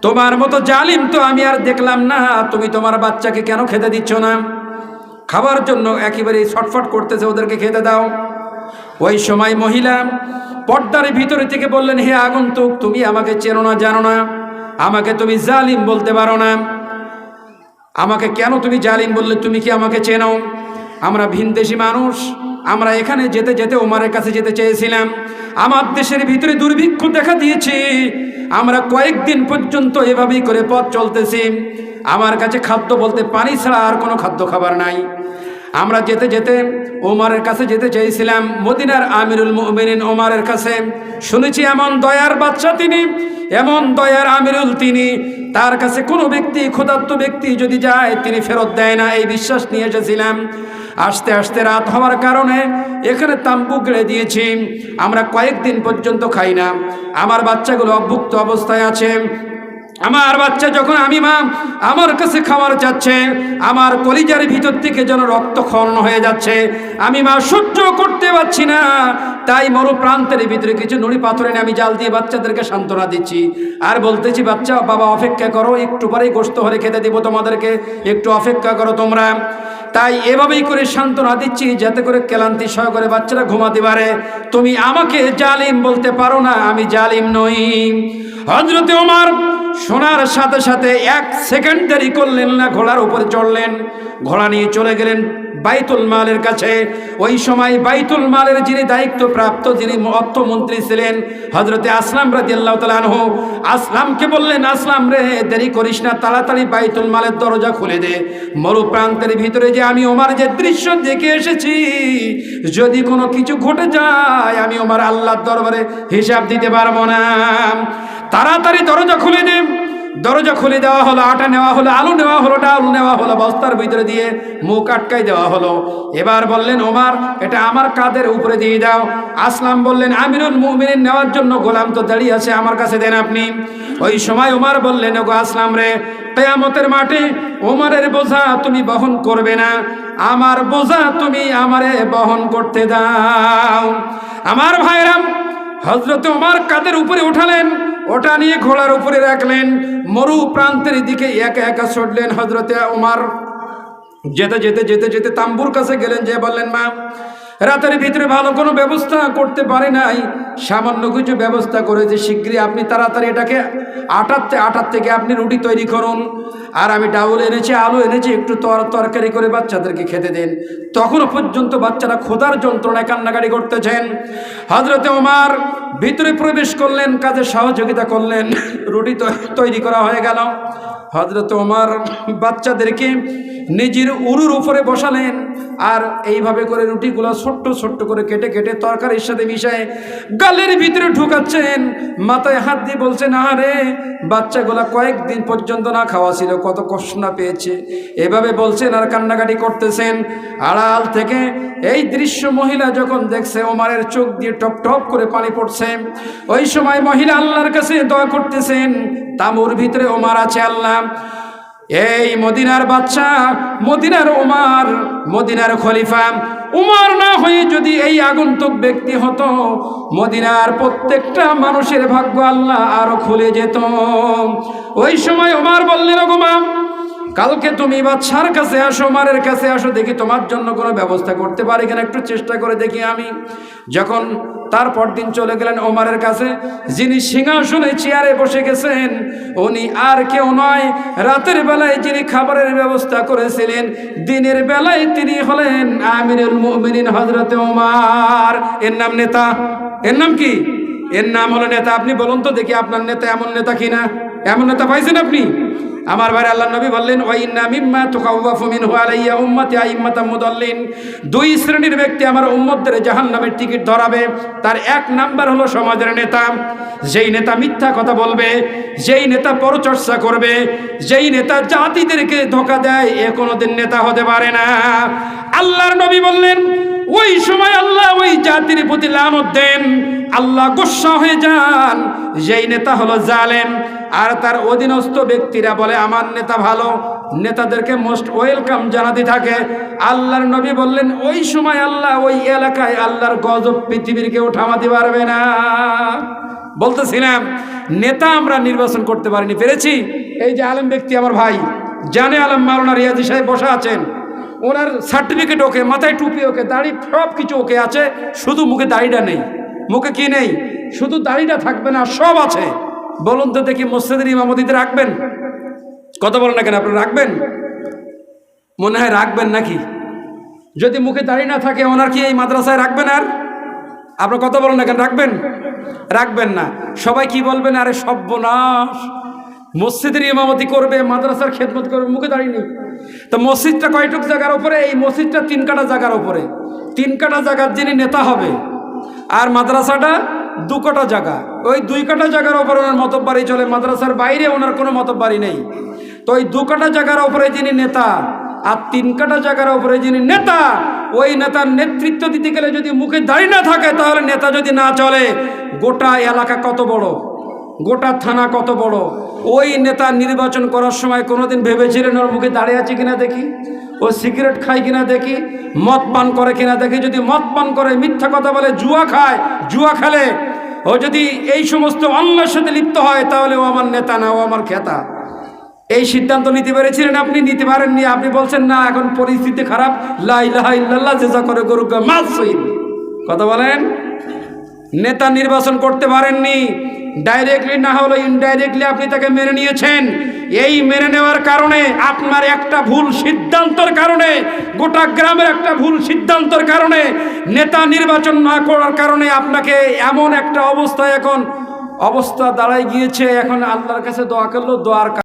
তোমার মতো জালিম তো আমি আর দেখলাম না। তুমি তোমার বাচ্চাকে কেন খেতে দিচ্ছ না? খাবার জন্য একেবারে ছটফট করতেছে, ওদেরকে খেতে দাও। ওই সময় মহিলা পর্দার ভিতরে থেকে বললেন, হে আগন্তুক, তুমি আমাকে চেনো না, জানো না, আমাকে তুমি জালিম বলতে পারো না। আমাকে কেন তুমি জালিম বললে? তুমি কি আমাকে চেনো? আমরা ভিনদেশি মানুষ, আমরা এখানে যেতে যেতে ওমরের কাছে যেতে চেয়েছিলাম। আমার দেশের ভিতরে দুর্ভিক্ষ দেখা দিয়েছে, আমরা কয়েকদিন পর্যন্ত এভাবেই করে পথ চলতেছি। আমার কাছে খাদ্য বলতে পানি ছাড়া আর কোনো খাদ্য খাবার নাই। আমরা যেতে যেতে ওমরের কাছে যেতে চেয়েছিলাম, মদিনার আমিরুল মুমিনিন ওমরের কাছে। শুনেছি এমন দয়ার বাদশা তিনি, এমন দয়ার আমিরুল তিনি, তার কাছে কোনো ব্যক্তি, ক্ষুধার্ত ব্যক্তি যদি যায় তিনি ফেরত দেয় না, এই বিশ্বাস নিয়ে এসেছিলাম। আস্তে আস্তে রাত হওয়ার কারণে এখানে তাম্বু গেড়ে দিয়েছি, আমরা কয়েকদিন পর্যন্ত খাই না। আমার বাচ্চাগুলো অভুক্ত অবস্থায় আছে। আমার বাচ্চা যখন আমি মা আমার কাছে খাবার চাচ্ছে, আমার কলিজার ভিতর থেকে যেন রক্তক্ষরণ হয়ে যাচ্ছে। আমি মা সহ্য করতে পারছি না, তাই মরু প্রান্তের ভিতরে কিছু নুড়ি পাথর এনে আমি জাল দিয়ে বাচ্চাদেরকে সান্ত্বনা দিচ্ছি, আর বলতেছি, বাচ্চা বাবা অপেক্ষা করো, একটু পরেই গোশত হলে খেতে দেবো তোমাদেরকে, একটু অপেক্ষা করো তোমরা। তাই এভাবেই করে সান্ত্বনা দিচ্ছি, যাতে করে ক্লান্তি সহকারে বাচ্চারা ঘুমাতে পারে। তুমি আমাকে জালিম বলতে পারো না, আমি জালিম নই। হযরত ওমর শোনার সাথে সাথে এক সেকেন্ড দেরি করলেন না, ঘোড়ার উপরে চড়লেন, ঘোড়া নিয়ে চলে গেলেন বাইতুল মালের কাছে। ওই সময় বাইতুল মালের যিনি দায়িত্বপ্রাপ্ত, যিনি অর্থমন্ত্রী ছিলেন, হযরতে আসলাম রাদিয়াল্লাহু তাআলা আনহু, আসলামকে বললেন, আসলাম রে, দেরি করিস না, তাড়াতাড়ি বাইতুল মালের দরজা খুলে দে। মরু প্রান্তের ভিতরে যে আমি ওমর যে দৃশ্য দেখে এসেছি, যদি কোনো কিছু ঘটে যায়, আমি ওমর আল্লাহর দরবারে হিসাব দিতে পারবো না। তাড়াতাড়ি দরজা খুলে দে। দরজা খুলে দেওয়া হলো, আটা নেওয়া হলো, আলু নেওয়া হলো, ডাল নেওয়া হলো, বস্তার ভিতরে দিয়ে মুখ আটকাই দেওয়া হলো। এবার বললেন, ওমর এটা আমার কাঁধের উপরে দিয়ে দাও। আসলাম বললেন, আমিরুল মুমিনিন নেওয়ার জন্য গোলাম তো দাঁড়িয়ে আছে, আমার কাছে দেন আপনি। ওই সময় ওমর বললেন, ওগো আসলাম রে, কিয়ামতের মাঠে ওমরের বোঝা তুমি বহন করবে না, আমার বোঝা তুমি আমারে বহন করতে দাও। আমার ভাইরাম, হযরত ওমর কাঁধের উপরে উঠালেন, ওটা নিয়ে ঘোড়ার উপরে রাখলেন, মরু প্রান্তের দিকে একা একা ছুটলেন হযরতে ওমর। যেতে যেতে যেতে যেতে তাম্বুর কাছে গেলেন, যে বললেন, মা, রাতের ভিতরে ভালো কোনো ব্যবস্থা করতে পারি নাই, সামান্য কিছু ব্যবস্থা করেছে, শীঘ্রই আপনি তাড়াতাড়ি এটাকে আটার থেকে আপনি রুটি তৈরি করুন, আর আমি ডাউল এনেছি, আলু এনেছি, একটু তরকারি করে বাচ্চাদেরকে খেতে দেন। তখনও পর্যন্ত বাচ্চারা ক্ষুধার যন্ত্রণায় কান্নাকাটি করতেছেন। হযরতে ওমর ভিতরে প্রবেশ করলেন, কাজে সহযোগিতা করলেন, রুটি তৈরি করা হয়ে গেল। হযরতে ওমর বাচ্চাদেরকে নিজের উরুর উপরে বসালেন, আর এইভাবে করে রুটিগুলো ছোট্ট ছোট্ট করে কেটে কেটে তরকারির সাথে মিশায় গালের ভিতরে ঢুকাচ্ছেন, মাথায় হাত দিয়ে বলছেন, আরে বাচ্চাগুলা কয়েকদিন পর্যন্ত না খাওয়া ছিল, কত কষ্ট না পেয়েছে, এভাবে বলছেন আর কান্নাকাটি করতেছেন। আড়াল থেকে এই দৃশ্য মহিলা যখন দেখছে, ওমরের চোখ দিয়ে টপ টপ করে পানি পড়ছে। ওই সময় মহিলা আল্লাহর কাছে দোয়া করতেছেন, তাঁবুর ভিতরে ওমর আছে, আল্লাহ, এই মদিনার বাদশা, মদিনার ওমর, মদিনার খলিফা উমর না হয়ে যদি এই আগন্তুক ব্যক্তি হতো, মদিনার প্রত্যেকটা মানুষের ভাগ্য আল্লাহ আরো খুলে যেত। ওই সময় ওমর বললেন, ওগো মা, কালকে তুমি বাদশার কাছে আসো, ওমরের কাছে আসো, দেখি তোমার জন্য কোনো ব্যবস্থা করতে পারি কিনা, একটু চেষ্টা করে দেখি আমি। যখন তারপর দিন চলে গেলেন ওমরের কাছে, যিনি সিংহাসনে চেয়ারে বসে গেছেন উনি আর কেউ নয়, রাতের বেলায় যিনি খাবারের ব্যবস্থা করেছিলেন, দিনের বেলায় তিনি হলেন আমিরুল মুমিনিন হযরতে ওমর। এর নাম নেতা। এর নাম কি? এর নাম হলো নেতা। আপনি বলুন তো দেখি আপনার নেতা এমন নেতা কিনা? এমন নেতা পাইছেন আপনি? আমার ভাই, আল্লাহ নবী বললেন, ওয়াইন্না মিম্মা তুকাওয়াফু মিনহু আলাইয়া উম্মতি আইম্মাতাম মুদাল্লিন, দুই শ্রেণীর ব্যক্তি আমার উম্মতদের জাহান্নামের টিকিট ধরাবে। তার এক নাম্বার হলো সমাজের নেতা। যেই নেতা মিথ্যা কথা বলবে, যেই নেতা পরচর্চা করবে, যেই নেতা জাতিদেরকে ধোঁকা দেয়, এ কোনোদিন নেতা হতে পারে না। আল্লাহর নবী বললেন, ওই সময় আল্লাহ ওই জাতির প্রতি লানত দেন, আল্লাহ গোসা হয়ে যান। যেই নেতা হলো জালেম, আর তার অধীনস্থ ব্যক্তিরা বলে আমার নেতা ভালো, নেতাদেরকে মোস্ট ওয়েলকাম জানাতে থাকে। আল্লাহর নবী বললেন, ওই সময় আল্লাহ ওই এলাকায় আল্লাহর গজব পৃথিবীর কেউ থামাতে পারবে না। বলতেছিলাম, নেতা আমরা নির্বাচন করতে পারিনি, পেরেছি। এই যে আলেম ব্যক্তি আমার ভাই জানে আলম মাওলানা রিয়াজি সাহেব বসা আছেন, ওনার সার্টিফিকেট ওকে, মাথায় টুপি ওকে, দাড়ি সব কিছু ওকে আছে, শুধু মুখে দাড়িটা নেই। মুখে কি নেই? শুধু দাড়িটা থাকবে না, সব আছে। বলুন তো দেখি, মসজিদের ইমামতিতে রাখবেন? কথা বলেন না কেন? আপনি রাখবেন? মনে হয় রাখবেন নাকি? যদি মুখে দাড়ি না থাকে, ওনার কি এই মাদ্রাসায় রাখবেন? আর আপনার কথা বলেন না কেন? রাখবেন? রাখবেন না। সবাই কি বলবেন? আরে সর্বনাশ, মসজিদের ইমামতি করবে, মাদ্রাসার খেদমত করবে, মুখে দাড়ি নেই। তো মসজিদটা কয়টুক জায়গার উপরে? এই মসজিদটা 3 কাঠা জায়গার উপরে। 3 কাঠা জায়গার যিনি নেতা হবে, আর মাদ্রাসাটা 2 কাঠা জায়গা। ওই 2 কাঠা জায়গার উপরে ওনার মতবাড়ি চলে, মাদ্রাসার বাইরে ওনার কোনো মতবাড়ি নেই। তো ওই 2 কাঠা জায়গার উপরে যিনি নেতা, আর 3 কাঠা জায়গার উপরে যিনি নেতা, ওই নেতার নেতৃত্ব দিতে গেলে যদি মুখে দাড়ি না থাকে, তাহলে নেতা যদি না চলে, গোটা এলাকা কত বড়, গোটা থানা কত বড়। ওই নেতা নির্বাচন করার সময় কোনোদিন ভেবেছিলেন ওর মুখে দাঁড়িয়ে আছে কিনা দেখি, ও সিগারেট খায় কিনা দেখি, মদ পান করে কিনা দেখি? যদি মদ পান করে, মিথ্যা কথা বলে, জুয়া খায়, জুয়া খেলে, ও যদি এই সমস্ত অন্যায়ের সাথে লিপ্ত হয়, তাহলে ও আমার নেতা না, ও আমার খেতা। এই সিদ্ধান্ত নিতে পেরেছিলেন আপনি? নিতে পারেননি। আপনি বলছেন না, এখন পরিস্থিতি খারাপ, লা ইলাহা ইল্লাল্লাহ, জেজা করে গরুকে মাছ সহিত। কথা বলেন, নেতা নির্বাচন করতে পারেননি। ডাইরেক্টলি না হলে ইনডাইরেক্টলি আপনি তাকে মেনে নিয়েছেন। এই মেনে নেওয়ার কারণে, আপনার একটা ভুল সিদ্ধান্তের কারণে, গোটা গ্রামের একটা ভুল সিদ্ধান্তের কারণে, নেতা নির্বাচন না করার কারণে আপনাকে এমন একটা অবস্থায় এখন অবস্থা দাঁড়ায় গিয়েছে। এখন আল্লাহর কাছে দোয়া করলো, দোয়ার